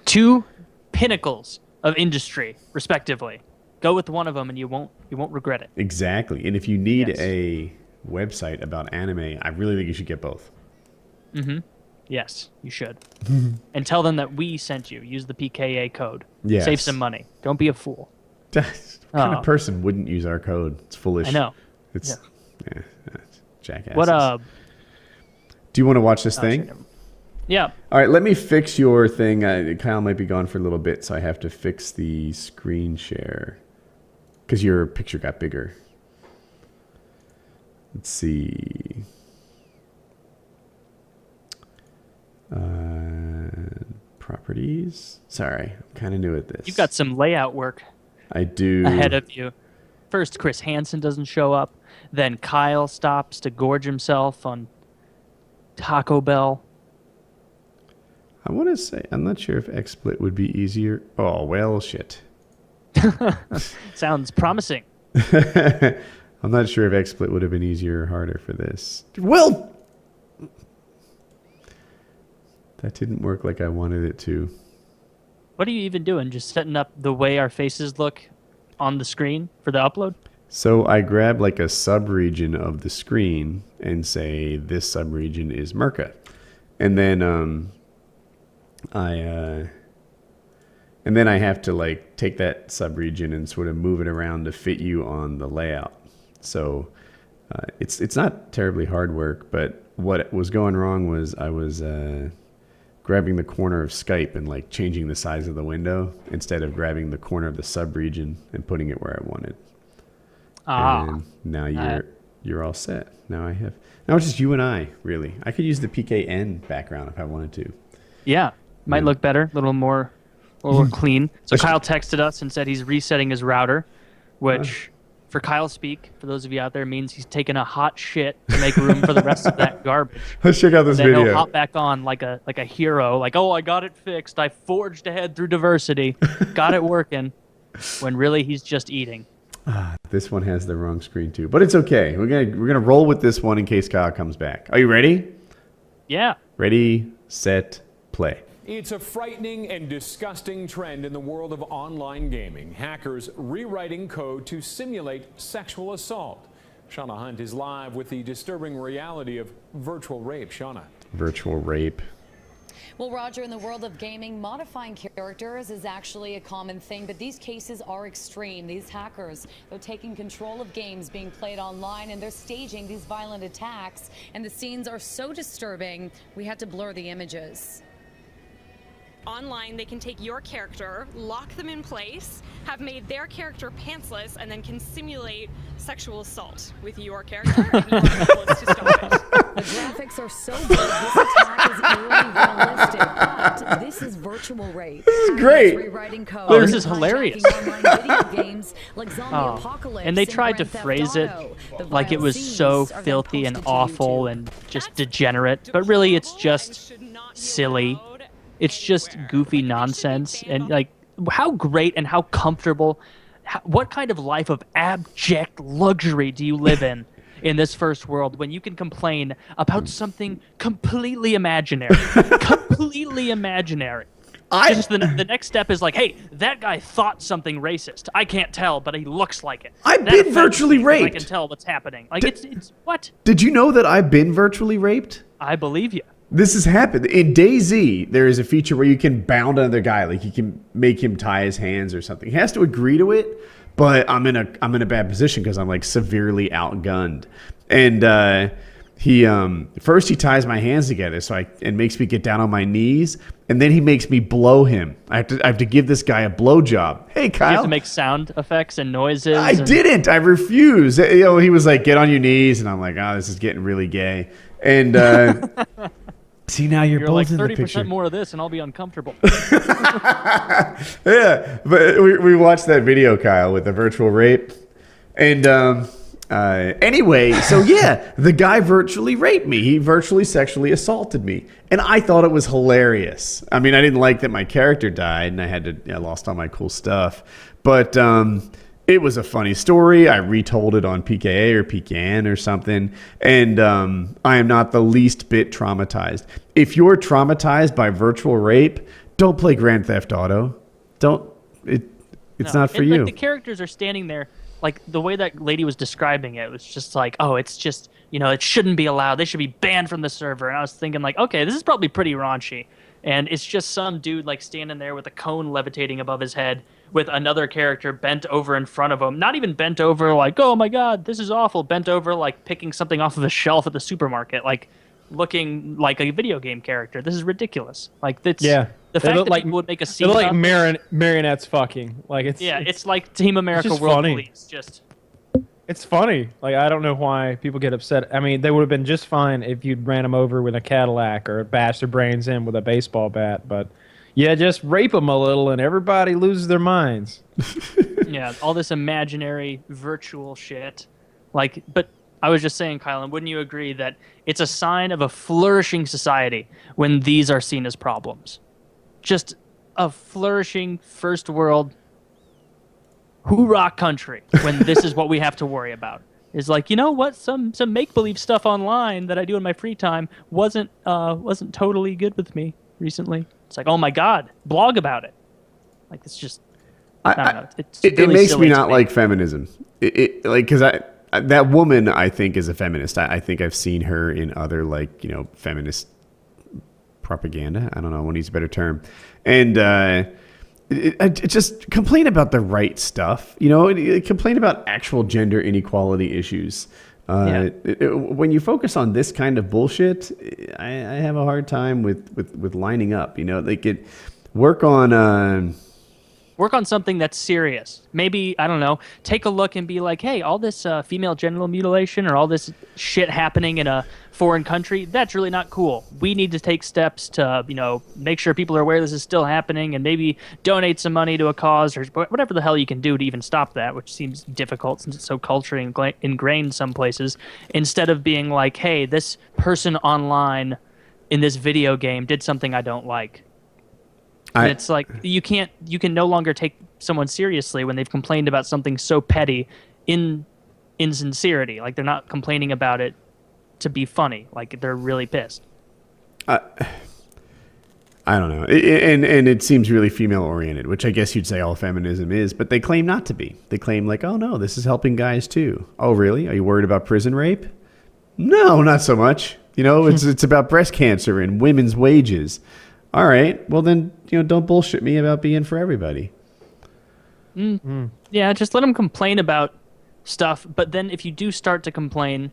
2 pinnacles of industry, respectively. Go with one of them, and you won't regret it. Exactly. And if you need a website about anime, I really think you should get both. Mm-hmm. Yes, you should. And tell them that we sent you. Use the PKA code. Yes. Save some money. Don't be a fool. What kind of person wouldn't use our code? It's foolish. I know. It's jackasses. What Do you want to watch this thing? Sure. Yeah. All right, let me fix your thing. Kyle might be gone for a little bit, so I have to fix the screen share because your picture got bigger. Let's see. Properties. Sorry, I'm kind of new at this. You've got some layout work. I do. Ahead of you. First, Chris Hansen doesn't show up. Then Kyle stops to gorge himself on Taco Bell. I want to say, I'm not sure if XSplit would be easier. Oh, well, shit. Sounds promising. I'm not sure if XSplit would have been easier or harder for this. Well, that didn't work like I wanted it to. What are you even doing? Just setting up the way our faces look on the screen for the upload? So I grab like a subregion of the screen and say this subregion is Merca, and then I have to like take that subregion and sort of move it around to fit you on the layout. So it's not terribly hard work, but what was going wrong was I was grabbing the corner of Skype and like changing the size of the window instead of grabbing the corner of the subregion and putting it where I wanted. And now you're all set. Now it's just you and I, really. I could use the PKN background if I wanted to. Yeah, might look better, a little more clean. So Kyle texted us and said he's resetting his router, which for Kyle speak, for those of you out there, means he's taking a hot shit to make room for the rest of that garbage. Let's check out this then video. He'll hop back on like a hero, like, oh, I got it fixed. I forged ahead through diversity, got it working, when really he's just eating. This one has the wrong screen too, but it's okay. We're gonna roll with this one in case Kyle comes back. Are you ready? Yeah. Ready, set, play. It's a frightening and disgusting trend in the world of online gaming. Hackers rewriting code to simulate sexual assault. Shauna Hunt is live with the disturbing reality of virtual rape. Shauna. Virtual rape. Well, Roger, in the world of gaming, modifying characters is actually a common thing, but these cases are extreme. These hackers, they're taking control of games being played online, and they're staging these violent attacks, and the scenes are so disturbing, we had to blur the images. Online, they can take your character, lock them in place, have made their character pantsless, and then can simulate sexual assault with your character, and you are helpless to stop it. The graphics are so good, this attack is eerily realistic, but this is virtual rape. This is great. Rewriting code. Oh, this is hilarious. Online video games like Zombie Apocalypse and they tried to Grand Theft phrase it Auto. The like it violent was scenes so are then filthy and posted to awful YouTube. and just degenerate, but really it's just silly. It's just goofy nonsense, and like how great and how comfortable, what kind of life of abject luxury do you live in this first world when you can complain about something completely imaginary, completely imaginary. Just the next step is like, hey, that guy thought something racist. I can't tell, but he looks like it. I've been virtually raped. I can tell what's happening. Like it's what? Did you know that I've been virtually raped? I believe you. This has happened. In DayZ, there is a feature where you can bound another guy, like you can make him tie his hands or something. He has to agree to it, but I'm in a bad position because I'm like severely outgunned. And he first he ties my hands together and makes me get down on my knees, and then he makes me blow him. I have to give this guy a blow job. Hey, Kyle. You have to make sound effects and noises. I didn't. I refused. You know, he was like, "Get on your knees," and I'm like, "Oh, this is getting really gay." And see, now you're both like in the picture. 30% more of this, and I'll be uncomfortable. Yeah, but we watched that video, Kyle, with the virtual rape, and anyway, so yeah, the guy virtually raped me. He virtually sexually assaulted me, and I thought it was hilarious. I mean, I didn't like that my character died, and I lost all my cool stuff, but it was a funny story. I retold it on PKA or PKN or something, and I am not the least bit traumatized. If you're traumatized by virtual rape, don't play Grand Theft Auto. It's not for you. Like, the characters are standing there, like the way that lady was describing it was just like, oh, it's just, it shouldn't be allowed. They should be banned from the server. And I was thinking like, okay, this is probably pretty raunchy. And it's just some dude like standing there with a cone levitating above his head with another character bent over in front of him. Not even bent over like, oh my God, this is awful. Bent over like picking something off of a shelf at the supermarket, like looking like a video game character. This is ridiculous. Like that's the fact that people would make a scene. They're like marionettes fucking. Like it's like Team America it's World funny. Police. Just it's funny. Like I don't know why people get upset. I mean, they would have been just fine if you'd ran them over with a Cadillac or bashed their brains in with a baseball bat, but yeah, just rape them a little and everybody loses their minds. Yeah, all this imaginary virtual shit. Like, but I was just saying, Kylan, wouldn't you agree that it's a sign of a flourishing society when these are seen as problems? Just a flourishing first world hoorah country when this is what we have to worry about. Is like, you know what? Some make-believe stuff online that I do in my free time wasn't totally good with me recently. It's like, oh my God, blog about it. Like, it's just, I don't know. It's it really makes silly me to not like feminism. because that woman I think is a feminist. I think I've seen her in other feminist propaganda. I don't know. One needs a better term. And just complain about the right stuff. Complain about actual gender inequality issues. When you focus on this kind of bullshit, I have a hard time with lining up. Work on something that's serious. Maybe, I don't know, take a look and be like, hey, all this female genital mutilation or all this shit happening in a foreign country, that's really not cool. We need to take steps to, make sure people are aware this is still happening and maybe donate some money to a cause or whatever the hell you can do to even stop that, which seems difficult since it's so culturally ingrained some places, instead of being like, hey, this person online in this video game did something I don't like. And it's like you can no longer take someone seriously when they've complained about something so petty in sincerity. Like they're not complaining about it to be funny. Like they're really pissed. I don't know. And it seems really female oriented, which I guess you'd say all feminism is, but they claim not to be. They claim like, oh no, this is helping guys too. Oh really? Are you worried about prison rape? No, not so much. It's about breast cancer and women's wages. All right, well then, don't bullshit me about being for everybody. Yeah, just let them complain about stuff. But then if you do start to complain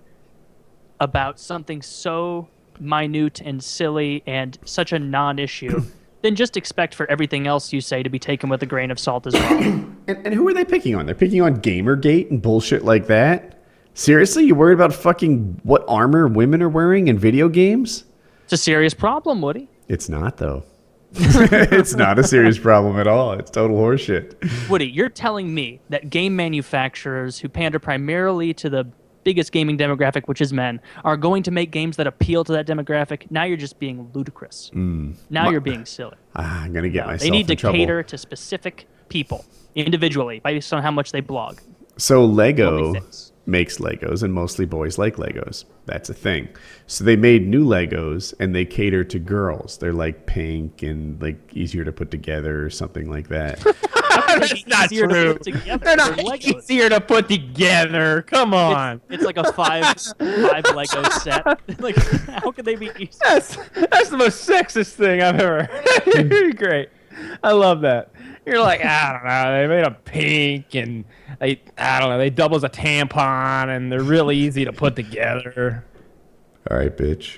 about something so minute and silly and such a non-issue, then just expect for everything else you say to be taken with a grain of salt as well. And who are they picking on? They're picking on Gamergate and bullshit like that? Seriously? You worried about fucking what armor women are wearing in video games? It's a serious problem, Woody. It's not, though. It's not a serious problem at all. It's total horseshit. Woody, you're telling me that game manufacturers who pander primarily to the biggest gaming demographic, which is men, are going to make games that appeal to that demographic? Now you're just being ludicrous. Now you're being silly. I'm going to get myself They need to in trouble. cater to specific people individually based on how much they blog. So Lego makes Legos, and mostly boys like Legos. That's a thing. So they made new Legos, and they cater to girls. They're like pink and like easier to put together or something like that. That's not true. They're not easier to put together. Come on. It's like a five Lego set. Like, how could they be easy? That's the most sexist thing I've ever heard. Great. I love that. You're like, I don't know, they made them pink and they double as a tampon and they're really easy to put together. All right, bitch.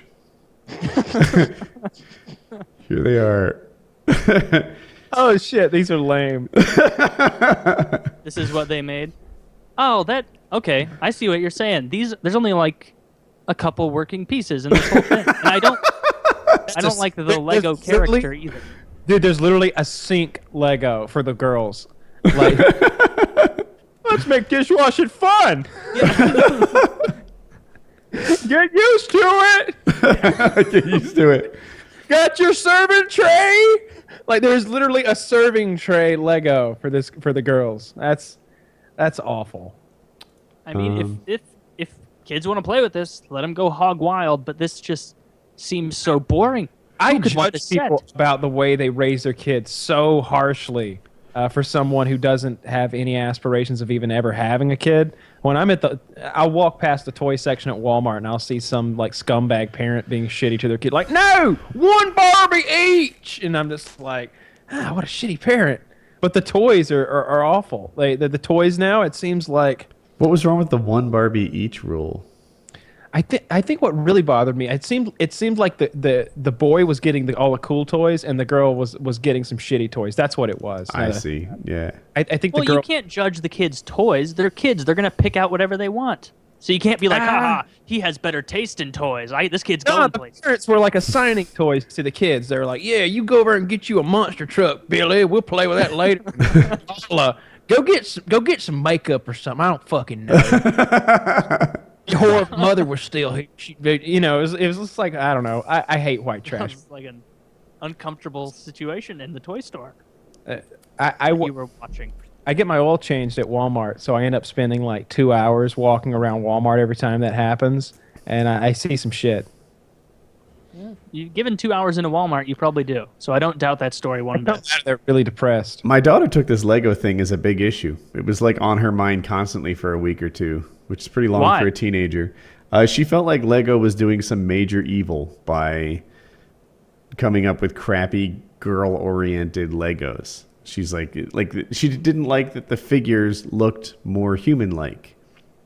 Here they are. Oh shit, these are lame. This is what they made. Oh, okay. I see what you're saying. There's only like a couple working pieces in this whole thing, and I don't like the Lego character either. Dude, there's literally a sink Lego for the girls. Like, let's make dishwashing fun. Get used to it. Get used to it. Got your serving tray? Like, there's literally a serving tray Lego for the girls. That's awful. I mean, if kids want to play with this, let them go hog wild. But this just seems so boring. I judge people about the way they raise their kids so harshly for someone who doesn't have any aspirations of even ever having a kid. When I'll walk past the toy section at Walmart and I'll see some like scumbag parent being shitty to their kid. Like, no, one Barbie each. And I'm just like, what a shitty parent. But the toys are awful. The toys now, it seems like. What was wrong with the one Barbie each rule? I think what really bothered me, it seemed like the boy was getting all the cool toys and the girl was getting some shitty toys. That's what it was. I see. Yeah. I think the girl. You can't judge the kids' toys. They're kids. They're gonna pick out whatever they want. So you can't be like, he has better taste in toys. This kid's going places. Parents were like assigning toys to the kids. They were like, yeah, you go over and get you a monster truck, Billy. We'll play with that later. Go get some makeup or something. I don't fucking know. Your horrible mother was still here. It was just like, I don't know. I hate white trash. It's like an uncomfortable situation in the toy store. You were watching. I get my oil changed at Walmart, so I end up spending like 2 hours walking around Walmart every time that happens, and I see some shit. You given 2 hours in a Walmart, you probably do. So I don't doubt that story one bit. They're really depressed. My daughter took this Lego thing as a big issue. It was like on her mind constantly for a week or two, which is pretty long Why? for a teenager. She felt like Lego was doing some major evil by coming up with crappy girl-oriented Legos. She's like she didn't like that the figures looked more human-like.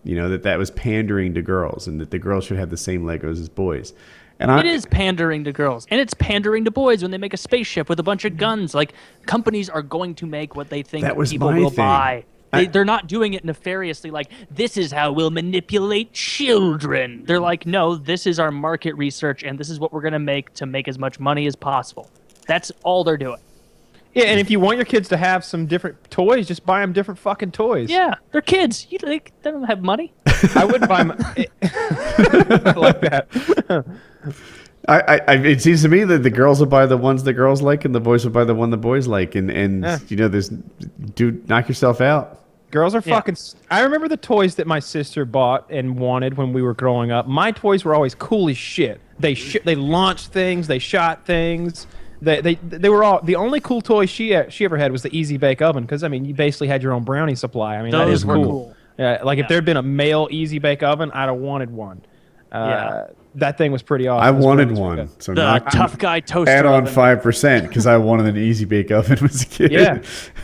You know, that was pandering to girls, and that the girls should have the same Legos as boys. And It is pandering to girls, and it's pandering to boys when they make a spaceship with a bunch of guns. Like, companies are going to make what they think That was people my will thing. buy. They're not doing it nefariously, like, this is how we'll manipulate children. They're like, no, this is our market research, and this is what we're going to make as much money as possible. That's all they're doing. Yeah, and if you want your kids to have some different toys, just buy them different fucking toys. Yeah, they're kids. They don't have money. I wouldn't buy them. I like that. It seems to me that the girls will buy the ones the girls like, and the boys will buy the one the boys like, and you know, dude, knock yourself out. Girls are fucking. I remember the toys that my sister bought and wanted when we were growing up. My toys were always cool as shit. They launched things. They shot things. They were all the only cool toy she ever had was the Easy Bake Oven, because I mean you basically had your own brownie supply. I mean that is cool. Yeah, like if there had been a male Easy Bake Oven, I'd have wanted one. That thing was pretty awesome. I wanted one. So the tough guy toaster. Add on oven. 5% because I wanted an Easy Bake Oven as a kid.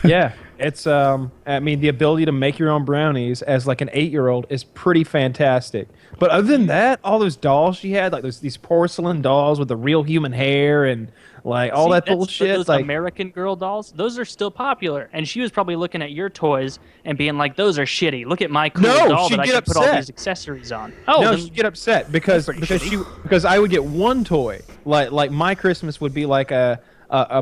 Yeah. It's I mean the ability to make your own brownies as like an 8-year-old is pretty fantastic. But other than that, all those dolls she had, like these porcelain dolls with the real human hair and like all that bullshit. Those like American Girl dolls, those are still popular. And she was probably looking at your toys and being like, "Those are shitty. Look at my cool doll that I can put all these accessories on." Oh, no, she'd get upset because I would get one toy. Like my Christmas would be like a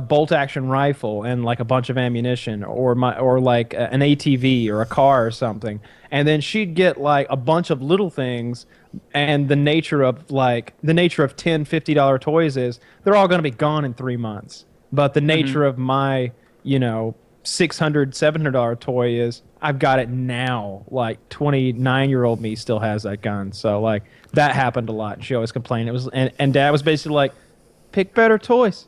bolt action rifle and like a bunch of ammunition, or like an ATV or a car or something, and then she'd get like a bunch of little things. And the nature of $10, $50 toys is they're all going to be gone in 3 months. But the nature of my, $600, $700 toy is I've got it now. Like 29-year-old me still has that gun. So like that happened a lot. And she always complained. It was and Dad was basically like, pick better toys.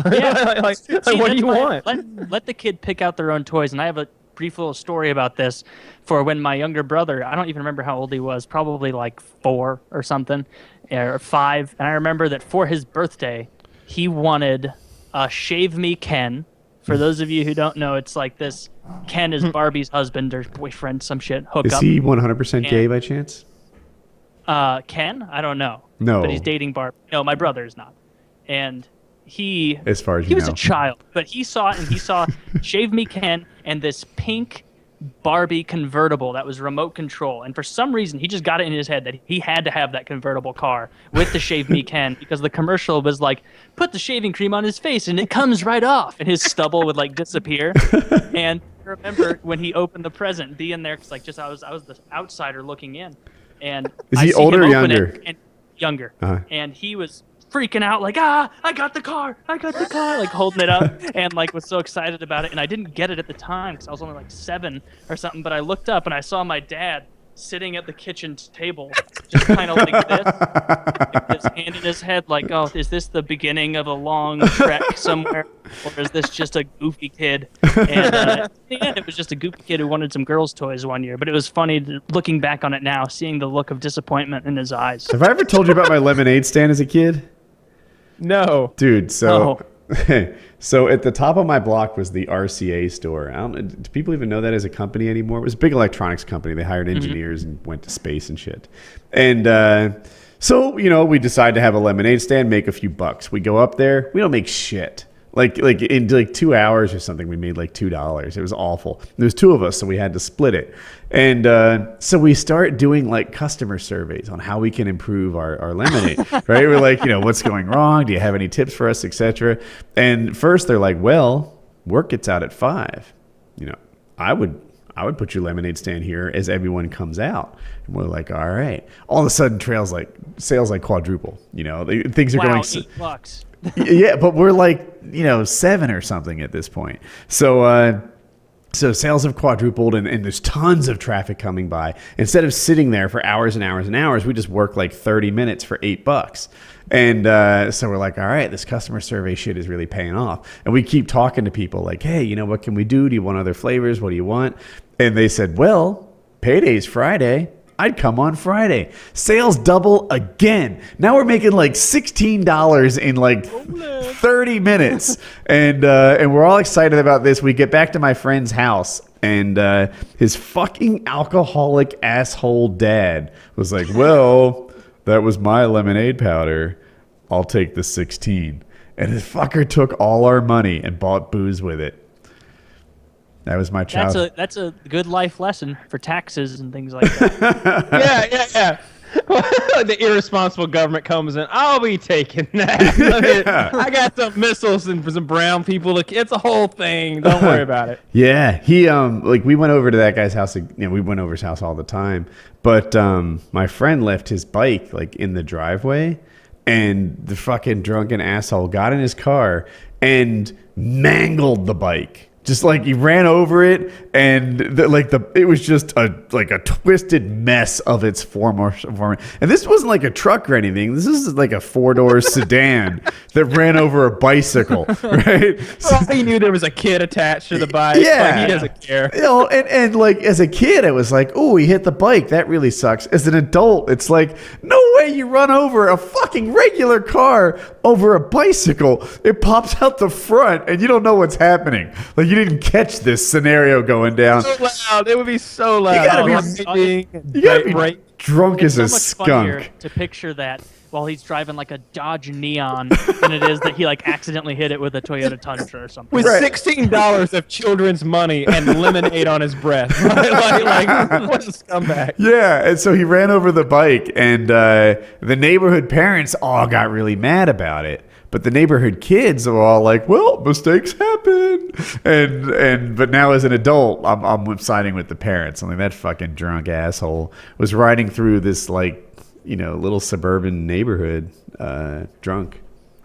Yeah. like what do you want? Let the kid pick out their own toys. And I have a brief little story about this for when my younger brother, I don't even remember how old he was, probably like 4 or something, or 5. And I remember that for his birthday, he wanted a Shave Me Ken. For those of you who don't know, it's like this. Ken is Barbie's husband or boyfriend, some shit, hookup. Is he 100% gay by chance? Ken? I don't know. No. But he's dating Barbie. No, my brother is not. And he, as far as he was a child, but he saw Shave Me Ken and this pink Barbie convertible that was remote control. And for some reason, he just got it in his head that he had to have that convertible car with the Shave Me Ken, because the commercial was like, put the shaving cream on his face and it comes right off, and his stubble would like disappear. And I remember when he opened the present, being there, because like I was the outsider looking in, and is he older or younger? Younger. And he was freaking out like, I got the car, like holding it up, and like was so excited about it. And I didn't get it at the time because I was only like 7 or something, but I looked up and I saw my dad sitting at the kitchen table just kind of like this, with his hand in his head like, oh, is this the beginning of a long trek somewhere, or is this just a goofy kid? And in the end, it was just a goofy kid who wanted some girls' toys one year. But it was funny looking back on it now, seeing the look of disappointment in his eyes. Have I ever told you about my lemonade stand as a kid? No. Dude, so so at the top of my block was the RCA store. Do people even know that as a company anymore? It was a big electronics company. They hired engineers and went to space and shit. And so, we decided to have a lemonade stand, make a few bucks. We go up there. We don't make shit. Like in 2 hours or something, we made like $2. It was awful. There was 2 of us, so we had to split it. And so we start doing like customer surveys on how we can improve our lemonade, right? We're like, what's going wrong? Do you have any tips for us, etc.? And first they're like, well, work gets out at 5. I would put your lemonade stand here as everyone comes out. And we're like, all right. All of a sudden, sales quadruple. Things are going. $8. Yeah, but we're like 7 or something at this point. So So sales have quadrupled, and there's tons of traffic coming by. Instead of sitting there for hours and hours and hours, we just work like 30 minutes for $8. And so we're like, all right, this customer survey shit is really paying off. And we keep talking to people like, hey, you know, what can we do? Do you want other flavors? What do you want? And they said, well, payday's Friday. I'd come on Friday. Sales double again. Now we're making like $16 in like 30 minutes. And we're all excited about this. We get back to my friend's house, and his fucking alcoholic asshole dad was like, well, that was my lemonade powder. I'll take the 16. And his fucker took all our money and bought booze with it. That was my child. That's a good life lesson for taxes and things like that. yeah. The irresponsible government comes in. I'll be taking that. I got some missiles and some brown people. It's a whole thing. Don't worry about it. Yeah, he like we went over to that guy's house. You know, we went over his house all the time. But my friend left his bike like in the driveway, and the fucking drunken asshole got in his car and mangled the bike. Just like he ran over it, and it was just a twisted mess of its form. And this wasn't like a truck or anything. This is like a 4-door sedan that ran over a bicycle, right? Well, he knew there was a kid attached to the bike. Yeah, like, he doesn't care. You know, and like as a kid, I was like, oh, he hit the bike. That really sucks. As an adult, it's like, no way you run over a fucking regular car over a bicycle. It pops out the front, and you don't know what's happening. Like you didn't catch this scenario going down. So loud. It would be so loud. You gotta be drunk as a skunk. To picture that while he's driving like a Dodge Neon than it is that he like accidentally hit it with a Toyota Tundra or something. With $16 of children's money and lemonade on his breath. like what a scumbag. Yeah, and so he ran over the bike, and the neighborhood parents all got really mad about it. But the neighborhood kids are all like, well, mistakes happen. But now as an adult, I'm siding with the parents. I mean, that fucking drunk asshole was riding through this like, you know, little suburban neighborhood drunk.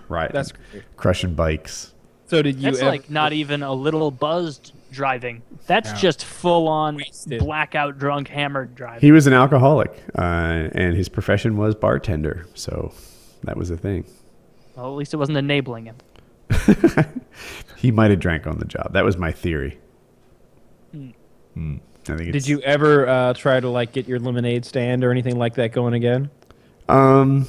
Right. That's great. Crushing bikes. So did you That's like not even a little buzzed driving. That's just full on blackout drunk hammered driving. He was an alcoholic, and his profession was bartender. So that was the thing. Well, at least it wasn't enabling him. He might have drank on the job. That was my theory. I think Did you ever try to like get your lemonade stand or anything like that going again? Yeah,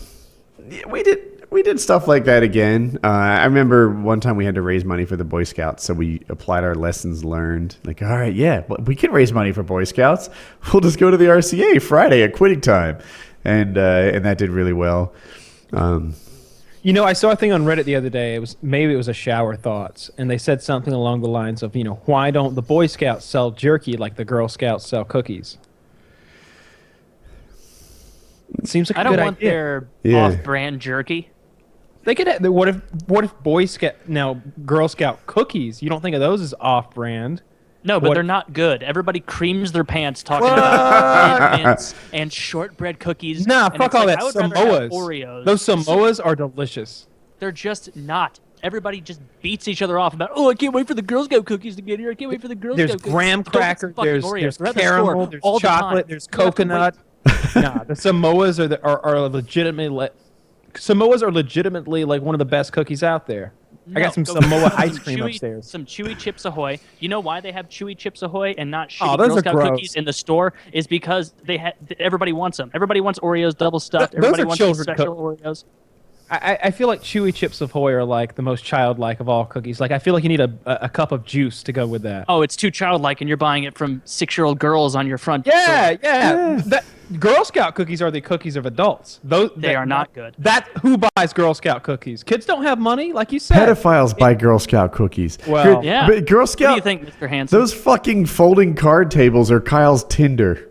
we did stuff like that again. I remember one time we had to raise money for the Boy Scouts, so we applied our lessons learned. Like, all right, yeah, we can raise money for Boy Scouts. We'll just go to the RCA Friday at quitting time, and that did really well. You know, I saw a thing on Reddit the other day. It was a shower thoughts, and they said something along the lines of, you know, why don't the Boy Scouts sell jerky like the Girl Scouts sell cookies? It seems like I a don't good want idea. their off-brand jerky. They could. What if Boy Scout Girl Scout cookies? You don't think of those as off-brand? No, but they're not good. Everybody creams their pants talking about mints and shortbread cookies. Nah, and fuck all like, that. I would rather have Samoas. Oreos. Those Samoas are delicious. They're just not. Everybody just beats each other off about, oh, I can't wait for the Girl Scout cookies to get here. I can't wait for the Girl Scout cookies. There's graham cracker, there's Oreos. caramel, there's chocolate, there's coconut. Nah, the Samoas are legitimately Samoas are legitimately like one of the best cookies out there. I got some Samoa ice cream upstairs. Some Chewy Chips Ahoy. You know why they have Chewy Chips Ahoy and not shitty those Girl are Scout gross. cookies in the store? Is because everybody wants them. Everybody wants Oreos double stuffed. Those Everybody are wants children special Oreos. I feel like Chewy Chips Ahoy are like the most childlike of all cookies. Like I feel like you need a cup of juice to go with that. Oh, it's too childlike, and you're buying it from 6-year-old girls on your front door. Yeah. Girl Scout cookies are the cookies of adults. They are not good. Who buys Girl Scout cookies? Kids don't have money, like you said. Pedophiles buy Girl Scout cookies. Well, yeah. But Girl Scout. What do you think, Mr. Hansen? Those fucking folding card tables are Kyle's Tinder.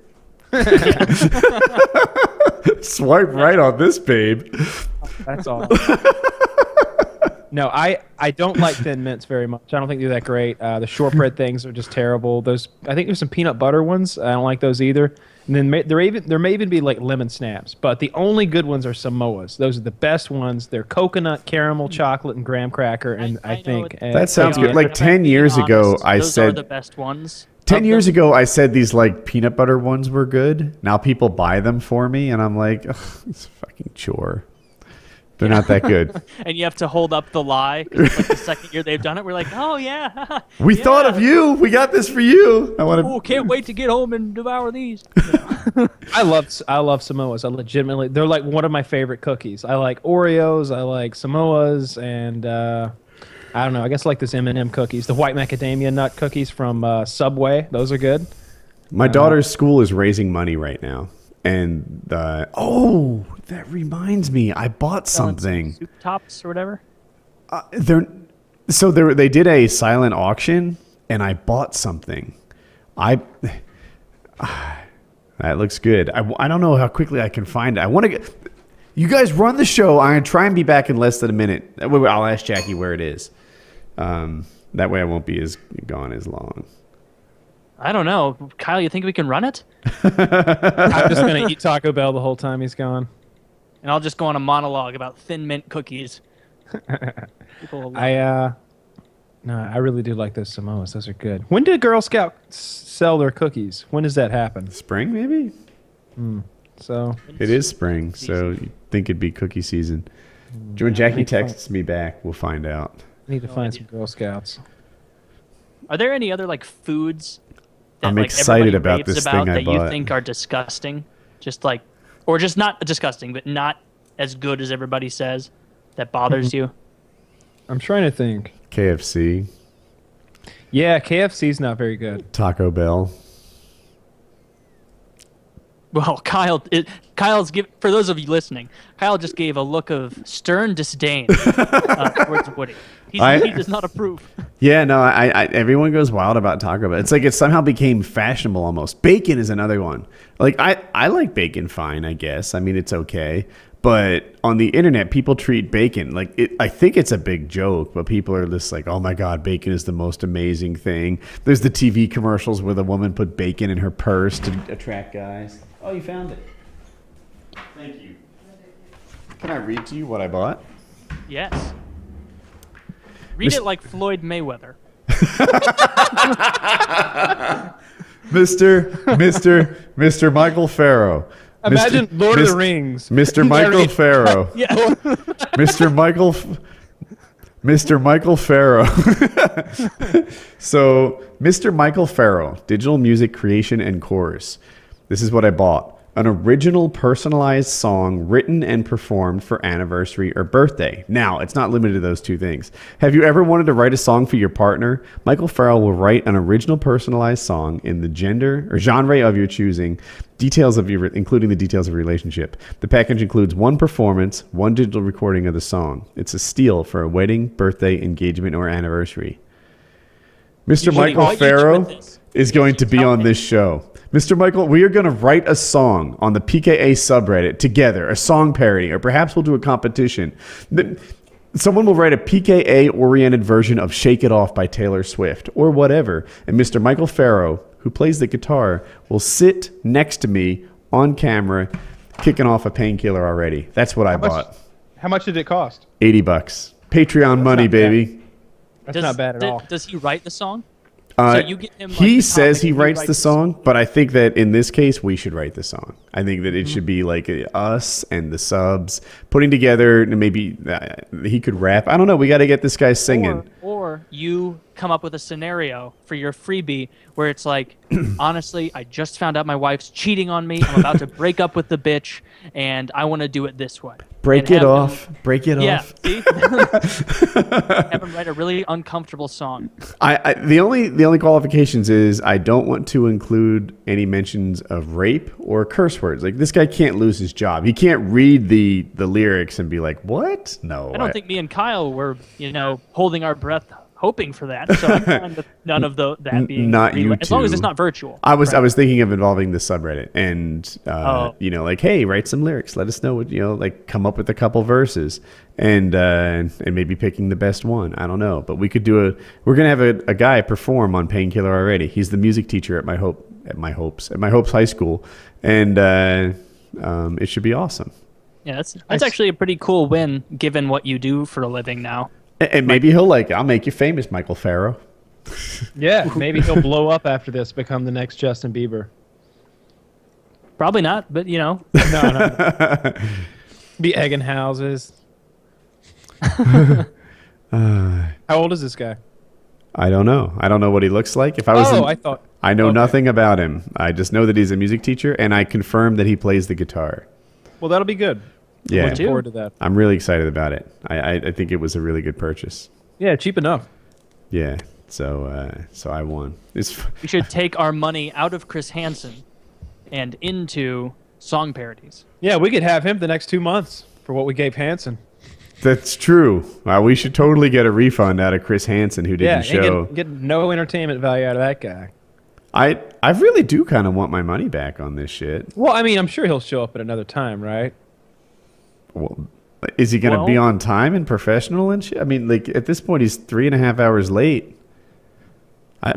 Swipe right on this, babe. That's all. No, I don't like Thin Mints very much. I don't think they're that great. The shortbread things are just terrible. I think there's some peanut butter ones. I don't like those either. And then there may even be like lemon snaps, but the only good ones are Samoas. Those are the best ones. They're coconut, caramel, chocolate, and graham cracker. And I think that sounds good. Like 10 years ago, I said those are the best ones. 10 years ago, I said these like peanut butter ones were good. Now people buy them for me, and I'm like, it's a fucking chore. They're not that good. And you have to hold up the lie. Like the second year they've done it, we're like, oh yeah. We thought of you. We got this for you. Can't wait to get home and devour these. I love Samoas. They're like one of my favorite cookies. I like Oreos. I like Samoas, and I don't know. I guess I like this M&M cookies, the white macadamia nut cookies from Subway. Those are good. My daughter's school is raising money right now. And that reminds me, I bought something. Soup tops or whatever. They did a silent auction, and I bought something. That looks good. I don't know how quickly I can find it. I want to get. You guys run the show. I'm gonna try and be back in less than a minute. I'll ask Jackie where it is. That way I won't be gone as long. I don't know. Kyle, you think we can run it? I'm just going to eat Taco Bell the whole time he's gone. And I'll just go on a monologue about Thin Mint cookies. I really do like those Samoas. Those are good. When did Girl Scouts sell their cookies? When does that happen? Spring, maybe? So it is spring, so you'd think it'd be cookie season. When Jackie texts me back, we'll find out. I need to find some Girl Scouts. Are there any other like foods that I'm like excited everybody about this raves thing about I that bought. you think are disgusting? Just like, or just not disgusting, but not as good as everybody says that bothers you? I'm trying to think. KFC. Yeah, KFC's not very good. Taco Bell. Well, Kyle's for those of you listening, Kyle just gave a look of stern disdain towards Woody. He does not approve. Yeah, no, I everyone goes wild about Taco Bell. It's like it somehow became fashionable almost. Bacon is another one. Like I like bacon fine, I guess. I mean, it's okay. But on the internet, people treat bacon like I think it's a big joke, but people are just like, oh my God, bacon is the most amazing thing. There's the TV commercials where the woman put bacon in her purse to attract guys. Oh, you found it. Thank you. Can I read to you what I bought? Yes. Read it like Floyd Mayweather. Mr. Michael Farrow. Imagine Lord of the Rings. Mr. Michael Farrow. Yeah. Mr. Michael Farrow. So, Mr. Michael Farrow, digital music creation and chorus. This is what I bought. An original personalized song written and performed for anniversary or birthday. Now, it's not limited to those two things. Have you ever wanted to write a song for your partner? Michael Farrell will write an original personalized song in the gender or genre of your choosing, including the details of your relationship. The package includes one performance, one digital recording of the song. It's a steal for a wedding, birthday, engagement, or anniversary. Mr. Michael Farrow is going to be on this show. Mr. Michael, we are going to write a song on the PKA subreddit together, a song parody, or perhaps we'll do a competition. Someone will write a PKA-oriented version of Shake It Off by Taylor Swift, or whatever, and Mr. Michael Farrow, who plays the guitar, will sit next to me on camera, kicking off a painkiller already. That's what I bought. How much did it cost? $80. Patreon money, baby. That's not bad at all. Does he write the song? So you get him, like, he the says topic he and writes the song, but I think that in this case, we should write the song. I think that it should be like us and the subs putting together, and maybe he could rap. I don't know. We got to get this guy singing. Or you come up with a scenario for your freebie where it's like, honestly, I just found out my wife's cheating on me. I'm about to break up with the bitch, and I want to do it this way. Break it off. Break it off. See? Have him write a really uncomfortable song. The only qualifications is I don't want to include any mentions of rape or curse words. Like, this guy can't lose his job. He can't read the lyrics and be like, what? No. I don't think me and Kyle were, holding our breath hoping for that. So I'm fine with none of that being not you as long as two. it's not virtual. I was thinking of involving the subreddit and like, hey, write some lyrics. Let us know what like come up with a couple verses and maybe picking the best one. I don't know, but we could do we're gonna have a guy perform on Painkiller already. He's the music teacher at my Hopes High School, and it should be awesome. Yeah, that's actually a pretty cool win given what you do for a living now. And maybe he'll I'll make you famous, Michael Farrow. Yeah, maybe he'll blow up after this, become the next Justin Bieber. Probably not, but No. Be egging houses. How old is this guy? I don't know. I don't know what he looks like. If I was I know nothing about him. I just know that he's a music teacher, and I confirm that he plays the guitar. Well, that'll be good. Yeah, Looking forward to that. I'm really excited about it. I think it was a really good purchase. Yeah, cheap enough. Yeah, so I won. We should take our money out of Chris Hansen and into song parodies. Yeah, we could have him the next 2 months for what we gave Hansen. That's true. We should totally get a refund out of Chris Hansen, who didn't show. Get no entertainment value out of that guy. I really do kind of want my money back on this shit. Well, I mean, I'm sure he'll show up at another time, right? Well, is he going to be on time and professional and shit? I mean, at this point, he's 3.5 hours late. I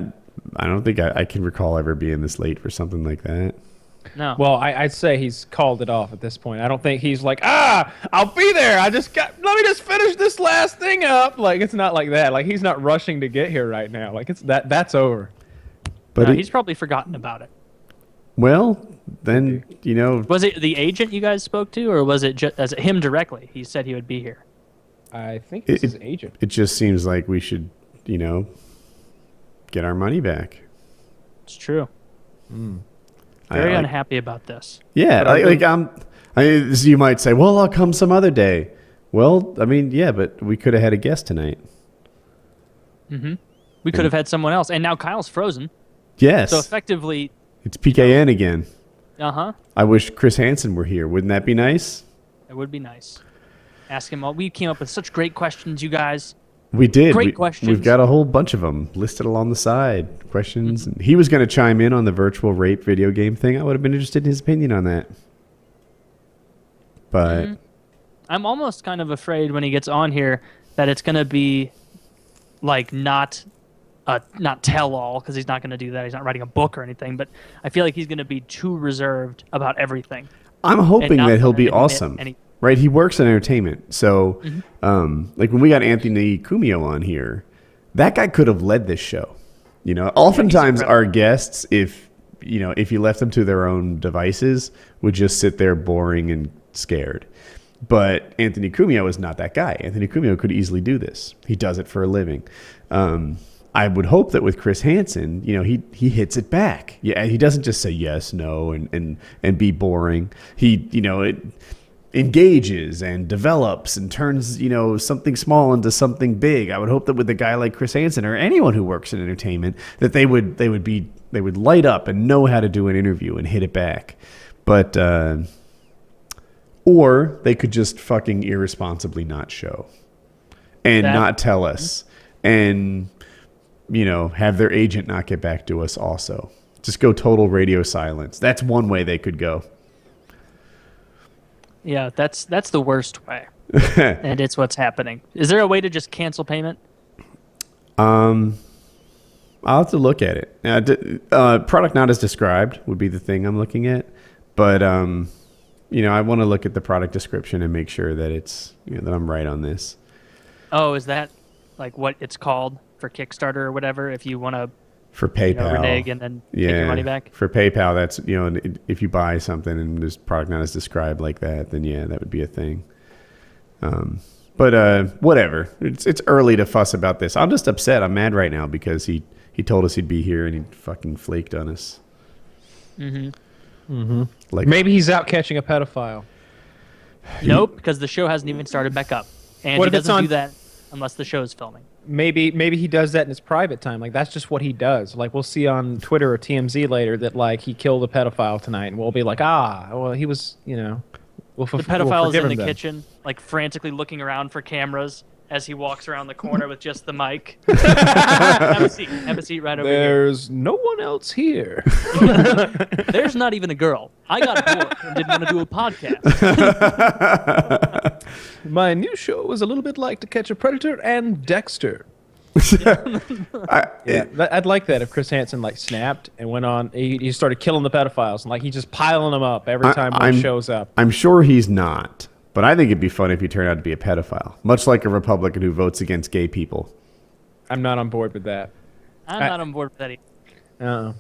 don't think I can recall ever being this late for something like that. No. Well, I'd say he's called it off at this point. I don't think he's like, I'll be there. Let me just finish this last thing up. Like, it's not like that. Like, he's not rushing to get here right now. Like, that's over. But he's probably forgotten about it. Well, then, Was it the agent you guys spoke to, or was it just him directly? He said he would be here. I think it's his agent. It just seems like we should, get our money back. It's true. Very unhappy about this. Yeah, you might say, well, I'll come some other day. Well, I mean, yeah, but we could have had a guest tonight. Mm-hmm. We could have had someone else, and now Kyle's frozen. Yes. So effectively, it's PKN again. Uh-huh. I wish Chris Hansen were here. Wouldn't that be nice? It would be nice. Ask him all. We came up with such great questions, you guys. We did. Great questions. We've got a whole bunch of them listed along the side. Questions. Mm-hmm. He was going to chime in on the virtual rape video game thing. I would have been interested in his opinion on that. But I'm almost kind of afraid when he gets on here that it's going to be like not tell all, because he's not going to do that. He's not writing a book or anything. But I feel like he's going to be too reserved about everything. I'm hoping that he'll be awesome. Right, he works in entertainment, so like when we got Anthony Cumio on here, that guy could have led this show. Oftentimes our guests, if you left them to their own devices, would just sit there boring and scared. But Anthony Cumio is not that guy. Anthony Cumio could easily do this. He does it for a living. I would hope that with Chris Hansen, he hits it back. Yeah, he doesn't just say yes, no, and be boring. He engages and develops and turns something small into something big. I would hope that with a guy like Chris Hansen or anyone who works in entertainment, that they would light up and know how to do an interview and hit it back. But or they could just fucking irresponsibly not show and not tell us and have their agent not get back to us also. Just go total radio silence. That's one way they could go. Yeah, that's the worst way. And it's what's happening. Is there a way to just cancel payment? I'll have to look at it. Product not as described would be the thing I'm looking at. But, I want to look at the product description and make sure that it's that I'm right on this. Oh, is that like what it's called for Kickstarter or whatever? If you want to for PayPal, renege and then take your money back. For PayPal, that's if you buy something and this product not as described like that, then that would be a thing. But whatever. It's early to fuss about this. I'm just upset. I'm mad right now because he told us he'd be here and he fucking flaked on us. Like maybe he's out catching a pedophile. Nope, because the show hasn't even started back up, and he doesn't do that unless the show is filming. Maybe he does that in his private time. Like that's just what he does. Like we'll see on Twitter or TMZ later that like he killed a pedophile tonight, and we'll be like, well, he was, the pedophile is in the kitchen, like frantically looking around for cameras, as he walks around the corner with just the mic. Have a seat. Have a seat right over There's no one else here. here. There's not even a girl. I got bored and didn't want to do a podcast. My new show is a little bit like To Catch a Predator and Dexter. I'd like that if Chris Hansen like snapped and went on. He started killing the pedophiles and like he's just piling them up every time one shows up. I'm sure he's not, but I think it'd be fun if he turned out to be a pedophile, much like a Republican who votes against gay people. I'm not on board with that. I'm not on board with that either.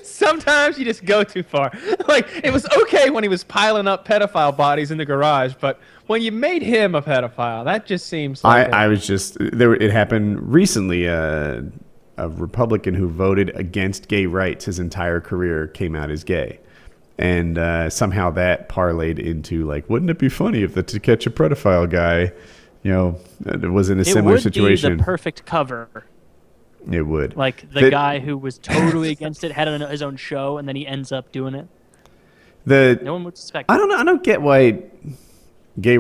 Sometimes you just go too far. Like, it was okay when he was piling up pedophile bodies in the garage, but when you made him a pedophile, that just seems like... I was just... It happened recently. A Republican who voted against gay rights his entire career came out as gay. And somehow that parlayed into, like, wouldn't it be funny if the To Catch a Pedophile guy, was in a similar situation? It would be the perfect cover. It would. Like the guy who was totally against it had his own show, and then he ends up doing it. No one would suspect. I don't know. I don't get why gay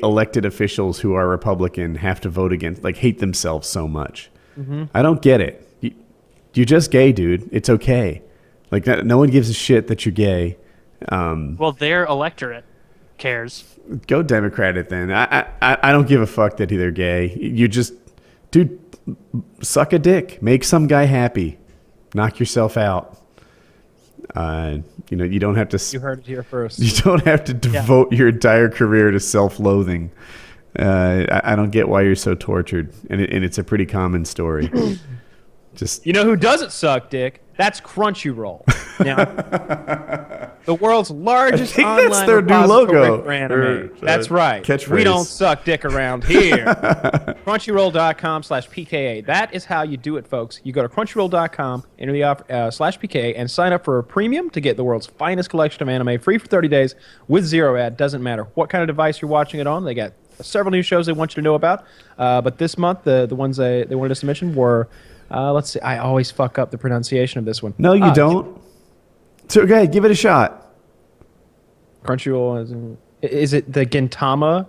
elected officials who are Republican have to vote against, like, hate themselves so much. Mm-hmm. I don't get it. You're just gay, dude. It's okay. Like, no one gives a shit that you're gay. Well, their electorate cares. Go Democrat it then. I don't give a fuck that they're gay. You just, dude, suck a dick. Make some guy happy. Knock yourself out. You don't have to. You heard it here first. You don't have to devote your entire career to self-loathing. I don't get why you're so tortured, and it's a pretty common story. Just, you know who doesn't suck dick? That's Crunchyroll. Now, the world's largest online that's their new repository logo. for anime. That's right. Catchphrase. We don't suck dick around here. Crunchyroll.com/PKA. That is how you do it, folks. You go to Crunchyroll.com, enter the /PKA, and sign up for a premium to get the world's finest collection of anime free for 30 days with zero ad. Doesn't matter what kind of device you're watching it on. They got several new shows they want you to know about. But this month, the ones they wanted us to mention were... let's see. I always fuck up the pronunciation of this one. No, you don't. So, okay, give it a shot. Crunchyroll is it the Gintama?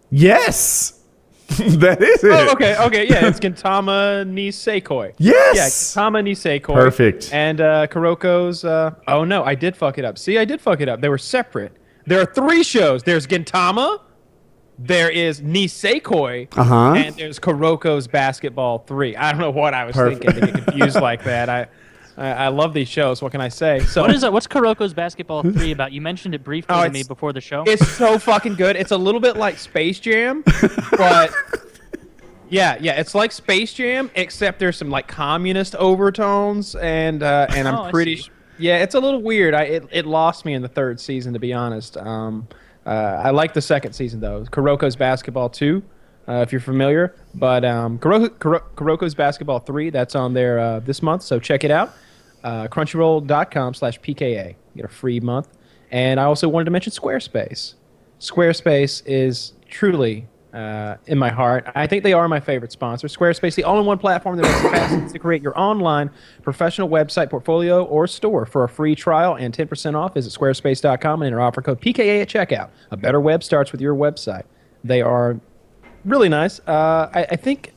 Yes, that is it. Oh, okay, yeah, it's Gintama Nisekoi. Yes, yeah, Gintama Nisekoi. Perfect. And Kuroko's. Oh no, I did fuck it up. See, I did fuck it up. They were separate. There are 3 shows. There's Gintama. There is Nisekoi, and there's Kuroko's Basketball 3. I don't know what I was thinking to get confused like that. I love these shows. What can I say? So What's Kuroko's Basketball 3 about? You mentioned it briefly to me before the show. It's so fucking good. It's a little bit like Space Jam, but yeah, it's like Space Jam, except there's some like communist overtones, and I'm pretty. Yeah, it's a little weird. It lost me in the 3rd season, to be honest. I like the 2nd season though. Kuroko's Basketball 2, if you're familiar. But Kuroko's Basketball 3, that's on there this month, so check it out. Crunchyroll.com/PKA. Get a free month. And I also wanted to mention Squarespace. Squarespace is truly in my heart. I think they are my favorite sponsor. Squarespace, the all-in-one platform that makes it fast to create your online professional website, portfolio, or store. For a free trial and 10% off, visit squarespace.com and enter offer code PKA at checkout. A better web starts with your website. They are really nice. I think...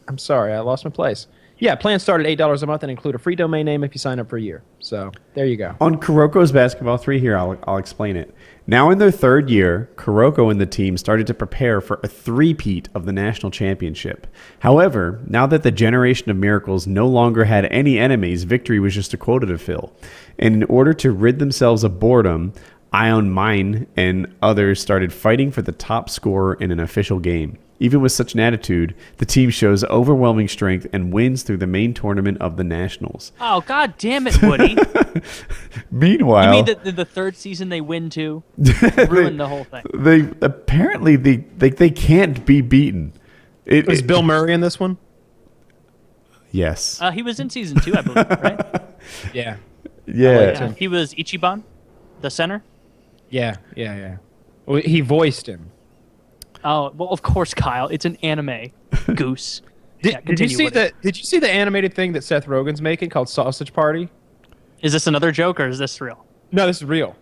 I'm sorry, I lost my place. Yeah, plans start at $8 a month and include a free domain name if you sign up for a year. So, there you go. On Kuroko's Basketball 3 here, I'll explain it. Now in their 3rd year, Kuroko and the team started to prepare for a three-peat of the national championship. However, now that the Generation of Miracles no longer had any enemies, victory was just a quota to fill. And in order to rid themselves of boredom, Ion Mine and others started fighting for the top scorer in an official game. Even with such an attitude, the team shows overwhelming strength and wins through the main tournament of the Nationals. Oh, god damn it, Woody. Meanwhile... You mean the 3rd season they win too? Ruined the whole thing. They apparently they can't be beaten. Is Bill Murray in this one? Yes. He was in season 2, I believe, right? Yeah. Yeah. He was Ichiban, the center? Yeah. Well, he voiced him. Oh, well, of course, Kyle. It's an anime. Goose. Did you see the animated thing that Seth Rogen's making called Sausage Party? Is this another joke or is this real? No, this is real.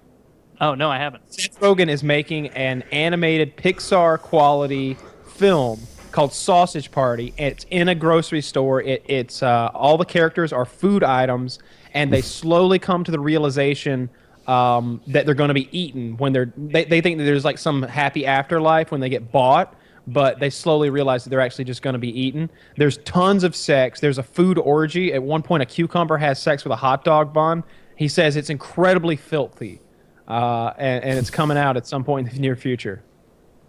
Oh no, I haven't. Seth Rogen is making an animated Pixar quality film called Sausage Party. It's in a grocery store. It's all the characters are food items, and they slowly come to the realization that they're going to be eaten when they think that there's like some happy afterlife when they get bought, but they slowly realize that they're actually just going to be eaten. There's tons of sex. There's a food orgy. At one point, a cucumber has sex with a hot dog bun. He says it's incredibly filthy, and it's coming out at some point in the near future.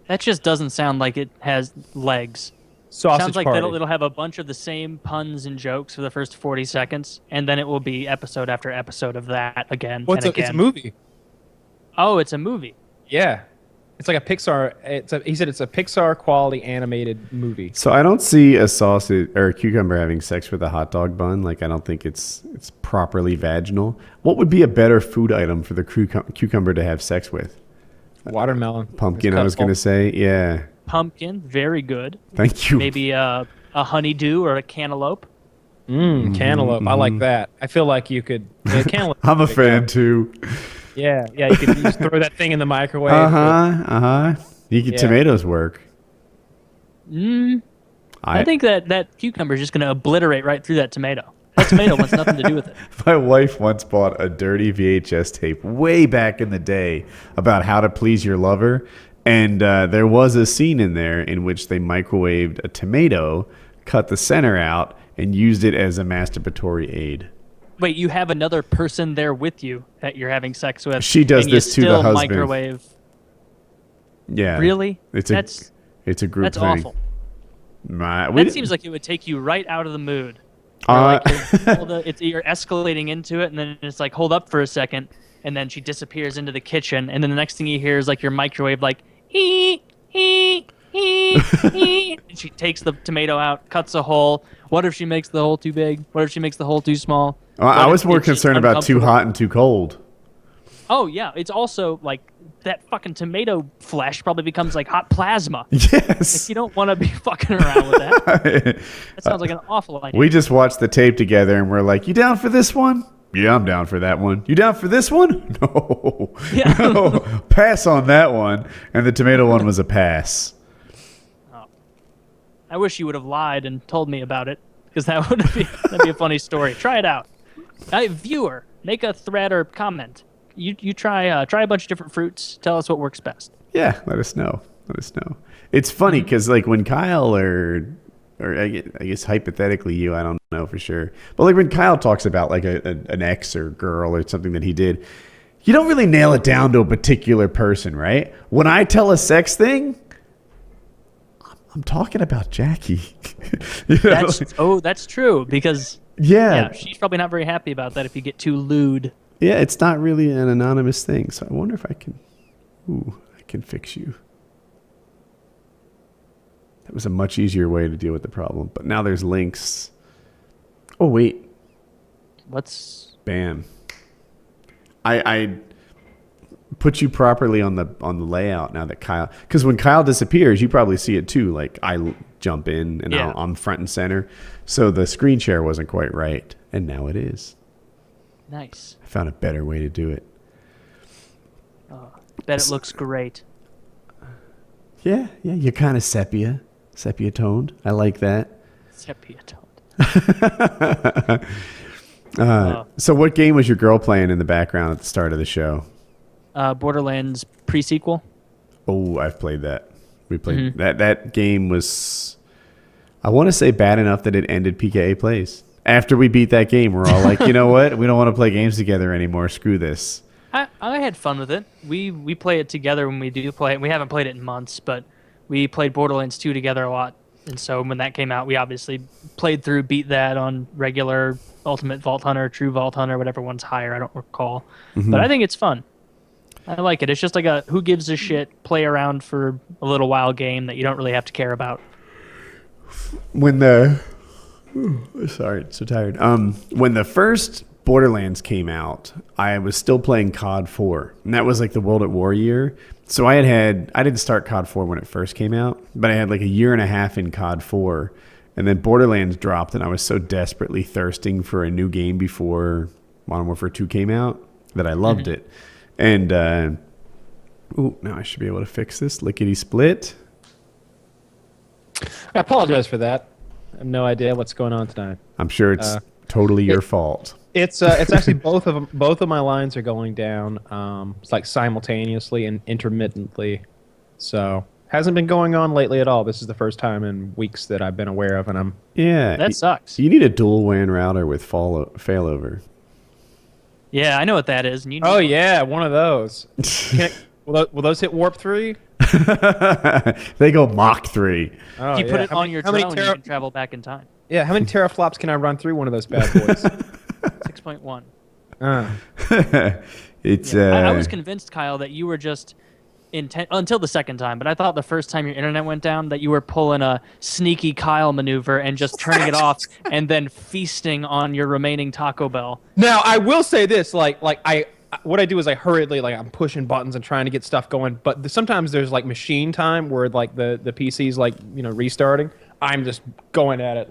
That just doesn't sound like it has legs. Sausage Sounds like Party. it'll have a bunch of the same puns and jokes for the first 40 seconds, and then it will be episode after episode of that again and again. It's a movie. Oh, it's a movie. Yeah. It's like a Pixar. He said it's a Pixar quality animated movie. So I don't see a sausage or a cucumber having sex with a hot dog bun. Like I don't think it's properly vaginal. What would be a better food item for the cucumber to have sex with? Watermelon. Pumpkin, I was going to say. Yeah. Pumpkin, very good. Thank you. Maybe a honeydew or a cantaloupe. Cantaloupe. I like that. I feel like you could. Yeah, cantaloupe. I'm a fan too. Yeah. You could just throw that thing in the microwave. Tomatoes work. I think that cucumber is just going to obliterate right through that tomato. That tomato wants nothing to do with it. My wife once bought a dirty VHS tape way back in the day about how to please your lover. And there was a scene in there in which they microwaved a tomato, cut the center out, and used it as a masturbatory aid. Wait, you have another person there with you that you're having sex with. She does this to the husband. Microwave. Yeah. Really? It's a group that's thing. Awful. That seems like it would take you right out of the mood. You're escalating into it, and then it's like, hold up for a second, and then she disappears into the kitchen, and then the next thing you hear is like your microwave, like, and she takes the tomato out, cuts a hole. What if she makes the hole too big? What if she makes the hole too small? I was more concerned about too hot and too cold. Oh, yeah. It's also like that fucking tomato flesh probably becomes like hot plasma. Yes. If you don't want to be fucking around with that. That sounds like an awful idea. We just watched the tape together and we're like, you down for this one? Yeah, I'm down for that one. You down for this one? No. Yeah. No. Pass on that one. And the tomato one was a pass. Oh. I wish you would have lied and told me about it, because that'd be a funny story. Try it out. Viewer, make a thread or comment. You try a bunch of different fruits. Tell us what works best. Yeah, let us know. It's funny because like when Kyle or I guess hypothetically you, I don't know for sure, but like when Kyle talks about like an ex or girl or something that he did, you don't really nail it down to a particular person, right? When I tell a sex thing, I'm talking about Jackie. That's true, because yeah, she's probably not very happy about that if you get too lewd. Yeah, it's not really an anonymous thing, so I wonder if I can fix you. That was a much easier way to deal with the problem, but now there's links. Oh wait, bam. I put you properly on the layout now that Kyle, because when Kyle disappears, you probably see it too. Like I jump in and I'm front and center, so the screen share wasn't quite right, and now it is. Nice. I found a better way to do it. Bet it looks great. Yeah, you're kind of sepia toned. I like that. Sepia toned. So what game was your girl playing in the background at the start of the show? Borderlands pre-sequel. Oh, I've played that. We played that game was, I want to say, bad enough that it ended PKA plays. After we beat that game, we're all like, you know what? We don't want to play games together anymore. Screw this. I had fun with it. We play it together when we do play it. We haven't played it in months, but we played Borderlands 2 together a lot. And so when that came out, we obviously played through, beat that on regular Ultimate Vault Hunter, True Vault Hunter, whatever one's higher. I don't recall. But I think it's fun. I like it. It's just like a who gives a shit, play around for a little while game that you don't really have to care about. When sorry, so tired. When the first Borderlands came out, I was still playing COD 4, and that was like the World at War year. So I didn't start COD 4 when it first came out, but I had like a year and a half in COD 4, and then Borderlands dropped, and I was so desperately thirsting for a new game before Modern Warfare 2 came out that I loved it. And now I should be able to fix this lickety split. I apologize for that. I have no idea what's going on tonight. I'm sure it's totally your fault. It's actually both of them. Both of my lines are going down. It's like simultaneously and intermittently. So hasn't been going on lately at all. This is the first time in weeks that I've been aware of, and I'm that sucks. You need a dual WAN router with failover. Yeah, I know what that is. And you oh yeah, one of those. Will those hit warp 3? They go Mach 3. Oh, if you put it how on your drone, you can travel back in time. Yeah, how many teraflops can I run through one of those bad boys? 6.1. It's. I was convinced, Kyle, that you were just until the second time, but I thought the first time your internet went down that you were pulling a sneaky Kyle maneuver and just turning it off and then feasting on your remaining Taco Bell. Now, I will say this, what I do is I hurriedly, I'm pushing buttons and trying to get stuff going, but sometimes there's machine time where the PC's restarting. I'm just going at it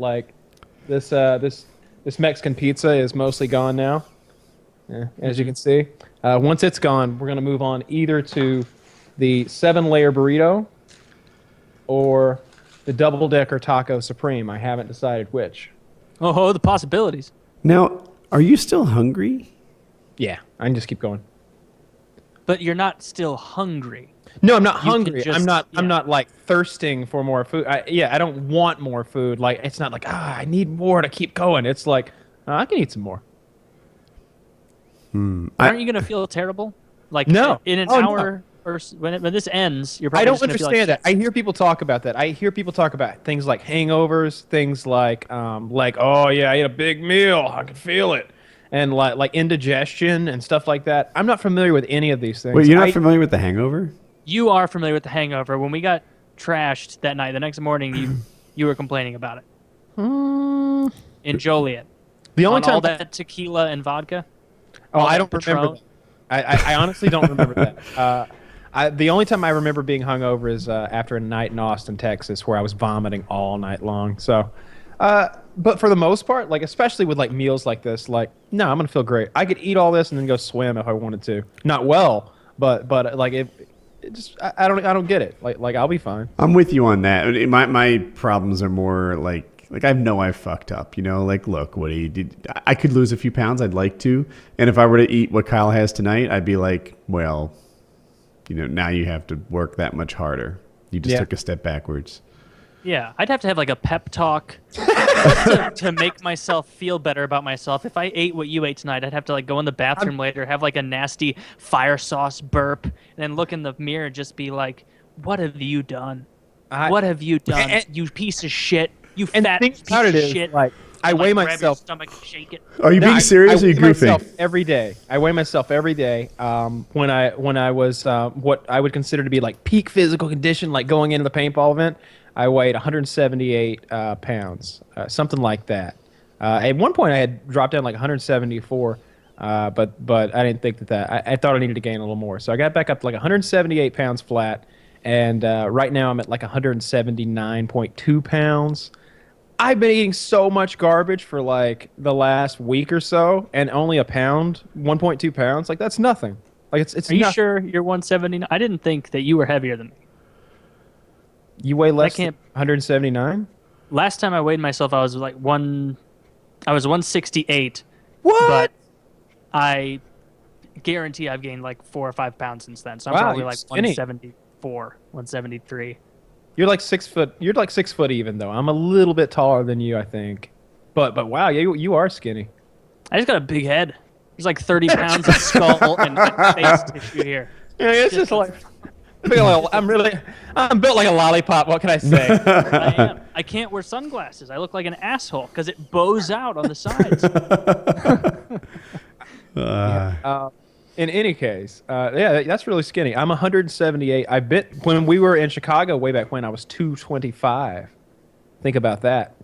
this Mexican pizza is mostly gone now. Yeah, as you can see. Once it's gone, we're going to move on either to the 7-layer burrito or the double-decker taco supreme. I haven't decided which. Oh, the possibilities. Now, are you still hungry? Yeah, I can just keep going. But you're not still hungry. No, I'm not hungry. I'm not thirsting for more food. I don't want more food. It's not I need more to keep going. It's I can eat some more. Aren't you going to feel terrible? No. In an hour or when this ends, you're probably I don't just gonna understand feel that. I hear people talk about that. I hear people talk about things like hangovers, things oh yeah, I ate a big meal. I can feel it. And like indigestion and stuff like that. I'm not familiar with any of these things. Wait, you're not familiar with the hangover? You are familiar with the hangover. When we got trashed that night, the next morning you were complaining about it. In Joliet. The only time all that tequila and vodka. Oh, I don't remember that. I honestly don't remember that. The only time I remember being hungover is after a night in Austin, Texas, where I was vomiting all night long. So, but for the most part, especially with meals like this, no, I'm gonna feel great. I could eat all this and then go swim if I wanted to. Not well, but I don't get it. I'll be fine. I'm with you on that. My problems are more I know I fucked up, look, Woody, I could lose a few pounds. I'd like to. And if I were to eat what Kyle has tonight, I'd be well, now you have to work that much harder. You just took a step backwards. Yeah, I'd have to have a pep talk to make myself feel better about myself. If I ate what you ate tonight, I'd have to go in the bathroom later, have a nasty fire sauce burp, and then look in the mirror and just be what have you done? What have you done, you piece of shit? You fat piece of shit. I weigh grab myself. Your stomach and shake it. Are you being serious or are you goofing? I weigh myself every day. When I was what I would consider to be peak physical condition, going into the paintball event, I weighed 178 pounds, something like that. At one point, I had dropped down 174, but I didn't think that. I thought I needed to gain a little more, so I got back up to 178 pounds flat, and right now I'm at 179.2 pounds. I've been eating so much garbage for the last week or so, and only 1.2 pounds. That's nothing. It's. Are you sure you're 179? I didn't think that you were heavier than me. You weigh less than 179? Last time I weighed myself, I was I was 168. What? But I guarantee I've gained 4 or 5 pounds since then. So I'm probably 174, 173. You're 6 foot. You're 6 foot even though. I'm a little bit taller than you, I think. But wow, you are skinny. I just got a big head. There's 30 pounds of skull and face tissue here. Yeah, it's just I'm built like a lollipop. What can I say? I am. I can't wear sunglasses. I look like an asshole because it bows out on the sides. In any case, that's really skinny. I'm 178. I bet when we were in Chicago way back when, I was 225. Think about that.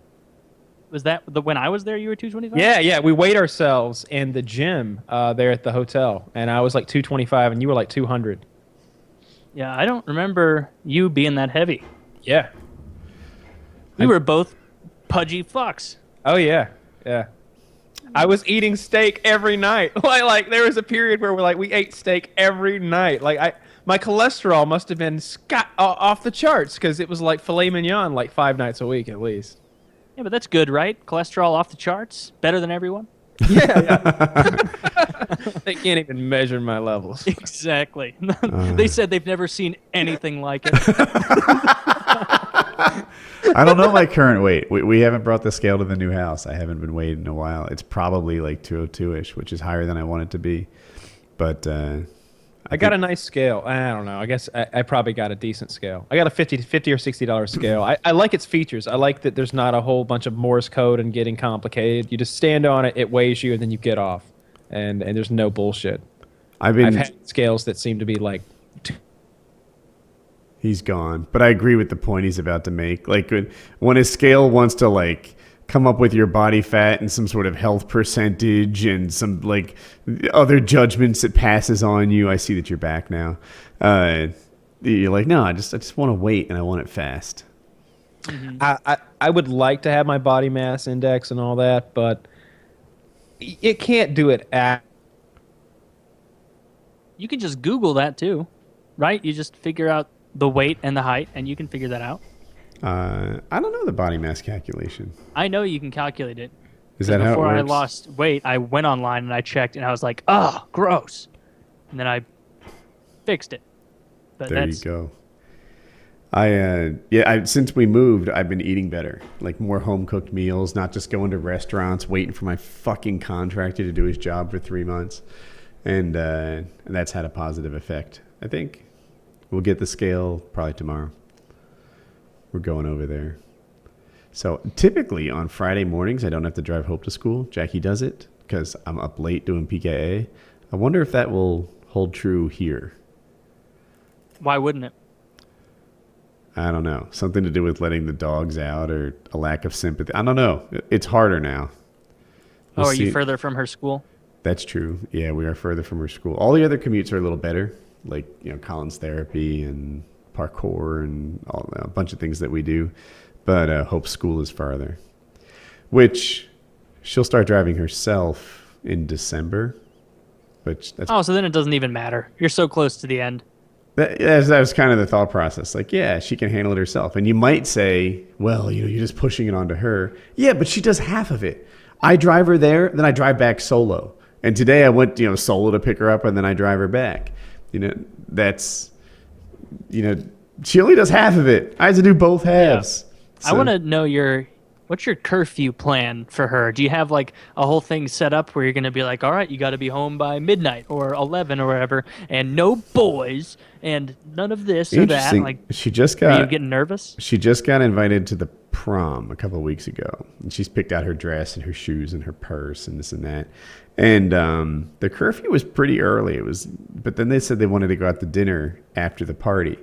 Was that when I was there? You were 225? Yeah. We weighed ourselves in the gym there at the hotel, and I was 225, and you were 200. Yeah, I don't remember you being that heavy. Yeah. We were both pudgy fucks. Oh, yeah. I was eating steak every night. Like there was a period where we ate steak every night. My cholesterol must have been off the charts because it was like filet mignon like 5 nights a week at least. Yeah, but that's good, right? Cholesterol off the charts, better than everyone. Yeah. They can't even measure my levels. Exactly. They said they've never seen anything like it. I don't know my current weight. We haven't brought the scale to the new house. I haven't been weighed in a while. It's probably like 202-ish, which is higher than I want it to be. But I got a nice scale. I don't know. I guess I probably got a decent scale. I got a $50 or $60 scale. I like its features. I like that there's not a whole bunch of Morse code and getting complicated. You just stand on it, it weighs you, and then you get off. And there's no bullshit. I've had scales that seem to be like... He's gone. But I agree with the point he's about to make. Like when a scale wants to like come up with your body fat and some sort of health percentage and some like other judgments it passes on you. I see that you're back now. You're like, no, I just want to wait and I want it fast. Mm-hmm. I would like to have my body mass index and all that, but it can't do it You can just Google that too, right? You just figure out the weight and the height, and you can figure that out. I don't know the body mass calculation. I know you can calculate it. Is that how it works? Before I lost weight, I went online and I checked, and I was like, "Oh, gross," and then I fixed it. But there you go. Since we moved, I've been eating better, like more home cooked meals, not just going to restaurants, waiting for my fucking contractor to do his job for 3 months, and that's had a positive effect. I think we'll get the scale probably tomorrow. We're going over there. So typically on Friday mornings, I don't have to drive Hope to school. Jackie does it because I'm up late doing PKA. I wonder if that will hold true here. Why wouldn't it? I don't know. Something to do with letting the dogs out or a lack of sympathy. I don't know. It's harder now. We'll are you further from her school? That's true. Yeah, we are further from her school. All the other commutes are a little better, like Collins therapy and parkour and a bunch of things that we do. But Hope's school is farther, which she'll start driving herself in December. So then it doesn't even matter. You're so close to the end. That was kind of the thought process. Like, yeah, she can handle it herself. And you might say, well, you're just pushing it onto her. Yeah, but she does half of it. I drive her there, then I drive back solo. And today I went, solo to pick her up, and then I drive her back. She only does half of it. I have to do both halves. Yeah. I want to know what's your curfew plan for her? Do you have like a whole thing set up where you're going to be like, all right, you got to be home by midnight or 11 or whatever, and no boys and none of this or that? Like, are you getting nervous? She just got invited to the prom a couple of weeks ago, and she's picked out her dress and her shoes and her purse and this and that. And the curfew was pretty early. But then they said they wanted to go out to dinner after the party.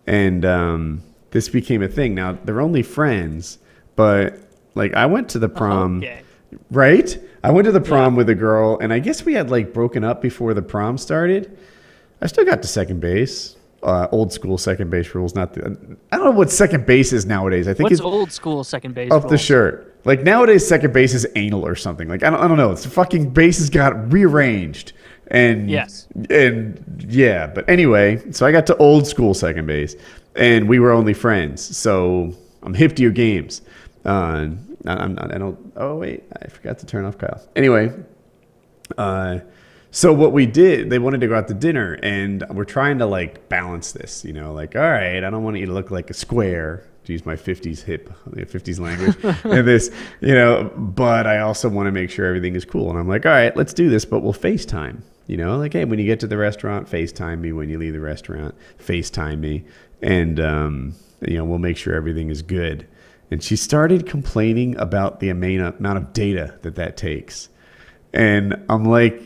And this became a thing. Now, they're only friends, but like I went to the prom, right? I went to the prom with a girl, and I guess we had like broken up before the prom started. I still got to second base. Old school second base rules. I don't know what second base is nowadays. I think what's old school second base off rules? The shirt. Like nowadays, second base is anal or something. Like I don't know. It's the fucking bases got rearranged. And yes. And yeah, but anyway, so I got to old school second base, and we were only friends. So I'm hip to your games. I don't. Oh wait, I forgot to turn off Kyle. Anyway, so what we did, they wanted to go out to dinner, and we're trying to like balance this. Like, all right, I don't want you to look like a square, to use my 50s 50s language, and this, but I also want to make sure everything is cool. And I'm like, all right, let's do this, but we'll FaceTime. Like, hey, when you get to the restaurant, FaceTime me. When you leave the restaurant, FaceTime me, and we'll make sure everything is good. And she started complaining about the amount of data that takes, and I'm like,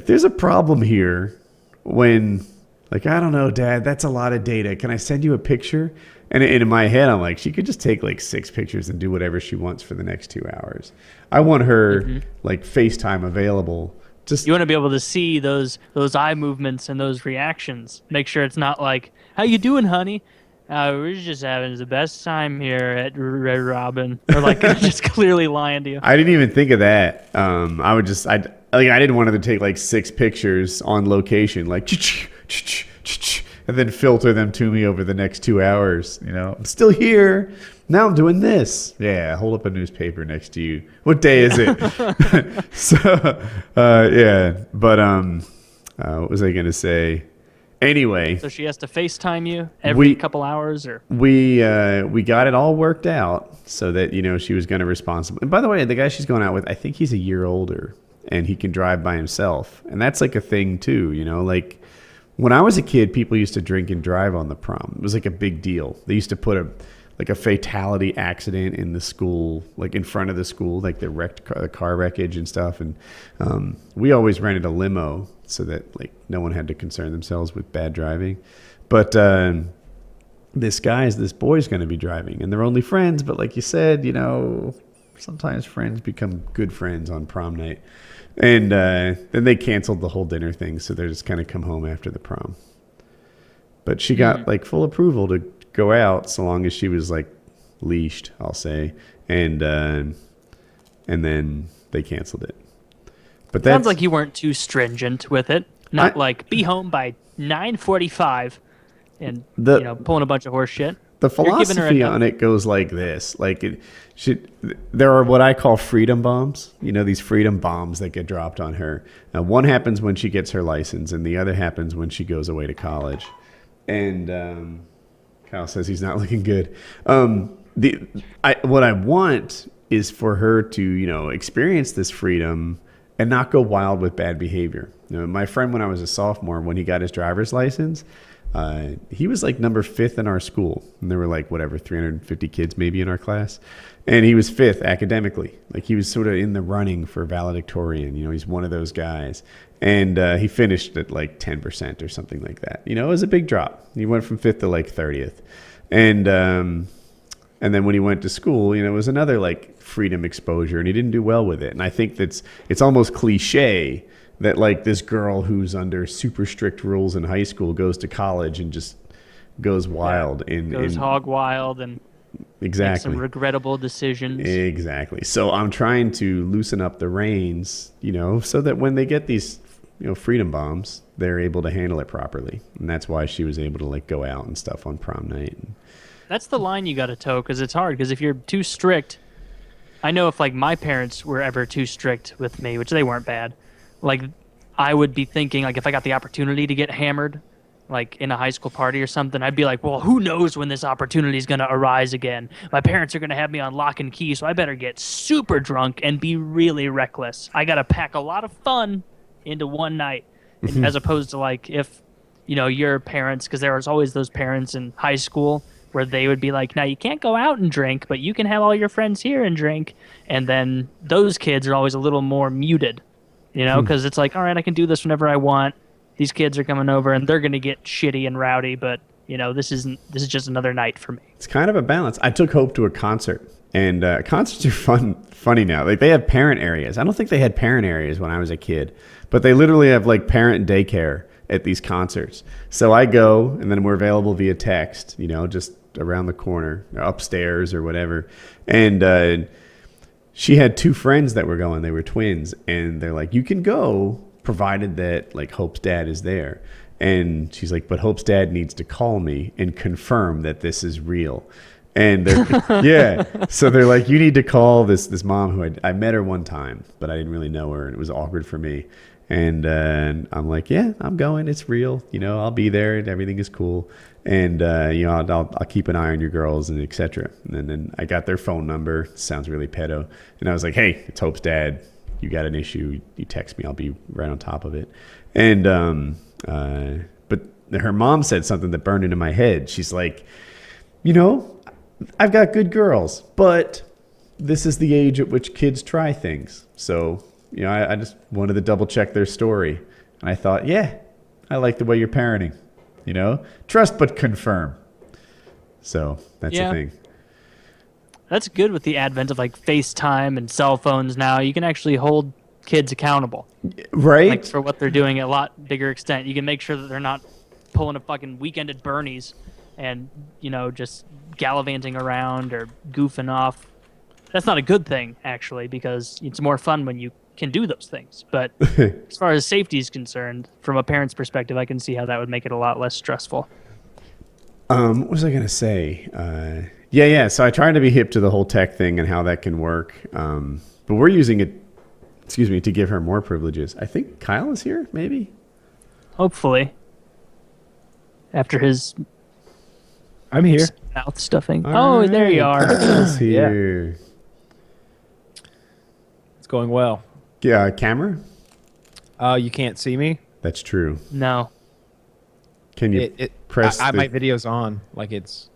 there's a problem here when, like, I don't know, Dad, that's a lot of data. Can I send you a picture? And in my head, I'm like, she could just take like 6 pictures and do whatever she wants for the next 2 hours. I want her like FaceTime available. You want to be able to see those eye movements and those reactions. Make sure it's not like, how you doing, honey? We're just having the best time here at Red Robin. Or like just clearly lying to you. I didn't even think of that. I didn't want her to take like 6 pictures on location, like, and then filter them to me over the next 2 hours. You know, I'm still here. Now I'm doing this. Yeah, hold up a newspaper next to you. What day is it? So, yeah. But what was I gonna say? Anyway, so she has to FaceTime you every couple hours, or we got it all worked out so that she was going to responsible. And by the way, the guy she's going out with, I think he's a year older, and he can drive by himself, and that's like a thing too. Like when I was a kid, people used to drink and drive on the prom. It was like a big deal. They used to put a fatality accident in the school, like in front of the school, like the wrecked car wreckage and stuff. And we always rented a limo so that like no one had to concern themselves with bad driving. But this boy's going to be driving, and they're only friends. But like you said, sometimes friends become good friends on prom night. And then they canceled the whole dinner thing, so they're just kind of come home after the prom. But she got like full approval to go out so long as she was like leashed, I'll say, and then they canceled it. But that sounds like you weren't too stringent with it. Not like be home by 9:45 and pulling a bunch of horse shit. The philosophy on it goes like this: like there are what I call freedom bombs. These freedom bombs that get dropped on her. Now, one happens when she gets her license, and the other happens when she goes away to college. And Kyle says he's not looking good. What I want is for her to experience this freedom and not go wild with bad behavior. My friend, when I was a sophomore, when he got his driver's license, he was like number 5th in our school, and there were like 350 kids maybe in our class, and he was 5th academically. Like he was sort of in the running for valedictorian. He's one of those guys, and he finished at like 10% or something like that. It was a big drop. He went from 5th to like 30th, and then when he went to school, it was another like freedom exposure, and he didn't do well with it. And I think it's almost cliche that like this girl who's under super strict rules in high school goes to college and just goes wild. Goes hog wild and exactly makes some regrettable decisions. Exactly. So I'm trying to loosen up the reins, so that when they get these, freedom bombs, they're able to handle it properly. And that's why she was able to like go out and stuff on prom night. That's the line you got to toe, because it's hard. Because if you're too strict, I know if like my parents were ever too strict with me, which they weren't bad, like I would be thinking like if I got the opportunity to get hammered, like in a high school party or something, I'd be like, well, who knows when this opportunity is going to arise again? My parents are going to have me on lock and key, so I better get super drunk and be really reckless. I got to pack a lot of fun into one night, as opposed to like if, your parents, because there was always those parents in high school where they would be like, now you can't go out and drink, but you can have all your friends here and drink. And then those kids are always a little more muted, because it's like, all right, I can do this whenever I want. These kids are coming over and they're going to get shitty and rowdy, but this is just another night for me. It's kind of a balance. I took Hope to a concert, and concerts are funny now. Like they have parent areas. I don't think they had parent areas when I was a kid, but they literally have like parent daycare at these concerts. So I go, and then we're available via text, just around the corner, upstairs or whatever. And she had 2 friends that were going. They were twins, and they're like, you can go provided that like Hope's dad is there. And she's like, but Hope's dad needs to call me and confirm that this is real. And they're so they're like, you need to call this mom who I met her one time, but I didn't really know her, and it was awkward for me. And I'm like, yeah, I'm going. It's real. I'll be there, and everything is cool. And I'll keep an eye on your girls, and etc. And then I got their phone number. Sounds really pedo. And I was like, hey, it's Hope's dad. You got an issue? You text me. I'll be right on top of it. And but her mom said something that burned into my head. She's like, I've got good girls, but this is the age at which kids try things. So, I just wanted to double check their story. And I thought, yeah, I like the way you're parenting. Trust but confirm. So that's the thing. That's good with the advent of like FaceTime and cell phones now. You can actually hold kids accountable. Right. Like for what they're doing at a lot bigger extent. You can make sure that they're not pulling a fucking weekend at Bernie's and just gallivanting around or goofing off. That's not a good thing, actually, because it's more fun when you can do those things. But as far as safety is concerned, from a parent's perspective, I can see how that would make it a lot less stressful. What was I going to say? Yeah. So I tried to be hip to the whole tech thing and how that can work. But we're using it, to give her more privileges. I think Kyle is here, maybe? Hopefully. After his... I'm here. Mouth stuffing. All right. There you are. Kyle's here. It's going well. Yeah, camera? You can't see me? That's true. No. Can you press my video's on. Like it's...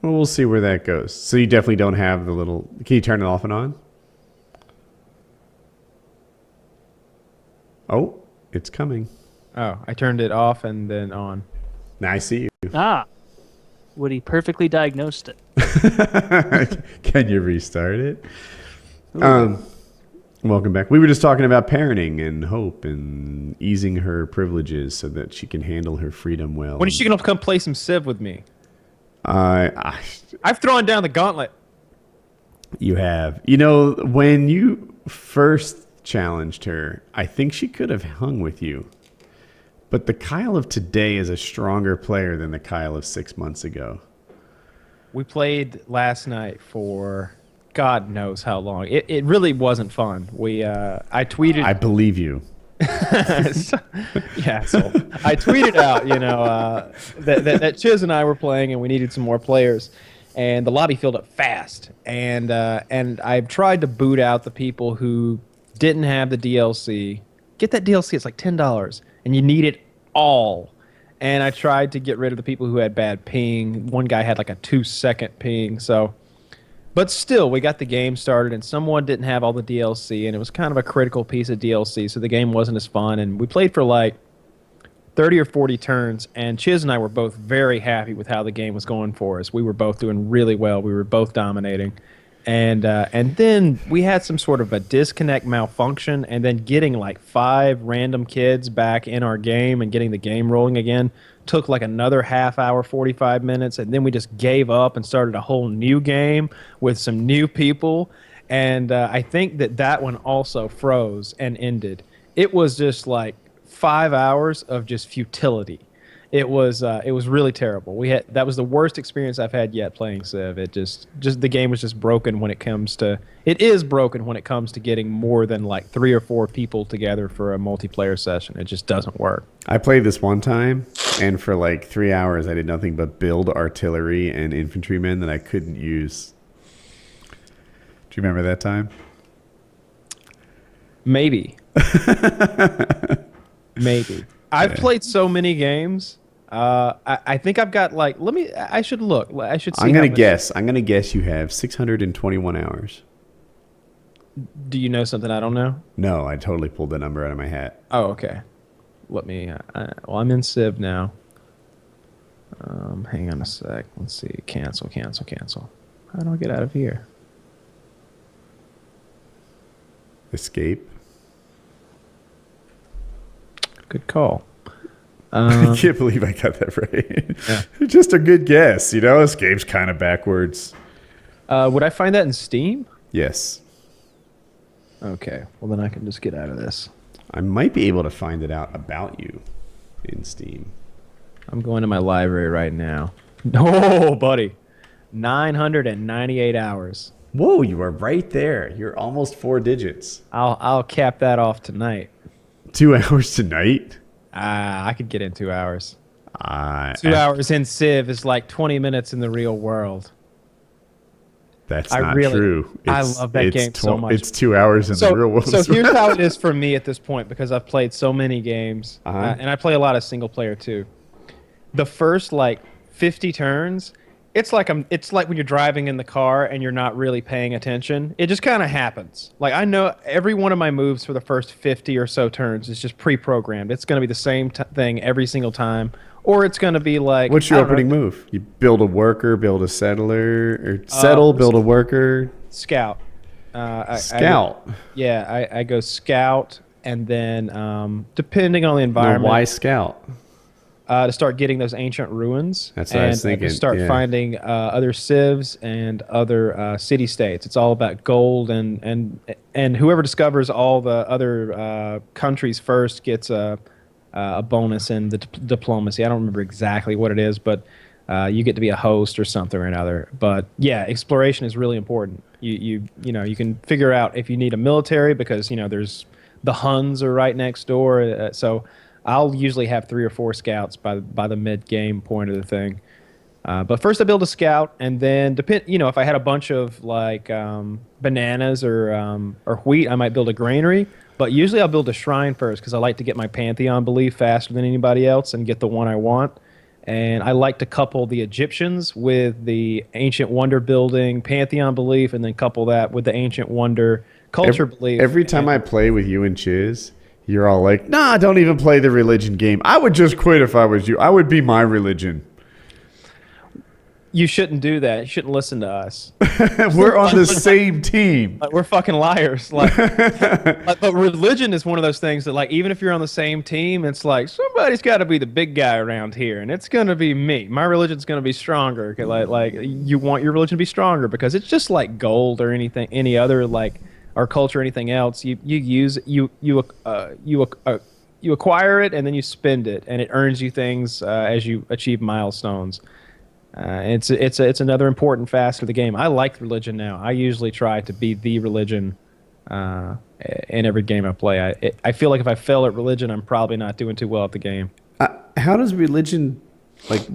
Well, we'll see where that goes. So you definitely don't have the little... Can you turn it off and on? Oh, it's coming. Oh, I turned it off and then on. Now I see you. Woody perfectly diagnosed it. Can you restart it? Welcome back. We were just talking about parenting and hope and easing her privileges so that she can handle her freedom well. When is she going to come play some Civ with me? I've thrown down the gauntlet. You have. When you first challenged her, I think she could have hung with you. But the Kyle of today is a stronger player than the Kyle of 6 months ago. We played last night for God knows how long. It really wasn't fun. I tweeted. I believe you. Yeah, so I tweeted out, that Chiz and I were playing and we needed some more players, and the lobby filled up fast. And I've tried to boot out the people who didn't have the DLC. Get that DLC; it's like $10, and you need it all. And I tried to get rid of the people who had bad ping. One guy had like a 2-second ping, so. But still, we got the game started, and someone didn't have all the DLC, and it was kind of a critical piece of DLC, so the game wasn't as fun. And we played for like 30 or 40 turns, and Chiz and I were both very happy with how the game was going for us. We were both doing really well. We were both dominating. And then we had some sort of a disconnect malfunction, and then getting like 5 random kids back in our game and getting the game rolling again took like another half hour, 45 minutes, and then we just gave up and started a whole new game with some new people. And I think that one also froze and ended. It was just like 5 hours of just futility. It was really terrible. That was the worst experience I've had yet playing Civ. It just the game was just broken when it comes to getting more than like 3 or 4 people together for a multiplayer session. It just doesn't work. I played this one time, and for like 3 hours I did nothing but build artillery and infantrymen that I couldn't use. Do you remember that time? Maybe. Maybe. I've played so many games. I think I've got like. I should look. I should see. I'm gonna guess. I'm gonna guess you have 621 hours. Do you know something I don't know? No, I totally pulled the number out of my hat. Oh, okay. Let me. Well, I'm in Civ now. Hang on a sec. Let's see. Cancel. How do I get out of here? Escape. Good call. I can't believe I got that right. Yeah. Just a good guess, Escape's kind of backwards. Would I find that in Steam? Yes. Okay. Well, then I can just get out of this. I might be able to find it out about you in Steam. I'm going to my library right now. Oh, buddy. 998 hours. Whoa, you are right there. You're almost 4 digits. I'll cap that off tonight. 2 hours tonight? I could get in 2 hours. 2 hours in Civ is like 20 minutes in the real world. That's not true. I love that game so much. It's 2 hours in the real world. So here's how it is for me at this point, because I've played so many games, and I play a lot of single player too. The first like 50 turns, it's like when you're driving in the car and you're not really paying attention. It just kind of happens. Like I know every one of my moves for the first 50 or so turns is just pre-programmed. It's going to be the same thing every single time, or it's going to be like. What's your opening move? You build a worker, build a settler, or settle, build a worker. Scout. Scout. I go scout, and then depending on the environment. Now, why scout? to start getting those ancient ruins. That's what I was thinking. To start finding other civs and other city states. It's all about gold, and whoever discovers all the other countries first gets a bonus in the diplomacy. I don't remember exactly what it is, but you get to be a host or something or another. But yeah, exploration is really important. You can figure out if you need a military because there's the Huns are right next door. So I'll usually have 3 or 4 scouts by the mid game point of the thing. But first I build a scout, and then if I had a bunch of like bananas or wheat, I might build a granary. But usually I'll build a shrine first because I like to get my pantheon belief faster than anybody else and get the one I want. And I like to couple the Egyptians with the ancient wonder building pantheon belief, and then couple that with the ancient wonder culture belief. Every time I play with you and Chiz, you're all like, nah, don't even play the religion game. I would just quit if I was you. I would be my religion. You shouldn't do that. You shouldn't listen to us. We're on the same team. We're fucking liars. But religion is one of those things that, like, even if you're on the same team, it's like somebody's got to be the big guy around here, and it's gonna be me. My religion's gonna be stronger. Like you want your religion to be stronger because it's just like gold or any other like our culture or anything else. You acquire it and then you spend it, and it earns you things as you achieve milestones. It's another important facet of the game. I like religion now. I usually try to be the religion in every game I play. I feel like if I fail at religion, I'm probably not doing too well at the game. How does religion,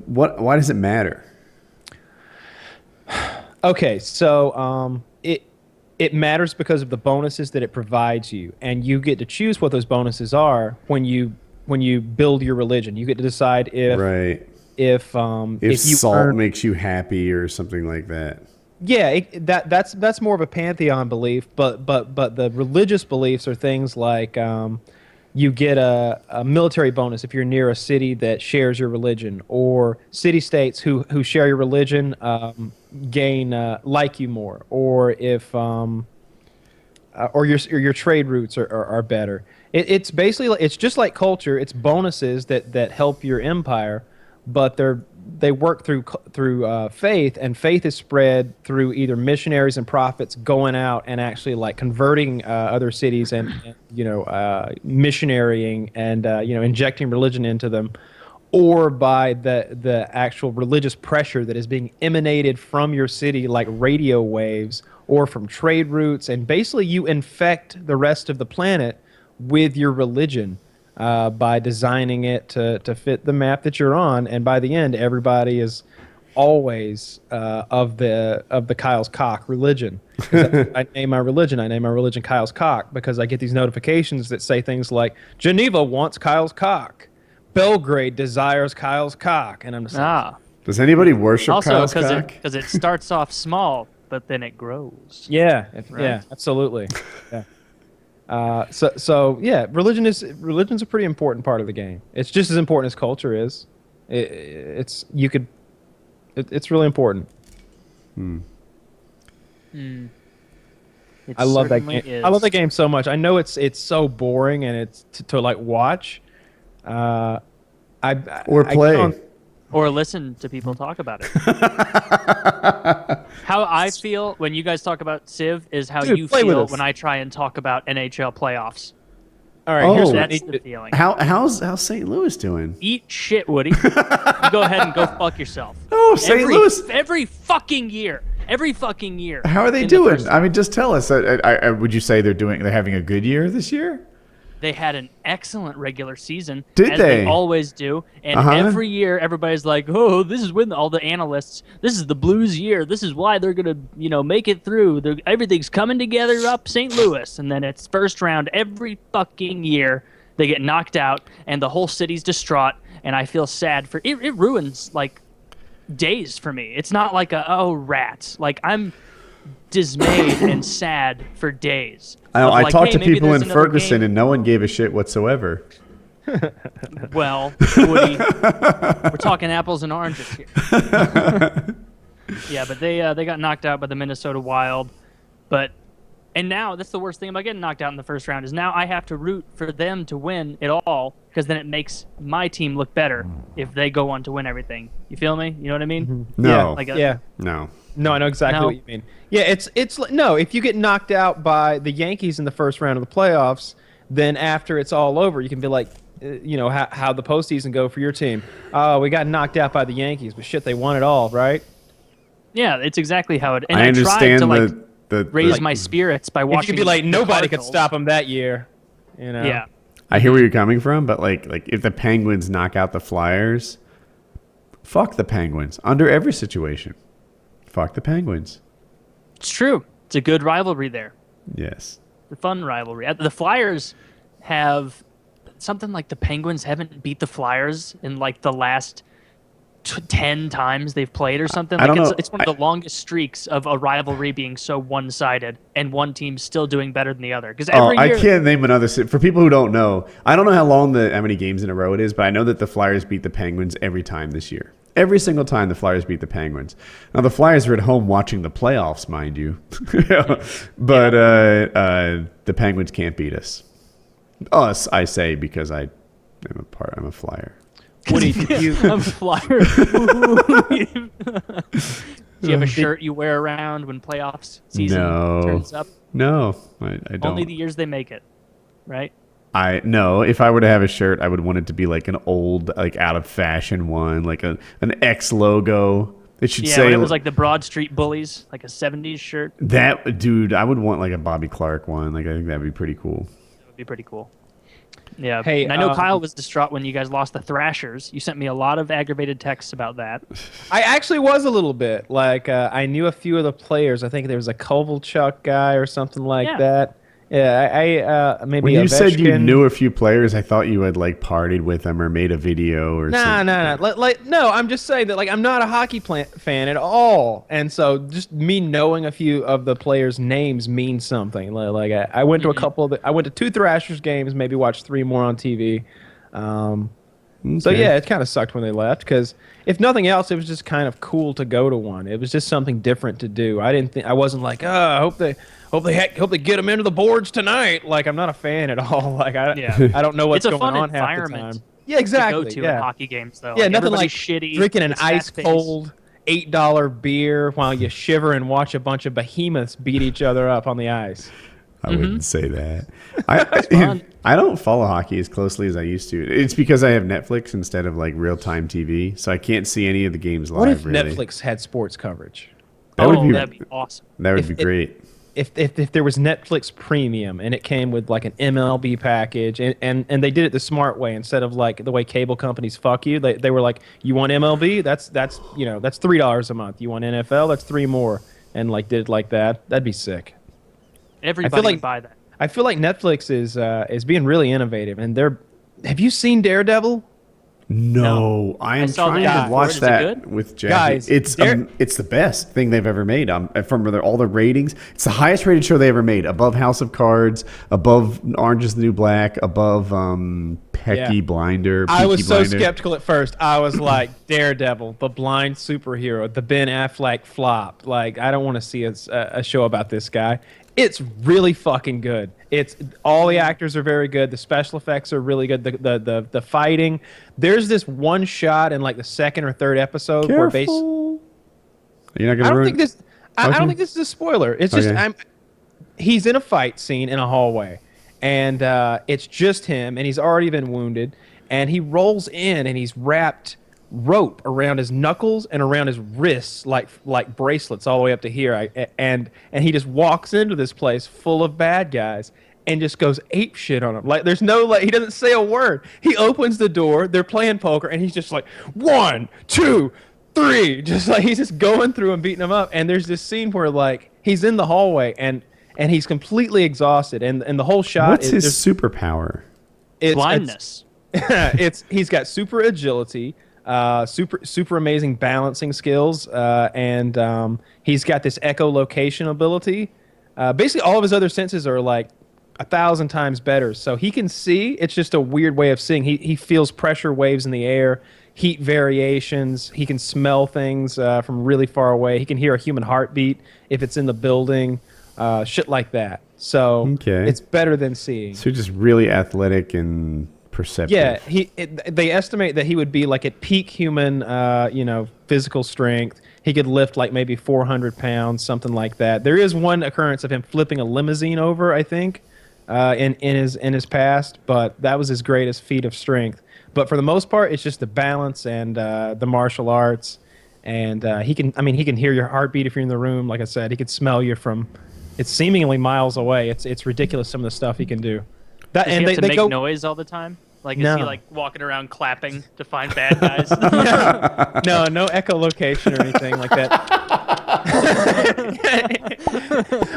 why does it matter? Okay, so it matters because of the bonuses that it provides you, and you get to choose what those bonuses are when you build your religion. You get to decide if salt makes you happy or something like that. Yeah, that's more of a pantheon belief, but the religious beliefs are things like you get a military bonus if you're near a city that shares your religion, or city-states who share your religion gain like you more, or if or your trade routes are better. It's basically it's just like culture. It's bonuses that help your empire. But they work through faith, and faith is spread through either missionaries and prophets going out and actually like converting other cities and missionarying and injecting religion into them, or by the actual religious pressure that is being emanated from your city like radio waves or from trade routes, and basically you infect the rest of the planet with your religion. By designing it to fit the map that you're on, and by the end, everybody is always of the Kyle's Cock religion. I name my religion Kyle's Cock because I get these notifications that say things like Geneva wants Kyle's Cock, Belgrade desires Kyle's Cock, and I'm just like, does ananybody worship Kyle's Cock? Because it starts off small, but then it grows. Yeah, yeah, absolutely. Yeah. So yeah, religion's a pretty important part of the game. It's just as important as culture is. It's really important. I love that game. I love that game so much. I know it's so boring and it's to like watch. Or play. Or listen to people talk about it. How I feel when you guys talk about Civ is how you feel when I try and talk about NHL playoffs. All right, that's the feeling. How's St. Louis doing? Eat shit, Woody. You go ahead and go fuck yourself. No, St. Louis. Every fucking year. How are they doing? I mean, just tell us. Would you say they're having a good year this year? They had an excellent regular season, as they always do. And every year, everybody's like, "Oh, this is when all the analysts. This is the Blues' year. This is why they're gonna, make it through. Everything's coming together up St. Louis." And then it's first round every fucking year. They get knocked out, and the whole city's distraught. And I feel sad for it. It ruins like days for me. It's not like rats. Like I'm dismayed and sad for days. I talked to people in Ferguson and no one gave a shit whatsoever. Well, Woody, we're talking apples and oranges here. Yeah, but they got knocked out by the Minnesota Wild. But And now that's the worst thing about getting knocked out in the first round is now I have to root for them to win it all because then it makes my team look better if they go on to win everything. You feel me? You know what I mean? No. No. No, I know exactly what you mean. Yeah, it's no. If you get knocked out by the Yankees in the first round of the playoffs, then after it's all over, you can be like, how the postseason go for your team. Oh, we got knocked out by the Yankees, but shit, they won it all, right? Yeah, it's exactly how it. And I understand tried to raise my spirits by watching. You could be like, nobody could stop them that year. Yeah. I hear where you're coming from, but like if the Penguins knock out the Flyers, fuck the Penguins under every situation. Fuck the Penguins. It's true. It's a good rivalry there. Yes. The fun rivalry. The Flyers have something like the Penguins haven't beat the Flyers in like the last 10 times they've played or something. I don't know. It's one of the longest streaks of a rivalry being so one-sided and one team still doing better than the other. Because every year, I can't name another. For people who don't know, I don't know how many games in a row it is, but I know that the Flyers beat the Penguins every time this year. Every single time the Flyers beat the Penguins. Now the Flyers are at home watching the playoffs, mind you, but the Penguins can't beat us. Us, I say, because I'm a Flyer. Woody, I'm a Flyer. Do you have a shirt you wear around when playoffs season turns up? No, I don't. Only the years they make it, right? No. If I were to have a shirt, I would want it to be like an old, like out of fashion one, like an X logo. It should say. When it was like the Broad Street Bullies, like a '70s shirt. That dude, I would want like a Bobby Clark one. Like I think that'd be pretty cool. That would be pretty cool. Yeah. Hey, and I know Kyle was distraught when you guys lost the Thrashers. You sent me a lot of aggravated texts about that. I actually was a little bit. Like, I knew a few of the players. I think there was a Kovalchuk guy or something like that. Yeah, maybe when you Ovechkin. said you knew a few players, I thought you had like partied with them or made a video or something. No. I'm just saying that like I'm not a hockey fan at all, and so just me knowing a few of the players' names means something. Like I went to a couple of I went to 2 Thrashers games, maybe watched 3 more on TV. So yeah, it kind of sucked when they left because if nothing else, it was just kind of cool to go to one. It was just something different to do. I wasn't like, I hope they get them into the boards tonight. Like I'm not a fan at all. Like I don't know what's going on half the time. Yeah, exactly. To go to at hockey games though. Yeah, like, nothing like shitty, drinking an ice cold $8 beer while you shiver and watch a bunch of behemoths beat each other up on the ice. I wouldn't say that. I don't follow hockey as closely as I used to. It's because I have Netflix instead of like real-time TV, so I can't see any of the games live. What if really. Netflix had sports coverage? That'd be awesome. That would be great. If there was Netflix Premium and it came with like an MLB package and they did it the smart way instead of like the way cable companies fuck you. They were like, you want MLB? That's $3 a month. You want NFL? That's $3 more. And like did it like that. That'd be sick. Everybody would buy that. I feel like Netflix is being really innovative, and have you seen Daredevil? No, I am trying to watch that with Jackie. Guys, it's the best thing they've ever made. From all the ratings, it's the highest rated show they ever made. Above House of Cards, above Orange Is the New Black, above Peaky Blinder. I was so skeptical at first. I was like, Daredevil, the blind superhero, the Ben Affleck flop. Like, I don't want to see a show about this guy. It's really fucking good. It's all the actors are very good. The special effects are really good. The fighting. There's this one shot in like the second or third episode where You're not gonna ruin. I don't think this is a spoiler. It's just he's in a fight scene in a hallway, and it's just him, and he's already been wounded, and he rolls in, and he's wrapped rope around his knuckles and around his wrists like bracelets all the way up to here. And he just walks into this place full of bad guys and just goes ape shit on them. Like there's no he doesn't say a word. He opens the door, they're playing poker, and he's just like 1, 2, 3, just like he's just going through and beating them up. And there's this scene where like he's in the hallway and he's completely exhausted, and the whole shot What's his superpower? Blindness. He's got super agility. Super amazing balancing skills, and he's got this echolocation ability. Basically, all of his other senses are like 1,000 times better. So he can see. It's just a weird way of seeing. He feels pressure waves in the air, heat variations. He can smell things from really far away. He can hear a human heartbeat if it's in the building. shit like that. So it's better than seeing. So just really athletic and perceptive. Yeah, they estimate that he would be like at peak human, physical strength. He could lift like maybe 400 pounds, something like that. There is one occurrence of him flipping a limousine over, I think, in his past, but that was his greatest feat of strength. But for the most part, it's just the balance and the martial arts, and he can hear your heartbeat if you're in the room. Like I said, he could smell you from, it's seemingly miles away. It's ridiculous some of the stuff he can do. Does he have to make noise all the time? Like, is he like walking around clapping to find bad guys? No echolocation or anything like that.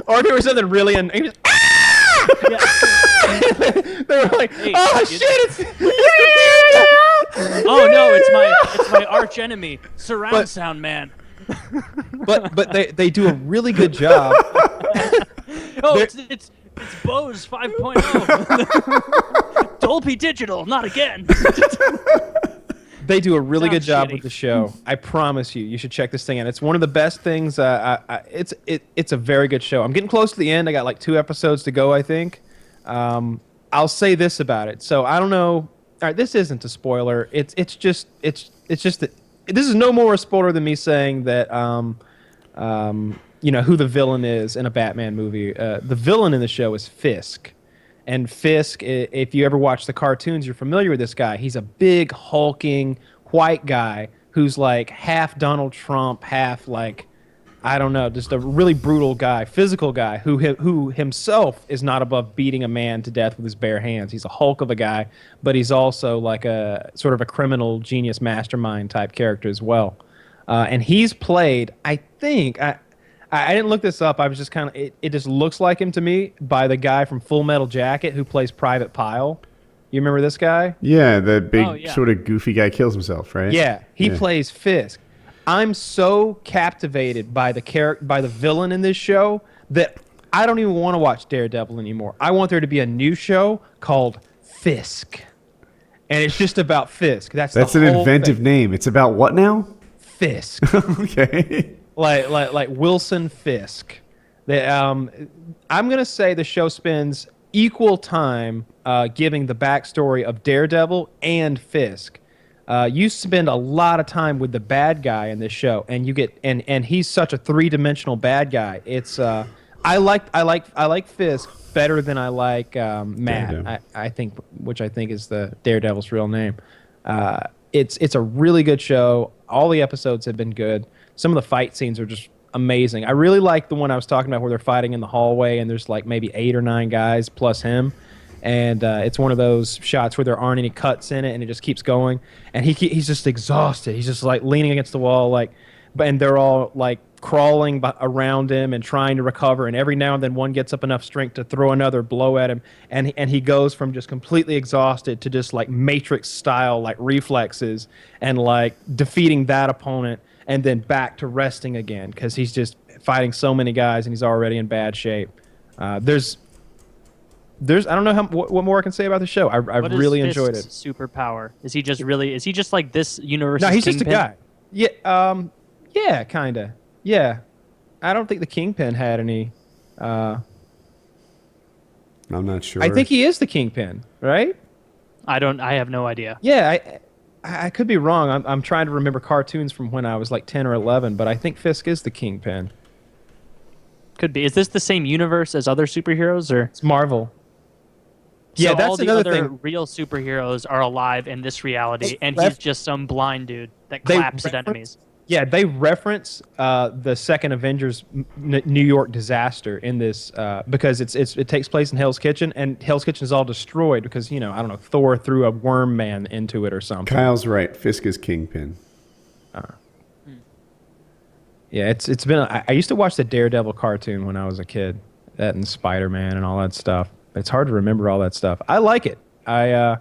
Or there was something really they were like, "Oh shit! Oh no! It's my arch enemy, surround sound man." but they do a really good job. It's Bose 5.0. Dolby Digital, not again. They do a really good job with the show. I promise you, you should check this thing out. It's one of the best things. It's a very good show. I'm getting close to the end. I got like 2 episodes to go, I think. I'll say this about it. So I don't know. All right, this isn't a spoiler. It's just that this is no more a spoiler than me saying that who the villain is in a Batman movie. The villain in the show is Fisk. And Fisk, if you ever watch the cartoons, you're familiar with this guy. He's a big, hulking, white guy who's like half Donald Trump, half like, I don't know, just a really brutal guy, physical guy who himself is not above beating a man to death with his bare hands. He's a hulk of a guy, but he's also like a sort of a criminal genius mastermind type character as well. And he's played, I think, I didn't look this up. I was just kind of, it just looks like him to me by the guy from Full Metal Jacket who plays Private Pyle. You remember this guy? Yeah, the big sort of goofy guy kills himself, right? Yeah, he plays Fisk. I'm so captivated by the villain in this show that I don't even want to watch Daredevil anymore. I want there to be a new show called Fisk. And it's just about Fisk. That's an inventive name. It's about what now? Fisk. Okay. Like Wilson Fisk. I'm gonna say the show spends equal time giving the backstory of Daredevil and Fisk. You spend a lot of time with the bad guy in this show, and you get and he's such a 3-dimensional bad guy. It's I like Fisk better than I like Matt. I think, which I think is the Daredevil's real name. It's a really good show. All the episodes have been good. Some of the fight scenes are just amazing. I really like the one I was talking about where they're fighting in the hallway and there's like maybe 8 or 9 guys plus him. And it's one of those shots where there aren't any cuts in it and it just keeps going. And he's just exhausted. He's just like leaning against the wall, and they're all like crawling around him and trying to recover. And every now and then one gets up enough strength to throw another blow at him. And he goes from just completely exhausted to just like Matrix style, like reflexes and like defeating that opponent. And then back to resting again because he's just fighting so many guys and he's already in bad shape. There's I don't know what more I can say about the show. I really enjoyed it. Superpower? Is he just like this universe? No, he's just a guy. Yeah, yeah, kind of. Yeah, I don't think the Kingpin had any. I'm not sure. I think he is the Kingpin, right? I have no idea. Yeah, I could be wrong. I'm trying to remember cartoons from when I was like 10 or 11, but I think Fisk is the Kingpin. Could be. Is this the same universe as other superheroes, or it's Marvel? So yeah, that's all the another other thing. Real superheroes are alive in this reality, and he's just some blind dude that claps at enemies. Yeah, they reference the second Avengers New York disaster in this because it takes place in Hell's Kitchen, and Hell's Kitchen is all destroyed because, I don't know, Thor threw a worm man into it or something. Kyle's right. Fisk is Kingpin. Yeah, it's been. I used to watch the Daredevil cartoon when I was a kid, that and Spider-Man and all that stuff. It's hard to remember all that stuff. I like it. Now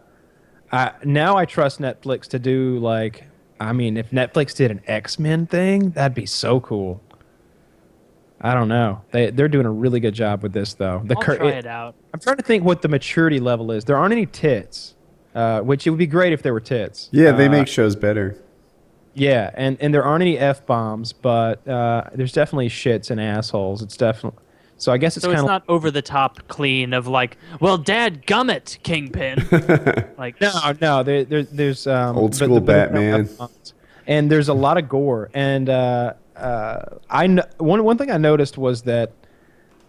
I trust Netflix to do like. I mean, if Netflix did an X-Men thing, that'd be so cool. I don't know. They're doing a really good job with this, though. I'll try it out. I'm trying to think what the maturity level is. There aren't any tits, which it would be great if there were tits. Yeah, they make shows better. Yeah, and there aren't any F-bombs, but there's definitely shits and assholes. It's definitely So I guess it's so kind it's of not over the top clean of like, well, Dad gummit, Kingpin. Like no. There's old school Batman, and there's a lot of gore. And one thing I noticed was that,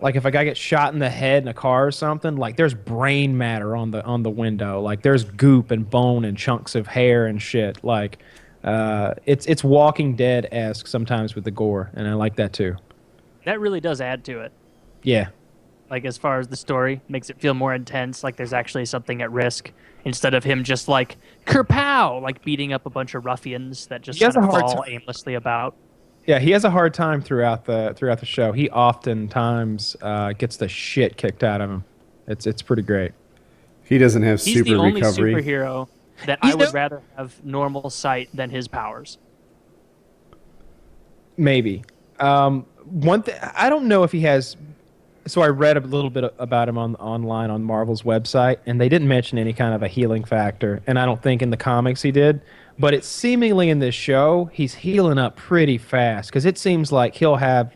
like, if a guy gets shot in the head in a car or something, like there's brain matter on the window. Like there's goop and bone and chunks of hair and shit. Like it's Walking Dead-esque sometimes with the gore, and I like that too. that really does add to it. Yeah. Like as far as the story makes it feel more intense, like there's actually something at risk instead of him just like kerpow, like beating up a bunch of ruffians that just kind of fall aimlessly about. Yeah, he has a hard time throughout the show. He oftentimes gets the shit kicked out of him. It's pretty great. He doesn't have He's super the only recovery. superhero that I would rather have normal sight than his powers. Maybe. One thing I don't know if he has. So I read a little bit about him online on Marvel's website, and they didn't mention any kind of a healing factor, and I don't think in the comics he did. But it's seemingly in this show he's healing up pretty fast, because it seems like he'll have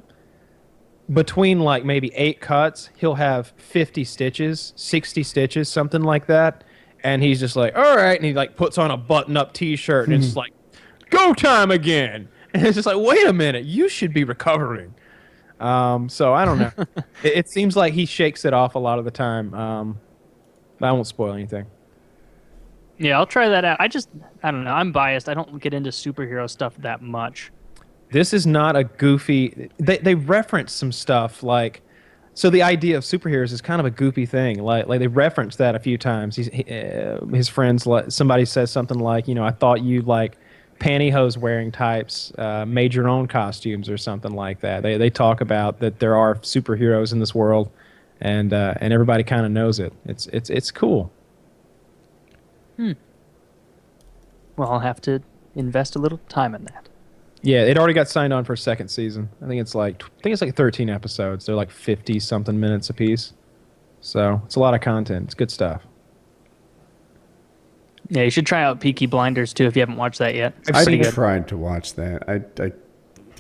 between like maybe 8 cuts, he'll have 50 stitches, 60 stitches, something like that, and he's just like, all right, and he like puts on a button-up T-shirt, and it's like, go time again, and it's just like, wait a minute, you should be recovering. So I don't know. It seems like he shakes it off a lot of the time. I won't spoil anything. Yeah, I'll try that out. I don't know. I'm biased. I don't get into superhero stuff that much. This is not a goofy... They reference some stuff like... So the idea of superheroes is kind of a goofy thing. Like they reference that a few times. His friends... Somebody says something like, I thought you like... pantyhose wearing types made your own costumes or something like that. They talk about that there are superheroes in this world, and everybody kind of knows it. It's cool. Well, I'll have to invest a little time in that. Yeah, it already got signed on for a second season. I think it's like 13 episodes. They're like 50 something minutes apiece. So it's a lot of content. It's good stuff. Yeah, you should try out Peaky Blinders too if you haven't watched that yet. I tried to watch that. I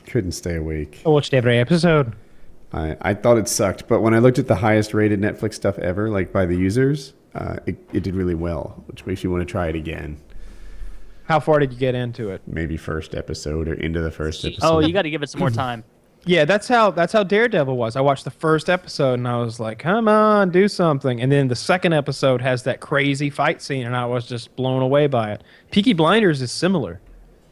couldn't stay awake. I watched every episode. I thought it sucked, but when I looked at the highest rated Netflix stuff ever, like by the users, it did really well, which makes you want to try it again. How far did you get into it? Maybe first episode or into the first episode. Oh, you got to give it some more time. Yeah, that's how Daredevil was. I watched the first episode and I was like, come on, do something. And then the second episode has that crazy fight scene and I was just blown away by it. Peaky Blinders is similar.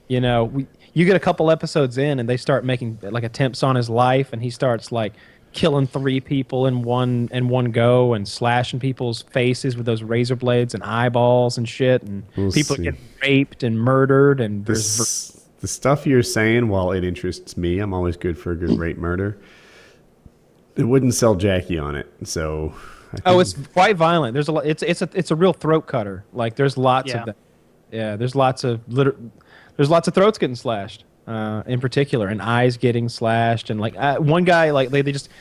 You get a couple episodes in and they start making like attempts on his life, and he starts like killing 3 people in one go and slashing people's faces with those razor blades and eyeballs and shit, and people get raped and murdered, and the stuff you're saying, while it interests me, I'm always good for a good rape murder. It wouldn't sell Jackie on it, so. It's quite violent. There's a lot. It's a real throat cutter. Like there's lots of that. Yeah, there's lots of throats getting slashed, in particular, and eyes getting slashed, and like one guy, like they just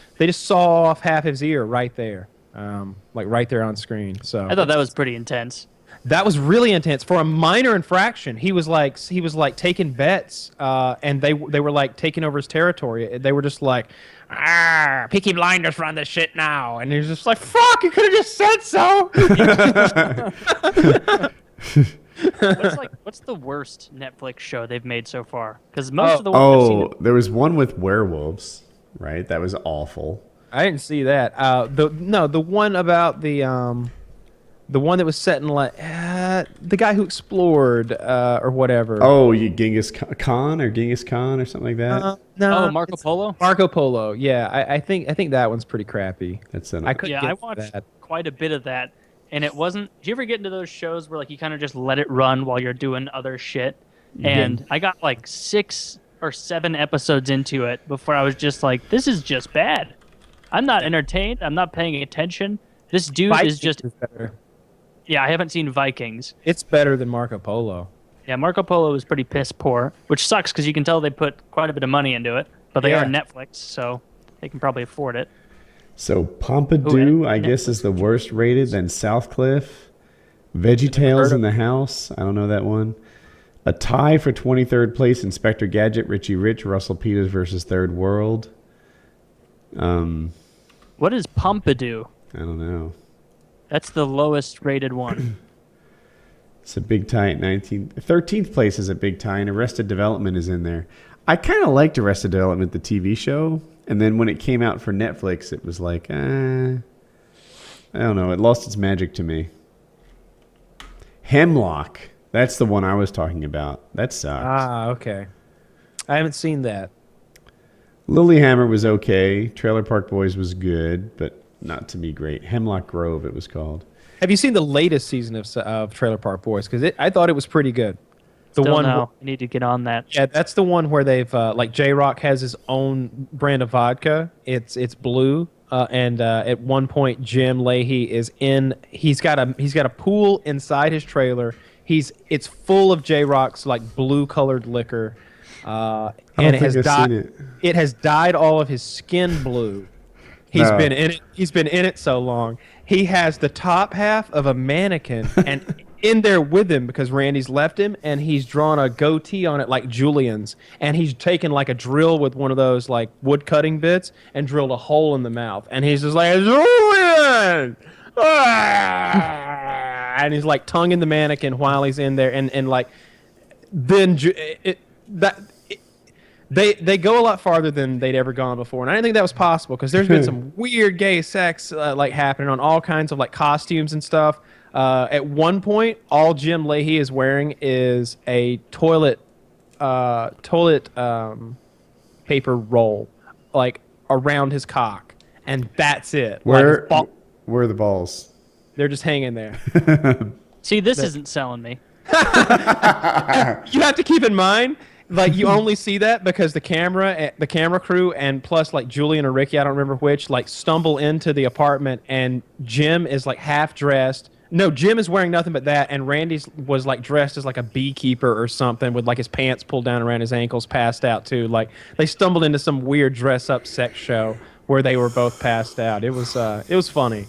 saw off half his ear right there, like right there on screen. So I thought that was pretty intense. That was really intense for a minor infraction. He was like taking bets, and they were like taking over his territory. They were just like, Peaky Blinders run this shit now, and he was just like, fuck, you could have just said so. What's the worst Netflix show they've made so far? Because most of the ones I've seen there was one with werewolves, right? That was awful. I didn't see that. The one about the one that was set in like the guy who explored or whatever. Oh, Genghis Khan or something like that. No, Marco Polo. Marco Polo. Yeah, I think that one's pretty crappy. I watched quite a bit of that, and it wasn't. Do you ever get into those shows where like you kind of just let it run while you're doing other shit? And I got like 6 or 7 episodes into it before I was just like, this is just bad. I'm not entertained. I'm not paying attention. This dude is just. Better. Yeah, I haven't seen Vikings. It's better than Marco Polo. Yeah, Marco Polo is pretty piss poor, which sucks because you can tell they put quite a bit of money into it. But they are Netflix, so they can probably afford it. So Pompidou, I guess, is the worst rated. Then Southcliffe, VeggieTales in the House. I don't know that one. A tie for 23rd place: Inspector Gadget, Richie Rich, Russell Peters versus Third World. What is Pompidou? I don't know. That's the lowest rated one. It's a big tie at 13th place is a big tie, and Arrested Development is in there. I kind of liked Arrested Development, the TV show, and then when it came out for Netflix, it was like, I don't know. It lost its magic to me. Hemlock. That's the one I was talking about. That sucks. Ah, okay. I haven't seen that. Lilyhammer was okay. Trailer Park Boys was good, but not to me great. Hemlock Grove, it was called. Have you seen the latest season of Trailer Park Boys? Because I thought it was pretty good. The Still one no. I need to get on that. Yeah, that's the one where they've like J-Rock has his own brand of vodka. It's blue, and at one point Jim Leahy is in. He's got a pool inside his trailer. It's full of J-Rock's like blue colored liquor, and it has dyed. It has dyed all of his skin blue. He's been in it. He's been in it so long. He has the top half of a mannequin and in there with him because Randy's left him, and he's drawn a goatee on it like Julian's, and he's taken like a drill with one of those like wood cutting bits and drilled a hole in the mouth, and he's just like Julian, and he's like tonguing the mannequin while he's in there, and like then They go a lot farther than they'd ever gone before, and I didn't think that was possible because there's been some weird gay sex like happening on all kinds of like costumes and stuff. At one point, all Jim Leahy is wearing is a toilet paper roll, like around his cock, and that's it. Where are the balls? They're just hanging there. See, this isn't selling me. You have to keep in mind. Like, you only see that because the camera crew, and plus, like, Julian or Ricky, I don't remember which, like, stumble into the apartment, and Jim is, like, half-dressed. No, Jim is wearing nothing but that, and Randy's was, like, dressed as, like, a beekeeper or something with, like, his pants pulled down around his ankles, passed out, too. Like, they stumbled into some weird dress-up sex show where they were both passed out. It was funny.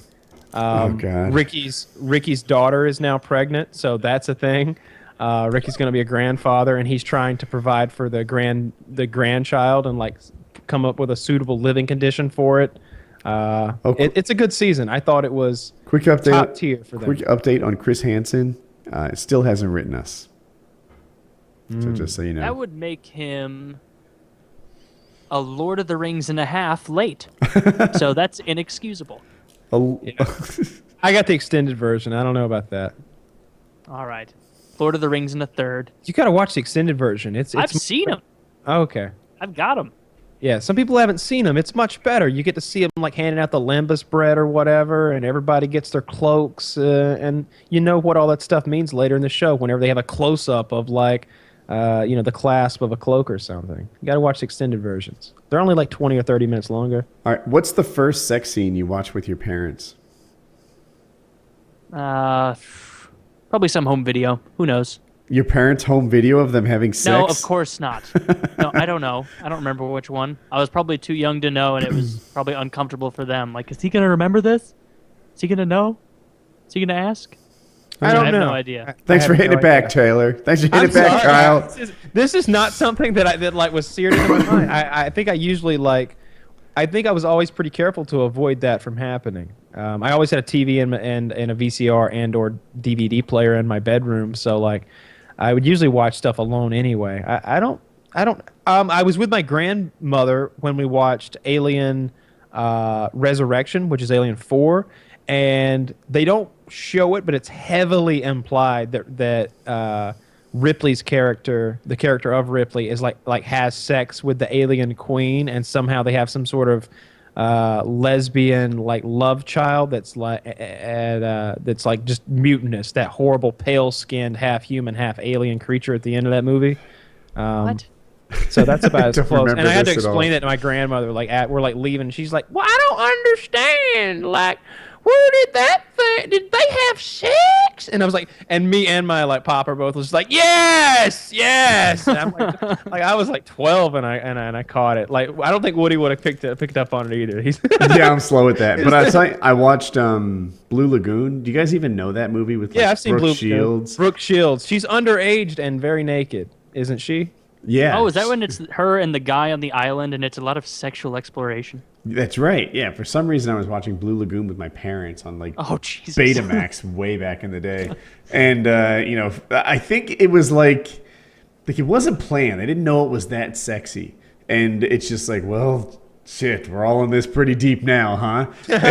Oh, God. Ricky's daughter is now pregnant, so that's a thing. Ricky's going to be a grandfather, and he's trying to provide for the grandchild and like come up with a suitable living condition for it. It's a good season. I thought it was quick update, top tier for them. Quick update on Chris Hansen. It still hasn't written us. So just so you know. That would make him a Lord of the Rings and a half late. So that's inexcusable. Yeah. I got the extended version. I don't know about that. All right. Lord of the Rings and a third. You got to watch the extended version. I've seen them. Oh, okay. I've got them. Yeah, some people haven't seen them. It's much better. You get to see them like handing out the lembas bread or whatever, and everybody gets their cloaks, and you know what all that stuff means later in the show whenever they have a close-up of like, the clasp of a cloak or something. You got to watch the extended versions. They're only like 20 or 30 minutes longer. All right, what's the first sex scene you watch with your parents? Probably some home video. Who knows? Your parents' home video of them having sex? No, of course not. No, I don't know. I don't remember which one. I was probably too young to know, and it was probably uncomfortable for them. Like, is he going to remember this? Is he going to know? Is he going to ask? I don't know. have no idea. Thanks for hitting it back, Taylor. Thanks for hitting it back, Kyle. This is not something that was seared into my mind. I think I usually I think I was always pretty careful to avoid that from happening. I always had a TV and a VCR and or DVD player in my bedroom, so like I would usually watch stuff alone anyway. I was with my grandmother when we watched Alien Resurrection, which is Alien 4, and they don't show it, but it's heavily implied that Ripley's character, the character of Ripley, is like has sex with the alien queen, and somehow they have some sort of lesbian like love child that's like just mutinous, that horrible pale skinned half human half alien creature at the end of that movie. What? So that's about as close. And I had to explain it it to my grandmother. Like we're like leaving, she's like, "Well, I don't understand. Like, where did that thing? Did they have sex?" And I was like, and me and my like papa both was like, "Yes, yes." And I'm like I was like 12 and I caught it. Like I don't think Woody would have picked up on it either. Yeah, I'm slow with that. But I watched Blue Lagoon. Do you guys even know that movie with I've seen Brooke Shields? Brooke Shields. She's underaged and very naked, isn't she? Yeah. Oh, is that when it's her and the guy on the island and it's a lot of sexual exploration? That's right. Yeah. For some reason, I was watching Blue Lagoon with my parents on like Jesus. Betamax way back in the day, and I think it was like it wasn't planned. I didn't know it was that sexy, and it's just like, well, shit, we're all in this pretty deep now, huh? Like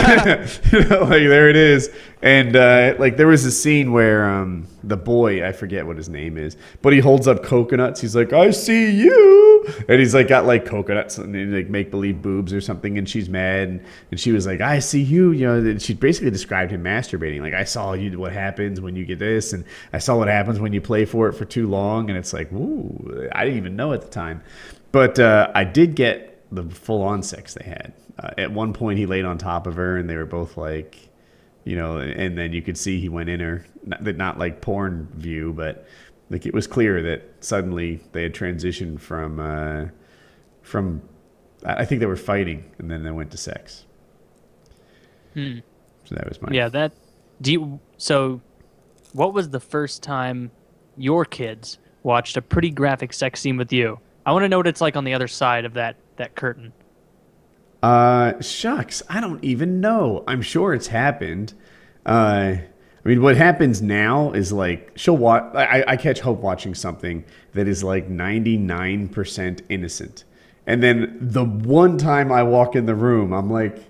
there it is, and like there was a scene where the boy, I forget what his name is, but he holds up coconuts. He's like, I see you, and he's like got like coconuts and like make believe boobs or something, and she's mad, and she was like, I see you, and she basically described him masturbating. Like, I saw you, what happens when you get this, and I saw what happens when you play for it for too long, and it's like, ooh, I didn't even know at the time, but I did get the full-on sex they had. At one point, he laid on top of her, and they were both like, and then you could see he went in her. Not like porn view, but like it was clear that suddenly they had transitioned from. I think they were fighting, and then they went to sex. So that was my. Yeah, that. So, what was the first time your kids watched a pretty graphic sex scene with you? I want to know what it's like on the other side of that curtain. Shucks, I don't even know. I'm sure it's happened. I mean, what happens now is like she'll watch. I catch Hope watching something that is like 99% innocent, and then the one time I walk in the room, I'm like,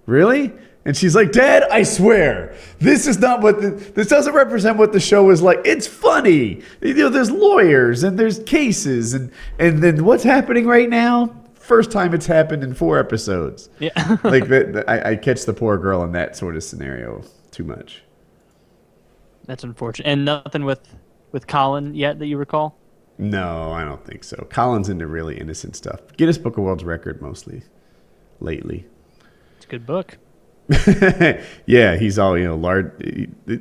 really? And she's like, Dad, I swear, this is not this doesn't represent what the show is like. It's funny. There's lawyers and there's cases and then what's happening right now? First time it's happened in 4 episodes. Yeah. Like I catch the poor girl in that sort of scenario too much. That's unfortunate. And nothing with Colin yet that you recall? No, I don't think so. Colin's into really innocent stuff. Guinness Book of World Record mostly lately. It's a good book. Yeah, he's all large.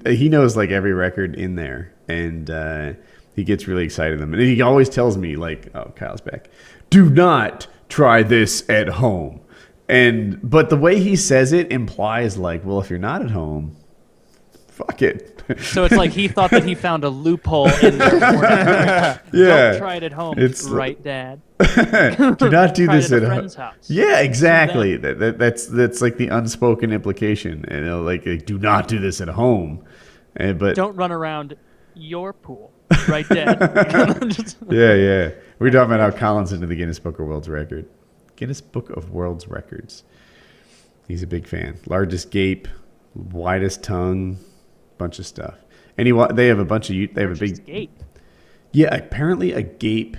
He knows like every record in there, and he gets really excited them. And he always tells me like, "Oh, Kyle's back. Do not try this at home." But the way he says it implies like, well, if you're not at home, fuck it. So it's like he thought that he found a loophole in there. Yeah. Don't try it at home, It's right, Dad? Do not do Try this it at a home. friend's house. Yeah, exactly. That's like the unspoken implication. And like, do not do this at home. But don't run around your pool, right, Dad? Yeah. We're talking about how Colin's into the Guinness Book of World Record. Guinness Book of World Records. He's a big fan. Largest gape, widest tongue, bunch of stuff. And they have a bunch of. They have a big gape. Yeah, apparently a gape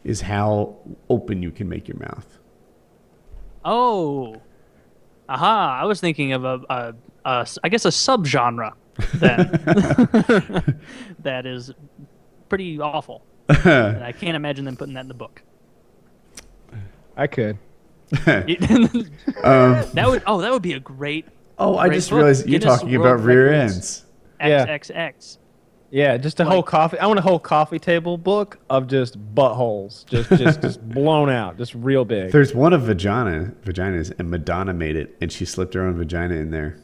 is how open you can make your mouth. Oh, aha! I was thinking of I guess a subgenre then that is pretty awful. And I can't imagine them putting that in the book. I could. That would be a great. Oh, I great just book. realized you're Guinness talking World about rear Records ends. XXX. Yeah, just a whole coffee. I want a whole coffee table book of just buttholes, just blown out, just real big. There's one of vaginas, and Madonna made it, and she slipped her own vagina in there.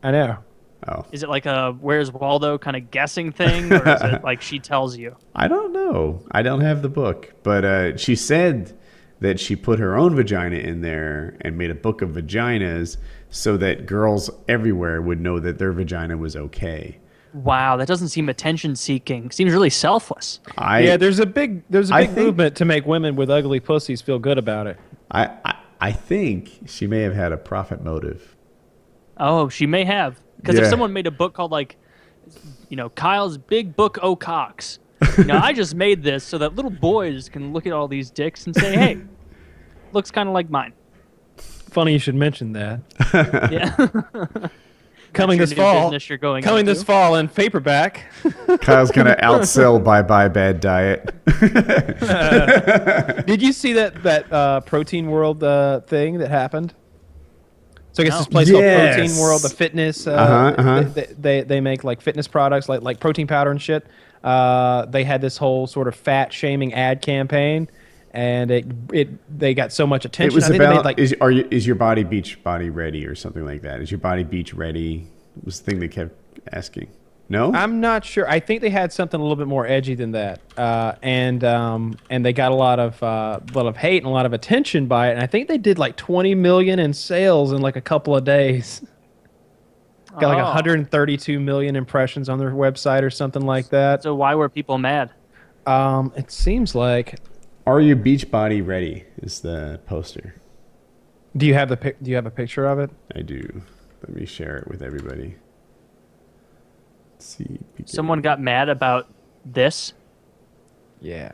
I know. Oh. Is it like a Where's Waldo kind of guessing thing, or is it like she tells you? I don't know. I don't have the book, but she said that she put her own vagina in there and made a book of vaginas so that girls everywhere would know that their vagina was okay. Wow, that doesn't seem attention-seeking. Seems really selfless. There's a big movement to make women with ugly pussies feel good about it. I think she may have had a profit motive. Oh, she may have. Because if someone made a book called Kyle's Big Book O' Cocks, I just made this so that little boys can look at all these dicks and say, hey, looks kind of like mine. Funny you should mention that. Yeah. Coming this fall in paperback. Kyle's gonna outsell Bye Bye Bad Diet. Did you see that Protein World thing that happened? So I guess this place called Protein World, the fitness. They make like fitness products, like protein powder and shit. They had this whole sort of fat shaming ad campaign, and they got so much attention. It was about is your body beach body ready or something like that? Is your body beach ready? Was the thing they kept asking. No, I'm not sure. I think they had something a little bit more edgy than that, and they got a lot of hate and a lot of attention by it. And I think they did like 20 million in sales in like a couple of days. Got like 132 million impressions on their website or something like that. So why were people mad? It seems like. Are you Beachbody ready? Is the poster. Do you have a picture of it? I do. Let me share it with everybody. Let's see. Someone got mad about this? Yeah.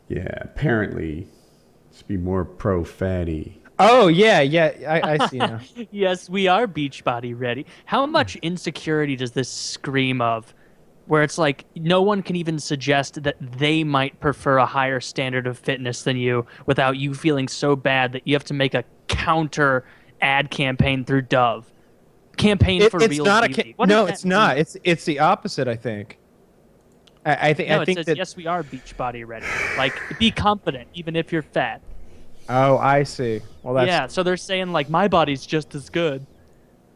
Yeah, apparently. Should be more pro-fatty. Oh, yeah. I see now. Yes, we are Beachbody ready. How much insecurity does this scream of? Where it's like no one can even suggest that they might prefer a higher standard of fitness than you without you feeling so bad that you have to make a counter ad campaign through Dove. Campaign for real beauty. No, it's not. It's the opposite, I think. I think it says, yes, we are Beachbody ready. Like, be confident, even if you're fat. Oh, I see. Well, that's... Yeah, so they're saying, like, my body's just as good.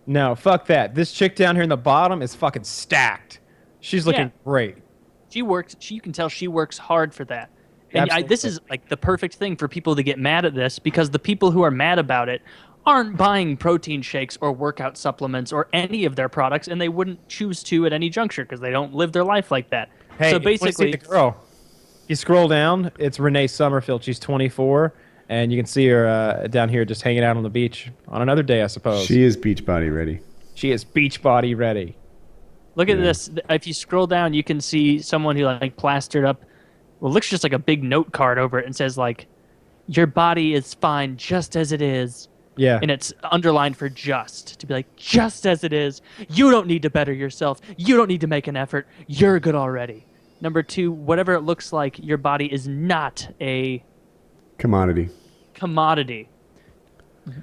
No, fuck that. This chick down here in the bottom is fucking stacked. She's looking great. You can tell she works hard for that. And this is, like, the perfect thing for people to get mad at this, because the people who are mad about it aren't buying protein shakes or workout supplements or any of their products, and they wouldn't choose to at any juncture because they don't live their life like that. Hey, so basically, see the girl. You scroll down, it's Renee Summerfield. She's 24, and you can see her down here just hanging out on the beach on another day, I suppose. She is Beachbody ready. She is Beachbody ready. Look at this. If you scroll down, you can see someone who like plastered up. Well, it looks just like a big note card over it and says like, "Your body is fine just as it is." Yeah. And it's underlined for just, to be like, just as it is. You don't need to better yourself. You don't need to make an effort. You're good already. Number 2, whatever it looks like, your body is not a commodity.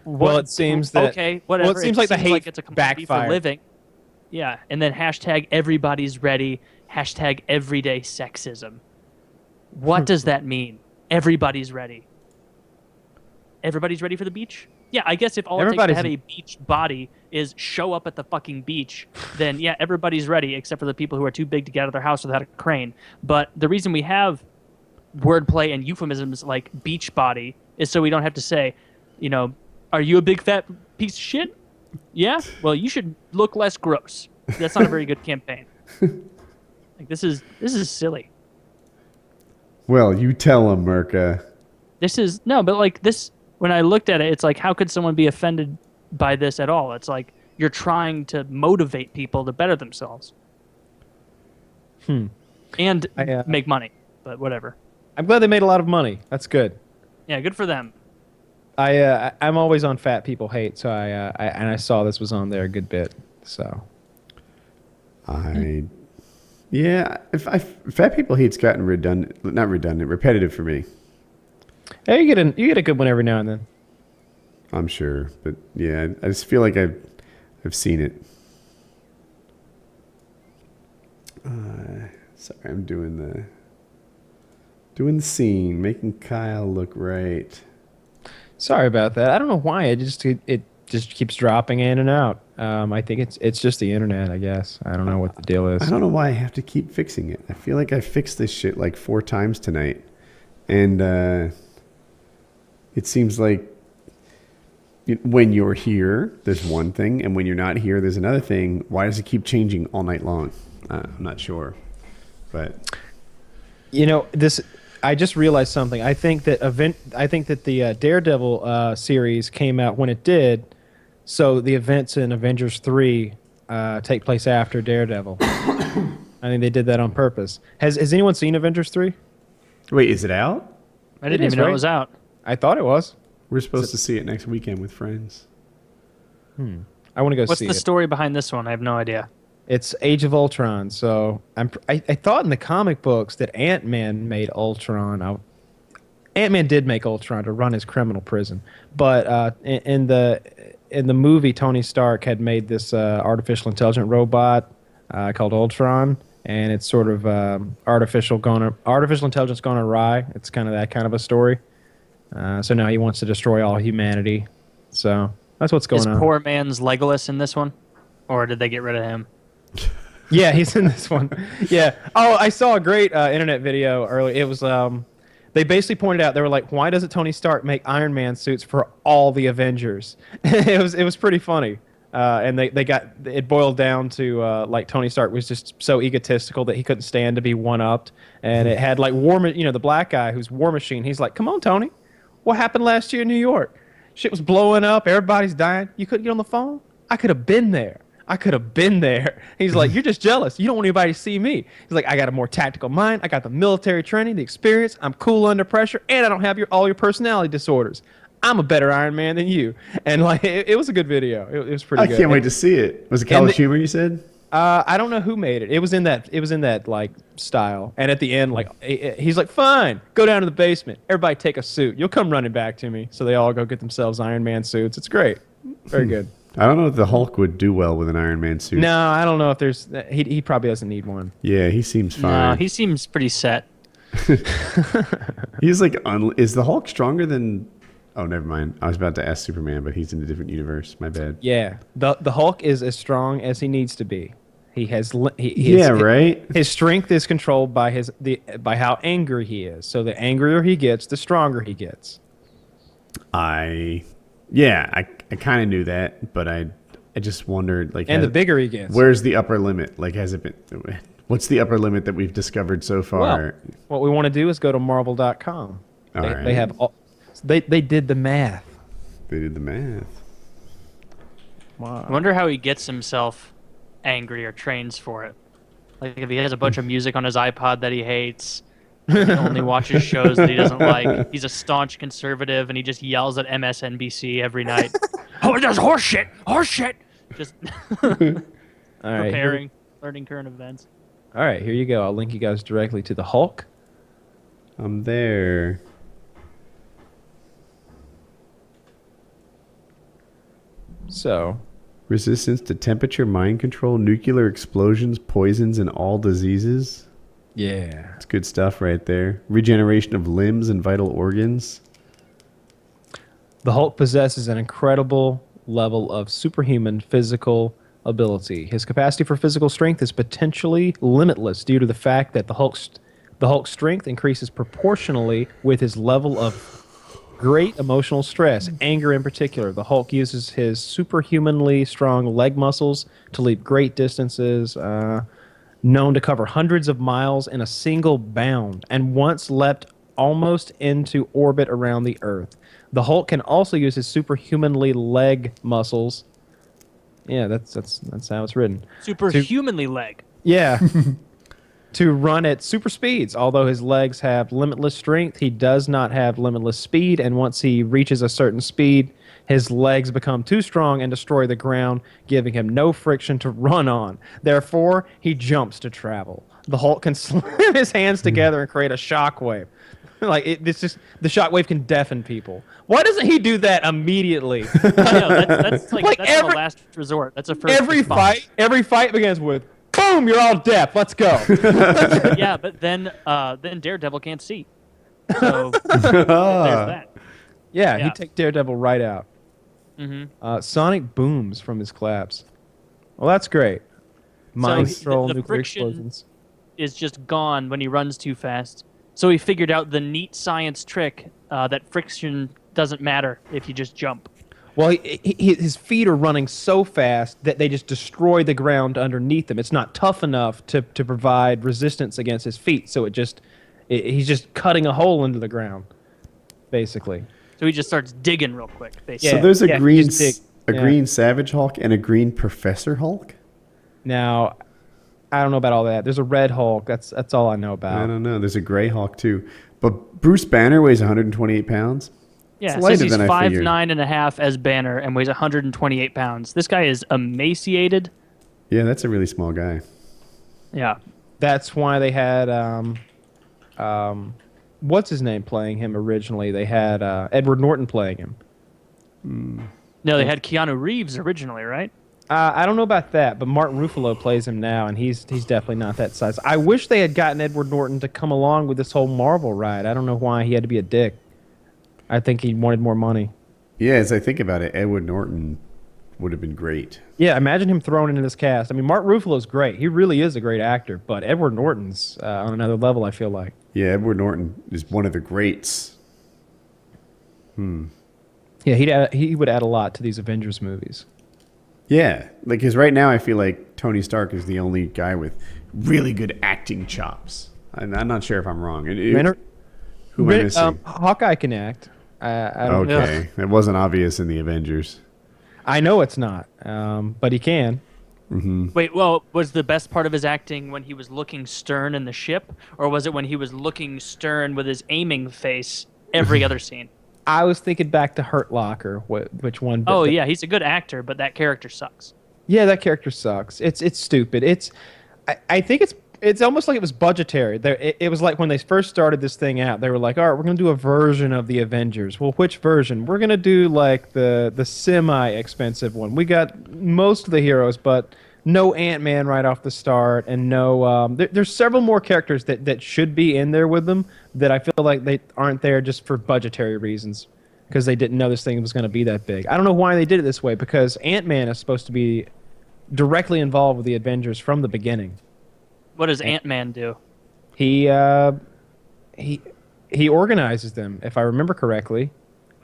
Well, it seems that... Okay, whatever. Well, it seems like the hate it's a commodity backfired. for living. Yeah, and then hashtag everybody's ready, hashtag everyday sexism. What does that mean? Everybody's ready. Everybody's ready for the beach? Yeah, I guess if all it takes to have a beach body is show up at the fucking beach, then yeah, everybody's ready except for the people who are too big to get out of their house without a crane. But the reason we have wordplay and euphemisms like beach body is so we don't have to say, you know, are you a big fat piece of shit? Yeah? Well, you should look less gross. That's not a very good campaign. Like this is silly. Well, you tell him, Merca. When I looked at it, it's like, how could someone be offended by this at all? It's like you're trying to motivate people to better themselves. And make money, but whatever. I'm glad they made a lot of money. That's good. Yeah, good for them. I'm always on Fat People Hate, so I saw this was on there a good bit. So, Fat People Hate's gotten repetitive for me. Hey, you get a good one every now and then. I'm sure, but yeah, I just feel like I've seen it. Sorry, I'm doing the scene, making Kyle look right. Sorry about that. I don't know why it just keeps dropping in and out. I think it's just the internet, I guess. I don't know what the deal is. I don't know why I have to keep fixing it. I feel like I fixed this shit like 4 times tonight, and it seems like when you're here, there's one thing, and when you're not here, there's another thing. Why does it keep changing all night long? I'm not sure, but you know this. I just realized something. I think that the Daredevil series came out when it did, so the events in Avengers 3 take place after Daredevil. I think they did that on purpose. Has anyone seen Avengers 3? Wait, is it out? I didn't even know it was out. I thought it was. We're supposed to see it next weekend with friends. I want to go see it. What's the story behind this one? I have no idea. It's Age of Ultron. So I thought in the comic books that Ant-Man made Ultron. Ant-Man did make Ultron to run his criminal prison, but in the movie, Tony Stark had made this artificial intelligent robot called Ultron, and it's sort of artificial intelligence gone awry. It's kind of that kind of a story. So now he wants to destroy all humanity. So that's what's going on. Is poor man's Legolas in this one, or did they get rid of him? Yeah, he's in this one. Yeah. Oh, I saw a great internet video earlier. It was they basically pointed out, they were like, why doesn't Tony Stark make Iron Man suits for all the Avengers? It was pretty funny. And they got it boiled down to like Tony Stark was just so egotistical that he couldn't stand to be one-upped, and it had like the black guy who's War Machine. He's like, come on, Tony, what happened last year in New York? Shit was blowing up, everybody's dying. You couldn't get on the phone? I could have been there. He's like, you're just jealous. You don't want anybody to see me. He's like, I got a more tactical mind. I got the military training, the experience. I'm cool under pressure, and I don't have all your personality disorders. I'm a better Iron Man than you. And like, it was a good video. It was pretty good. I can't wait to see it. Was it College Humor, you said? I don't know who made it. It was in that like style. And at the end, like he's like, fine, go down to the basement. Everybody take a suit. You'll come running back to me. So they all go get themselves Iron Man suits. It's great. Very good. I don't know if the Hulk would do well with an Iron Man suit. No, I don't know if there's. He probably doesn't need one. Yeah, he seems fine. No, he seems pretty set. He's like, is the Hulk stronger than? Oh, never mind. I was about to ask Superman, but he's in a different universe. My bad. Yeah, the Hulk is as strong as he needs to be. He has. Right. His strength is controlled by by how angry he is. So the angrier he gets, the stronger he gets. I kind of knew that, but I just wondered, like, and the bigger he gets, where's the upper limit? Like, has it been? What's the upper limit that we've discovered so far? Well, what we want to do is go to Marvel.com. They have all. They did the math. They did the math. Wow. I wonder how he gets himself angry or trains for it. Like if he has a bunch of music on his iPod that he hates, he only watches shows that he doesn't like. He's a staunch conservative and he just yells at MSNBC every night. Oh, there's horse shit! Just preparing, learning current events. All right, here you go. I'll link you guys directly to the Hulk. I'm there. So, resistance to temperature, mind control, nuclear explosions, poisons, and all diseases. Yeah. It's good stuff right there. Regeneration of limbs and vital organs. The Hulk possesses an incredible level of superhuman physical ability. His capacity for physical strength is potentially limitless due to the fact that the Hulk's strength increases proportionally with his level of great emotional stress, anger in particular. The Hulk uses his superhumanly strong leg muscles to leap great distances, known to cover hundreds of miles in a single bound, and once leapt almost into orbit around the Earth. The Hulk can also use his superhumanly leg muscles. Yeah, that's how it's written. Superhumanly leg. Yeah. To run at super speeds. Although his legs have limitless strength, he does not have limitless speed, and once he reaches a certain speed, his legs become too strong and destroy the ground, giving him no friction to run on. Therefore, he jumps to travel. The Hulk can slam his hands together and create a shockwave. The shockwave can deafen people. Why doesn't he do that immediately? I know, that's a last resort. That's a first response. Every fight begins with, boom, you're all deaf. Let's go. Yeah, but then Daredevil can't see. So there's that. Yeah, he'd take Daredevil right out. Mm-hmm. Sonic booms from his claps. Well, that's great. Mind control, the nuclear friction explosions. is just gone when he runs too fast. So he figured out the neat science trick that friction doesn't matter if you just jump. Well, his feet are running so fast that they just destroy the ground underneath him. It's not tough enough to provide resistance against his feet, so he's just cutting a hole into the ground, basically. So he just starts digging real quick, basically. So there's a green Savage Hulk and a green Professor Hulk? Now, I don't know about all that. There's a red Hulk. That's all I know about. I don't know. There's a gray Hulk, too. But Bruce Banner weighs 128 pounds. Yeah, it says he's 5'9.5" as Banner and weighs 128 pounds. This guy is emaciated. Yeah, that's a really small guy. Yeah. That's why they had what's his name playing him originally? They had Edward Norton playing him. No, they had Keanu Reeves originally, right? I don't know about that, but Martin Ruffalo plays him now, and he's definitely not that size. I wish they had gotten Edward Norton to come along with this whole Marvel ride. I don't know why he had to be a dick. I think he wanted more money. Yeah, as I think about it, Edward Norton would have been great. Yeah, imagine him thrown into this cast. I mean, Mark Ruffalo's great. He really is a great actor, but Edward Norton's on another level, I feel like. Yeah, Edward Norton is one of the greats. Yeah, he would add a lot to these Avengers movies. Yeah, like, because right now I feel like Tony Stark is the only guy with really good acting chops. I'm not sure if I'm wrong. Who am I missing? Hawkeye can act. I don't know. Okay, it wasn't obvious in the Avengers. I know it's not, but he can. Mm-hmm. Wait, well, was the best part of his acting when he was looking stern in the ship, or was it when he was looking stern with his aiming face every other scene? I was thinking back to Hurt Locker, which one? Oh, yeah, he's a good actor, but that character sucks. Yeah, that character sucks. It's stupid. I think it's almost like it was budgetary. It was like when they first started this thing out, they were like, all right, we're going to do a version of the Avengers. Well, which version? We're going to do like the semi-expensive one. We got most of the heroes, but no Ant-Man right off the start, and no... there's several more characters that should be in there with them that I feel like they aren't there just for budgetary reasons, because they didn't know this thing was going to be that big. I don't know why they did it this way, because Ant-Man is supposed to be directly involved with the Avengers from the beginning. What does Ant-Man do? He organizes them, if I remember correctly.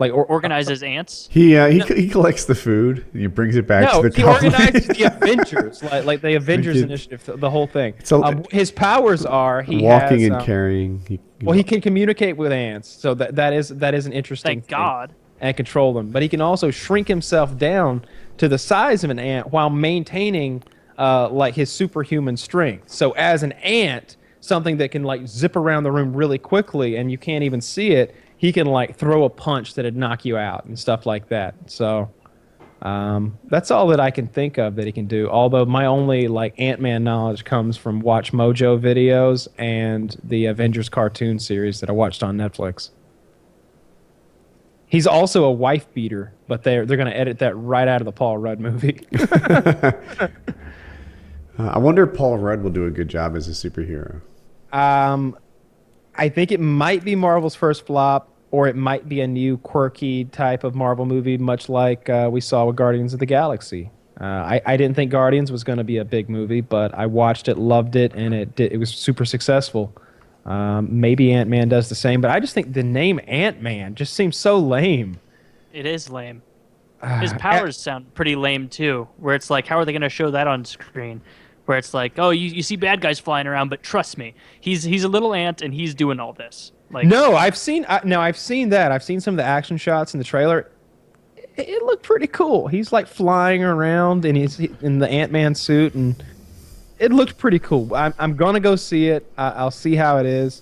Like organizes ants? He collects the food and he brings it back to the colony. He organizes the Avengers, like the Avengers initiative, the whole thing. His powers are walking and carrying. He can communicate with ants, so that is an interesting Thank God. And control them. But he can also shrink himself down to the size of an ant while maintaining like his superhuman strength. So as an ant, something that can like zip around the room really quickly and you can't even see it, he can like throw a punch that'd knock you out and stuff like that. So that's all that I can think of that he can do. Although my only like Ant-Man knowledge comes from Watch Mojo videos and the Avengers cartoon series that I watched on Netflix. He's also a wife beater, but they're going to edit that right out of the Paul Rudd movie. I wonder if Paul Rudd will do a good job as a superhero. I think it might be Marvel's first flop, or it might be a new quirky type of Marvel movie, much like we saw with Guardians of the Galaxy. I didn't think Guardians was going to be a big movie, but I watched it, loved it, and it was super successful. Maybe Ant-Man does the same, but I just think the name Ant-Man just seems so lame. It is lame. His powers sound pretty lame, too, where it's like, how are they going to show that on screen? Where it's like, oh, you see bad guys flying around, but trust me, he's a little ant and he's doing all this. Like, no, I've seen that. I've seen some of the action shots in the trailer. It looked pretty cool. He's like flying around and he's in the Ant-Man suit, and it looked pretty cool. I'm gonna go see it. I'll see how it is.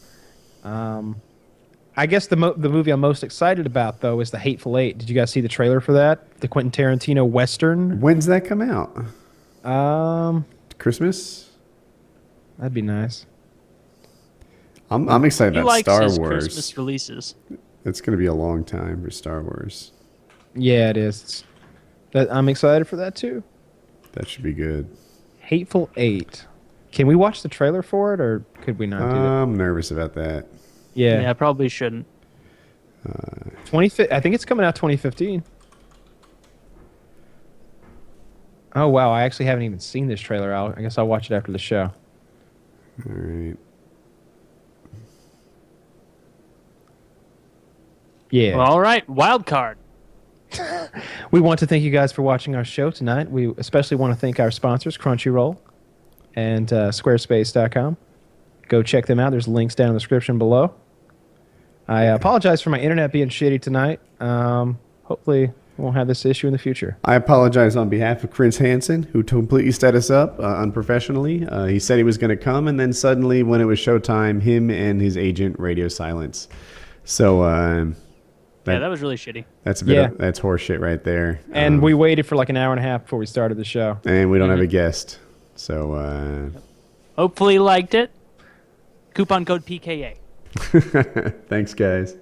I guess the movie I'm most excited about though is The Hateful Eight. Did you guys see the trailer for that? The Quentin Tarantino Western. When's that come out? Christmas? That'd be nice. I'm excited about Star Wars. Christmas releases. It's going to be a long time for Star Wars. Yeah, it is. I'm excited for that too. That should be good. Hateful Eight. Can we watch the trailer for it, or could we not do that? I'm nervous about that. Yeah, I probably shouldn't. I think it's coming out 2015. Oh, wow. I actually haven't even seen this trailer. I guess I'll watch it after the show. All right. Yeah. Well, all right. Wild card. We want to thank you guys for watching our show tonight. We especially want to thank our sponsors, Crunchyroll and Squarespace.com. Go check them out. There's links down in the description below. I apologize for my internet being shitty tonight. Hopefully we won't have this issue in the future. I apologize on behalf of Chris Hansen, who completely set us up unprofessionally. He said he was going to come, and then suddenly, when it was showtime, him and his agent radio silence. So, that was really shitty. That's a bit. That's horse shit right there. And we waited for like an hour and a half before we started the show. And we don't have a guest. So, hopefully you liked it. Coupon code PKA. Thanks, guys.